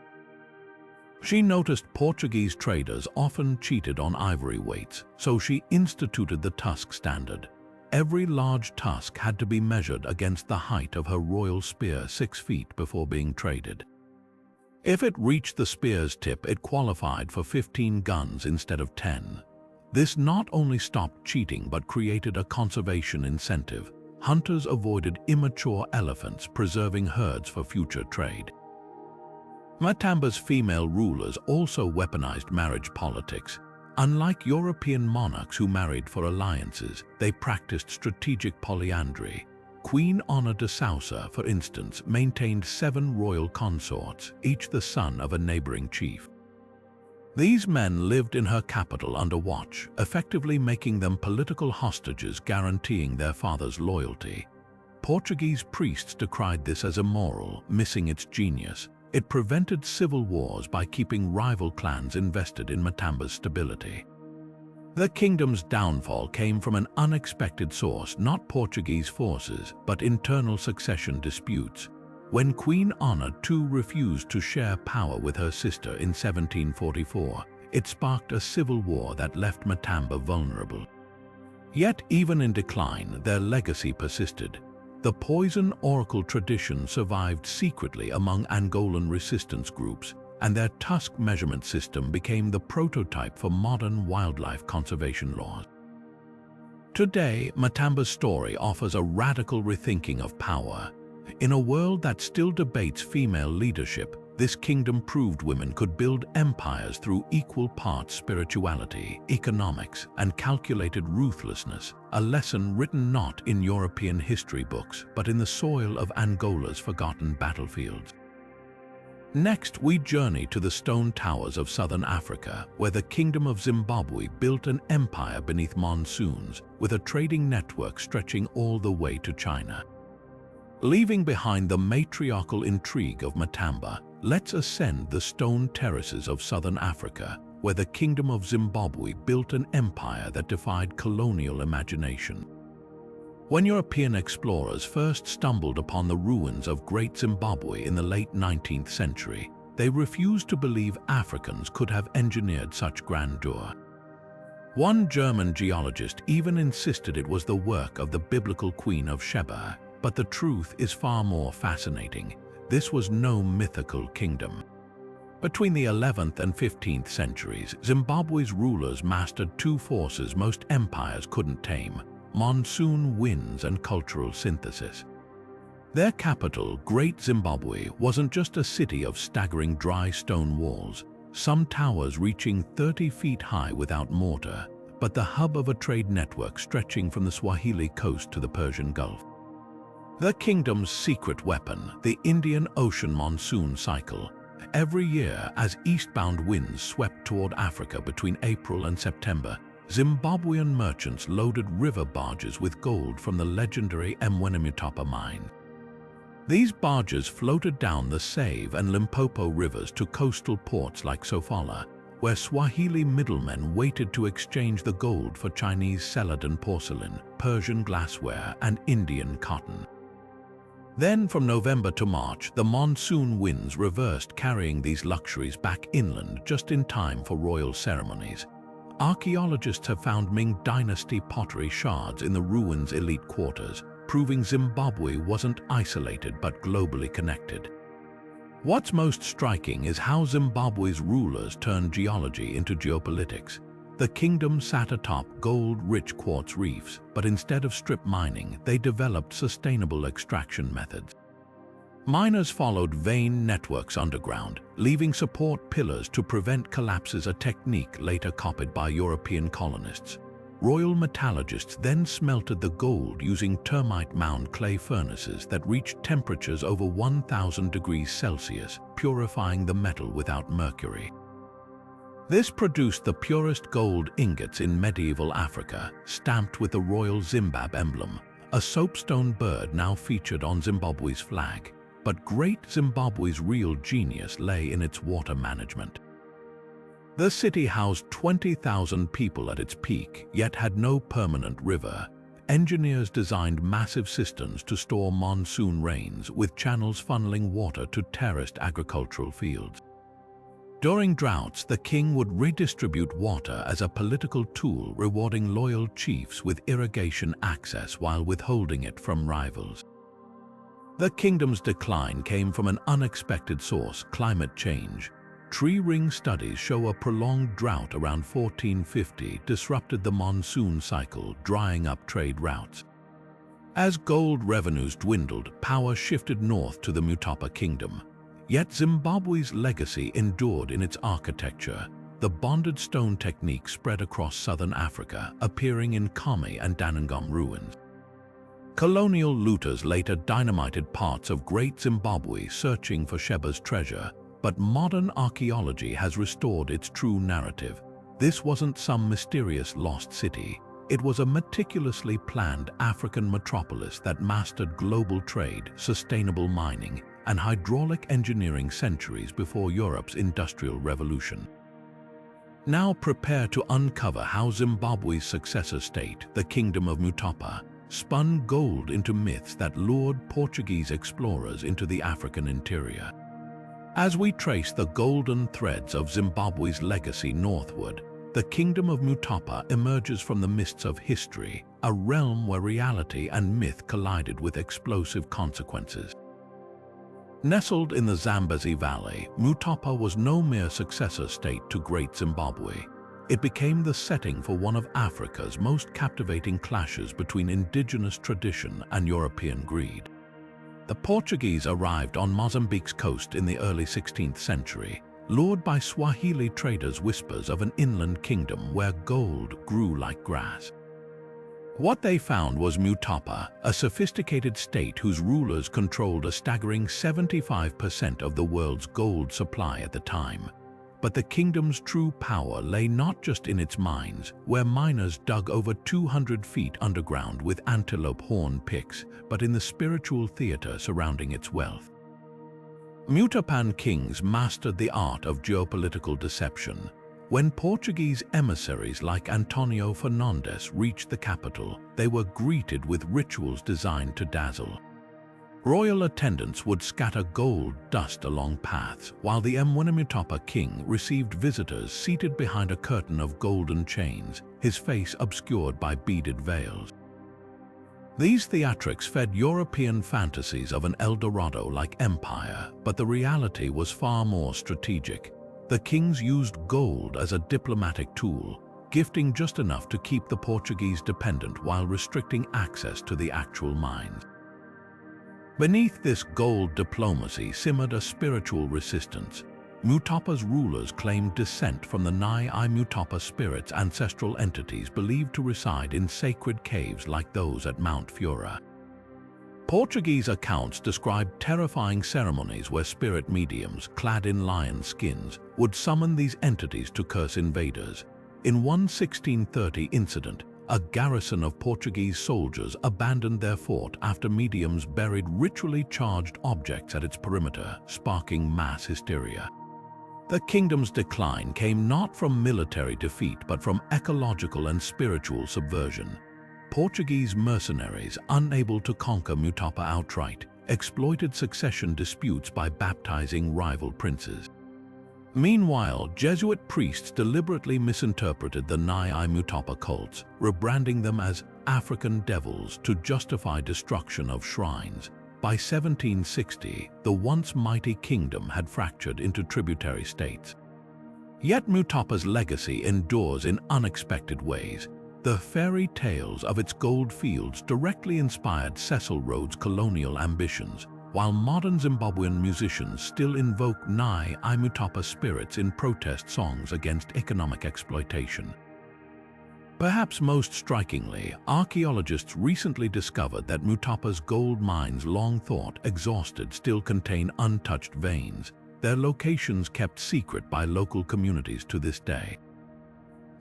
She noticed Portuguese traders often cheated on ivory weights, so she instituted the tusk standard. Every large tusk had to be measured against the height of her royal spear 6 feet before being traded. If it reached the spear's tip, it qualified for 15 guns instead of 10. This not only stopped cheating but created a conservation incentive. Hunters avoided immature elephants, preserving herds for future trade. Matamba's female rulers also weaponized marriage politics. Unlike European monarchs who married for alliances, they practiced strategic polyandry. Queen Ana de Sousa, for instance, maintained 7 royal consorts, each the son of a neighboring chief. These men lived in her capital under watch, effectively making them political hostages, guaranteeing their father's loyalty. Portuguese priests decried this as immoral, missing its genius. It prevented civil wars by keeping rival clans invested in Matamba's stability. The kingdom's downfall came from an unexpected source, not Portuguese forces, but internal succession disputes. When Queen Ana too refused to share power with her sister in 1744, it sparked a civil war that left Matamba vulnerable. Yet even in decline, their legacy persisted. The poison oracle tradition survived secretly among Angolan resistance groups, and their tusk measurement system became the prototype for modern wildlife conservation laws. Today, Matamba's story offers a radical rethinking of power. In a world that still debates female leadership, this kingdom proved women could build empires through equal parts spirituality, economics, and calculated ruthlessness, a lesson written not in European history books, but in the soil of Angola's forgotten battlefields. Next, we journey to the stone towers of southern Africa, where the Kingdom of Zimbabwe built an empire beneath monsoons, with a trading network stretching all the way to China. Leaving behind the matriarchal intrigue of Matamba, let's ascend the stone terraces of southern Africa, where the Kingdom of Zimbabwe built an empire that defied colonial imagination. When European explorers first stumbled upon the ruins of Great Zimbabwe in the late 19th century, they refused to believe Africans could have engineered such grandeur. One German geologist even insisted it was the work of the biblical Queen of Sheba. But the truth is far more fascinating. This was no mythical kingdom. Between the 11th and 15th centuries, Zimbabwe's rulers mastered 2 forces most empires couldn't tame: monsoon winds and cultural synthesis. Their capital, Great Zimbabwe, wasn't just a city of staggering dry stone walls, some towers reaching 30 feet high without mortar, but the hub of a trade network stretching from the Swahili coast to the Persian Gulf. The kingdom's secret weapon, the Indian Ocean monsoon cycle. Every year, as eastbound winds swept toward Africa between April and September, Zimbabwean merchants loaded river barges with gold from the legendary Mwenemutapa mine. These barges floated down the Save and Limpopo rivers to coastal ports like Sofala, where Swahili middlemen waited to exchange the gold for Chinese celadon porcelain, Persian glassware, and Indian cotton. Then, from November to March, the monsoon winds reversed, carrying these luxuries back inland just in time for royal ceremonies. Archaeologists have found Ming Dynasty pottery shards in the ruins' elite quarters, proving Zimbabwe wasn't isolated but globally connected. What's most striking is how Zimbabwe's rulers turned geology into geopolitics. The kingdom sat atop gold-rich quartz reefs, but instead of strip mining, they developed sustainable extraction methods. Miners followed vein networks underground, leaving support pillars to prevent collapses, a technique later copied by European colonists. Royal metallurgists then smelted the gold using termite mound clay furnaces that reached temperatures over 1,000 degrees Celsius, purifying the metal without mercury. This produced the purest gold ingots in medieval Africa, stamped with the royal Zimbabwe emblem, a soapstone bird now featured on Zimbabwe's flag. But Great Zimbabwe's real genius lay in its water management. The city housed 20,000 people at its peak, yet had no permanent river. Engineers designed massive cisterns to store monsoon rains, with channels funneling water to terraced agricultural fields. During droughts, the king would redistribute water as a political tool, rewarding loyal chiefs with irrigation access while withholding it from rivals. The kingdom's decline came from an unexpected source: climate change. Tree ring studies show a prolonged drought around 1450 disrupted the monsoon cycle, drying up trade routes. As gold revenues dwindled, power shifted north to the Mutapa kingdom. Yet Zimbabwe's legacy endured in its architecture. The bonded stone technique spread across southern Africa, appearing in Kami and Danangam ruins. Colonial looters later dynamited parts of Great Zimbabwe, searching for Sheba's treasure, but modern archaeology has restored its true narrative. This wasn't some mysterious lost city. It was a meticulously planned African metropolis that mastered global trade, sustainable mining, and hydraulic engineering centuries before Europe's Industrial Revolution. Now prepare to uncover how Zimbabwe's successor state, the Kingdom of Mutapa, spun gold into myths that lured Portuguese explorers into the African interior. As we trace the golden threads of Zimbabwe's legacy northward, the Kingdom of Mutapa emerges from the mists of history, a realm where reality and myth collided with explosive consequences. Nestled in the Zambezi Valley, Mutapa was no mere successor state to Great Zimbabwe. It became the setting for one of Africa's most captivating clashes between indigenous tradition and European greed. The Portuguese arrived on Mozambique's coast in the early 16th century, lured by Swahili traders' whispers of an inland kingdom where gold grew like grass. What they found was Mutapa, a sophisticated state whose rulers controlled a staggering 75% of the world's gold supply at the time. But the kingdom's true power lay not just in its mines, where miners dug over 200 feet underground with antelope horn picks, but in the spiritual theater surrounding its wealth. Mutapan kings mastered the art of geopolitical deception. When Portuguese emissaries like Antonio Fernandes reached the capital, they were greeted with rituals designed to dazzle. Royal attendants would scatter gold dust along paths, while the Mutapa king received visitors seated behind a curtain of golden chains, his face obscured by beaded veils. These theatrics fed European fantasies of an El Dorado-like empire, but the reality was far more strategic. The kings used gold as a diplomatic tool, gifting just enough to keep the Portuguese dependent while restricting access to the actual mines. Beneath this gold diplomacy simmered a spiritual resistance. Mutapa's rulers claimed descent from the Mutapa spirits, ancestral entities believed to reside in sacred caves like those at Mount Fura. Portuguese accounts describe terrifying ceremonies where spirit mediums, clad in lion skins, would summon these entities to curse invaders. In one 1630 incident, a garrison of Portuguese soldiers abandoned their fort after mediums buried ritually charged objects at its perimeter, sparking mass hysteria. The kingdom's decline came not from military defeat but from ecological and spiritual subversion. Portuguese mercenaries, unable to conquer Mutapa outright, exploited succession disputes by baptizing rival princes. Meanwhile, Jesuit priests deliberately misinterpreted the Nai Mutapa cults, rebranding them as African devils to justify destruction of shrines. By 1760, the once mighty kingdom had fractured into tributary states. Yet Mutapa's legacy endures in unexpected ways. The fairy tales of its gold fields directly inspired Cecil Rhodes' colonial ambitions, while modern Zimbabwean musicians still invoke Nai Mutapa spirits in protest songs against economic exploitation. Perhaps most strikingly, archaeologists recently discovered that Mutapa's gold mines, long thought exhausted, still contain untouched veins, their locations kept secret by local communities to this day.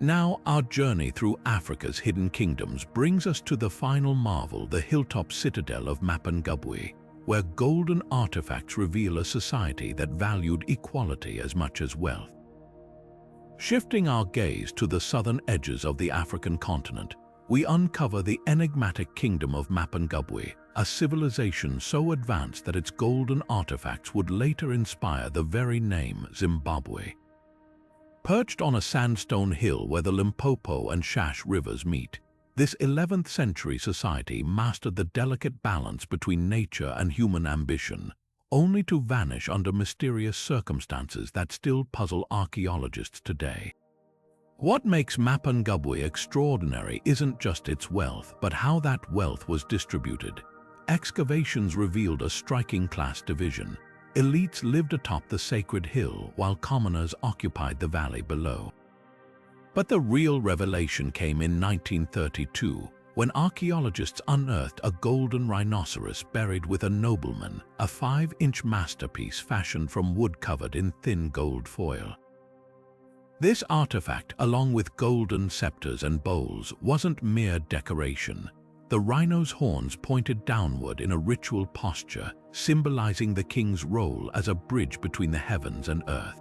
Now, our journey through Africa's hidden kingdoms brings us to the final marvel, the hilltop citadel of Mapungubwe, where golden artifacts reveal a society that valued equality as much as wealth. Shifting our gaze to the southern edges of the African continent, we uncover the enigmatic kingdom of Mapungubwe, a civilization so advanced that its golden artifacts would later inspire the very name Zimbabwe. Perched on a sandstone hill where the Limpopo and Shash rivers meet, this 11th century society mastered the delicate balance between nature and human ambition, only to vanish under mysterious circumstances that still puzzle archaeologists today. What makes Mapungubwe extraordinary isn't just its wealth, but how that wealth was distributed. Excavations revealed a striking class division. Elites lived atop the sacred hill, while commoners occupied the valley below. But the real revelation came in 1932, when archaeologists unearthed a golden rhinoceros buried with a nobleman, a 5-inch masterpiece fashioned from wood covered in thin gold foil. This artifact, along with golden scepters and bowls, wasn't mere decoration. The rhino's horns pointed downward in a ritual posture, symbolizing the king's role as a bridge between the heavens and earth.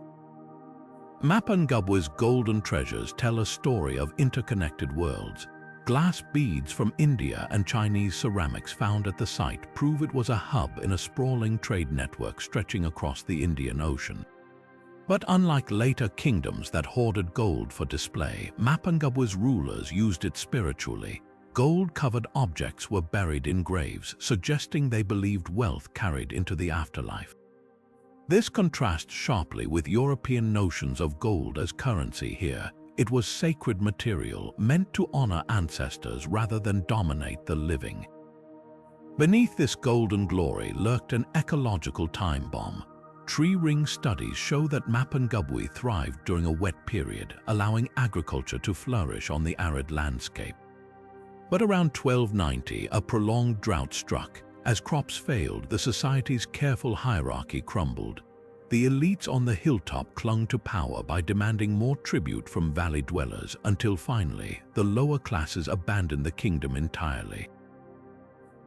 Mapungubwe's golden treasures tell a story of interconnected worlds. Glass beads from India and Chinese ceramics found at the site prove it was a hub in a sprawling trade network stretching across the Indian Ocean. But unlike later kingdoms that hoarded gold for display, Mapungubwe's rulers used it spiritually. Gold-covered objects were buried in graves, suggesting they believed wealth carried into the afterlife. This contrasts sharply with European notions of gold as currency here. It was sacred material meant to honor ancestors rather than dominate the living. Beneath this golden glory lurked an ecological time bomb. Tree ring studies show that Mapungubwe thrived during a wet period, allowing agriculture to flourish on the arid landscape. But around 1290, a prolonged drought struck. As crops failed, the society's careful hierarchy crumbled. The elites on the hilltop clung to power by demanding more tribute from valley dwellers until finally, the lower classes abandoned the kingdom entirely.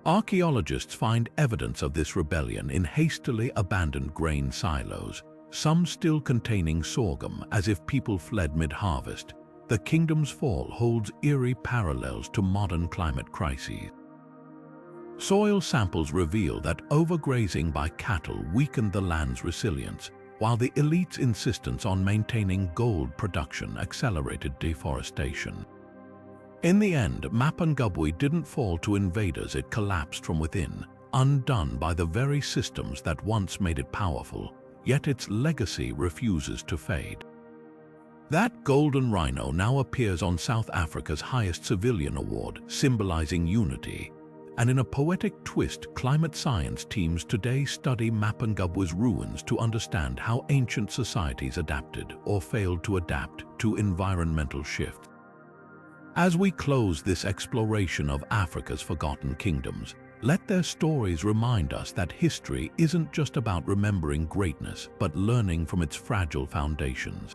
Archaeologists find evidence of this rebellion in hastily abandoned grain silos, some still containing sorghum as if people fled mid-harvest. The kingdom's fall holds eerie parallels to modern climate crises. Soil samples reveal that overgrazing by cattle weakened the land's resilience, while the elite's insistence on maintaining gold production accelerated deforestation. In the end, Mapungubwe didn't fall to invaders, it collapsed from within, undone by the very systems that once made it powerful, yet its legacy refuses to fade. That golden rhino now appears on South Africa's highest civilian award, symbolizing unity. And in a poetic twist, climate science teams today study Mapungubwe's ruins to understand how ancient societies adapted or failed to adapt to environmental shifts. As we close this exploration of Africa's forgotten kingdoms, let their stories remind us that history isn't just about remembering greatness, but learning from its fragile foundations.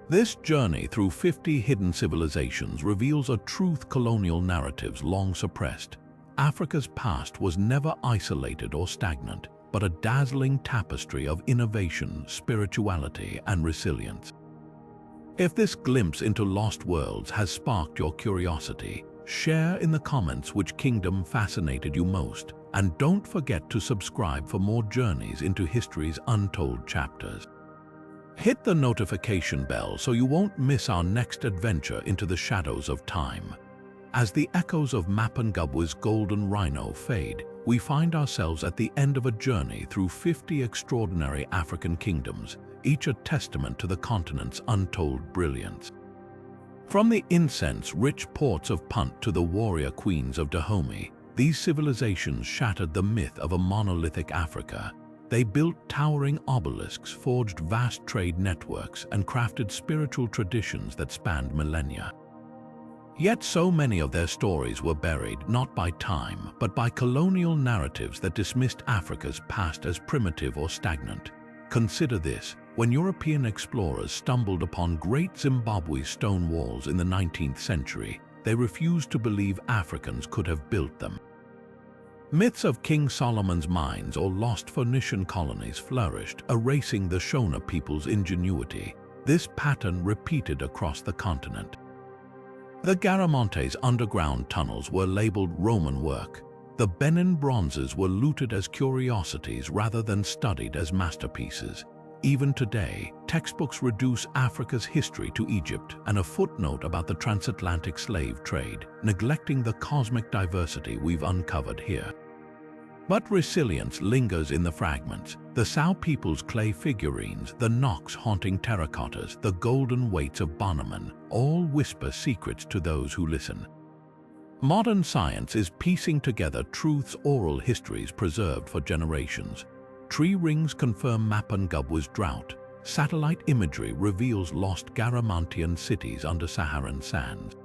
This journey through 50 hidden civilizations reveals a truth colonial narratives long suppressed. Africa's past was never isolated or stagnant. but a dazzling tapestry of innovation, spirituality, and resilience. If this glimpse into lost worlds has sparked your curiosity, share in the comments which kingdom fascinated you most, and don't forget to subscribe for more journeys into history's untold chapters. Hit the notification bell so you won't miss our next adventure into the shadows of time. As the echoes of Mapungubwe's golden rhino fade, we find ourselves at the end of a journey through 50 extraordinary African kingdoms, each a testament to the continent's untold brilliance. From the incense-rich ports of Punt to the warrior queens of Dahomey, these civilizations shattered the myth of a monolithic Africa. They built towering obelisks, forged vast trade networks, and crafted spiritual traditions that spanned millennia. Yet so many of their stories were buried not by time, but by colonial narratives that dismissed Africa's past as primitive or stagnant. Consider this: when European explorers stumbled upon Great Zimbabwe stone walls in the 19th century, they refused to believe Africans could have built them. Myths of King Solomon's mines or lost Phoenician colonies flourished, erasing the Shona people's ingenuity. This pattern repeated across the continent. The Garamontes underground tunnels were labeled Roman work. The Benin bronzes were looted as curiosities rather than studied as masterpieces. Even today, textbooks reduce Africa's history to Egypt and a footnote about the transatlantic slave trade, neglecting the cosmic diversity we've uncovered here. But resilience lingers in the fragments. The Sao people's clay figurines, the Knox haunting terracottas, the golden weights of Bannerman, all whisper secrets to those who listen. Modern science is piecing together truths oral histories preserved for generations. Tree rings confirm Mapungubwe's drought. Satellite imagery reveals lost Garamantian cities under Saharan sands.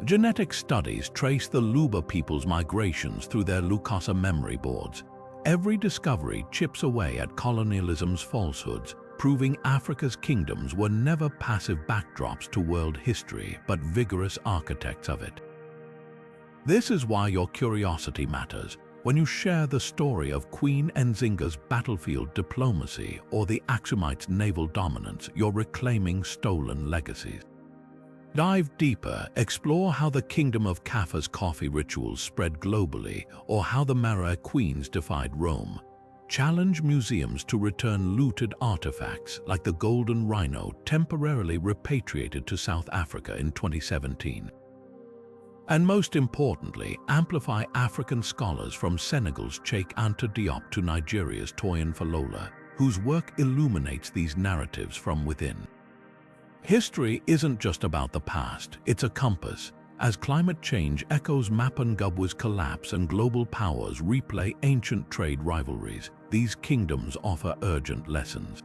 Genetic studies trace the Luba people's migrations through their Lukasa memory boards. Every discovery chips away at colonialism's falsehoods, proving Africa's kingdoms were never passive backdrops to world history, but vigorous architects of it. This is why your curiosity matters. When you share the story of Queen Nzinga's battlefield diplomacy or the Aksumites' naval dominance, you're reclaiming stolen legacies. Dive deeper, explore how the Kingdom of Kaffa's coffee rituals spread globally, or how the Meroë queens defied Rome. Challenge museums to return looted artifacts like the golden rhino temporarily repatriated to South Africa in 2017. And most importantly, amplify African scholars from Senegal's Cheikh Anta Diop to Nigeria's Toyin Falola, whose work illuminates these narratives from within. History isn't just about the past, it's a compass. As climate change echoes Mapungubwe's collapse and global powers replay ancient trade rivalries, these kingdoms offer urgent lessons.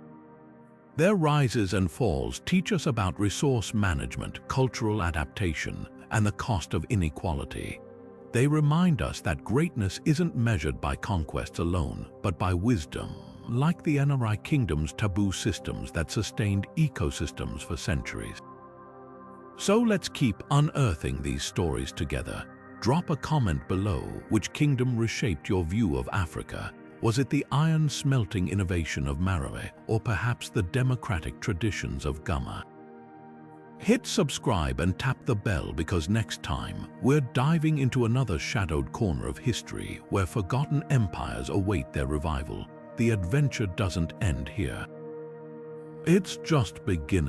Their rises and falls teach us about resource management, cultural adaptation, and the cost of inequality. They remind us that greatness isn't measured by conquests alone, but by wisdom, like the NRI kingdom's taboo systems that sustained ecosystems for centuries. So let's keep unearthing these stories together. Drop a comment below. Which kingdom reshaped your view of Africa? Was it the iron-smelting innovation of Meroë, or perhaps the democratic traditions of Gama? Hit subscribe and tap the bell, because next time we're diving into another shadowed corner of history where forgotten empires await their revival. The adventure doesn't end here. It's just beginning.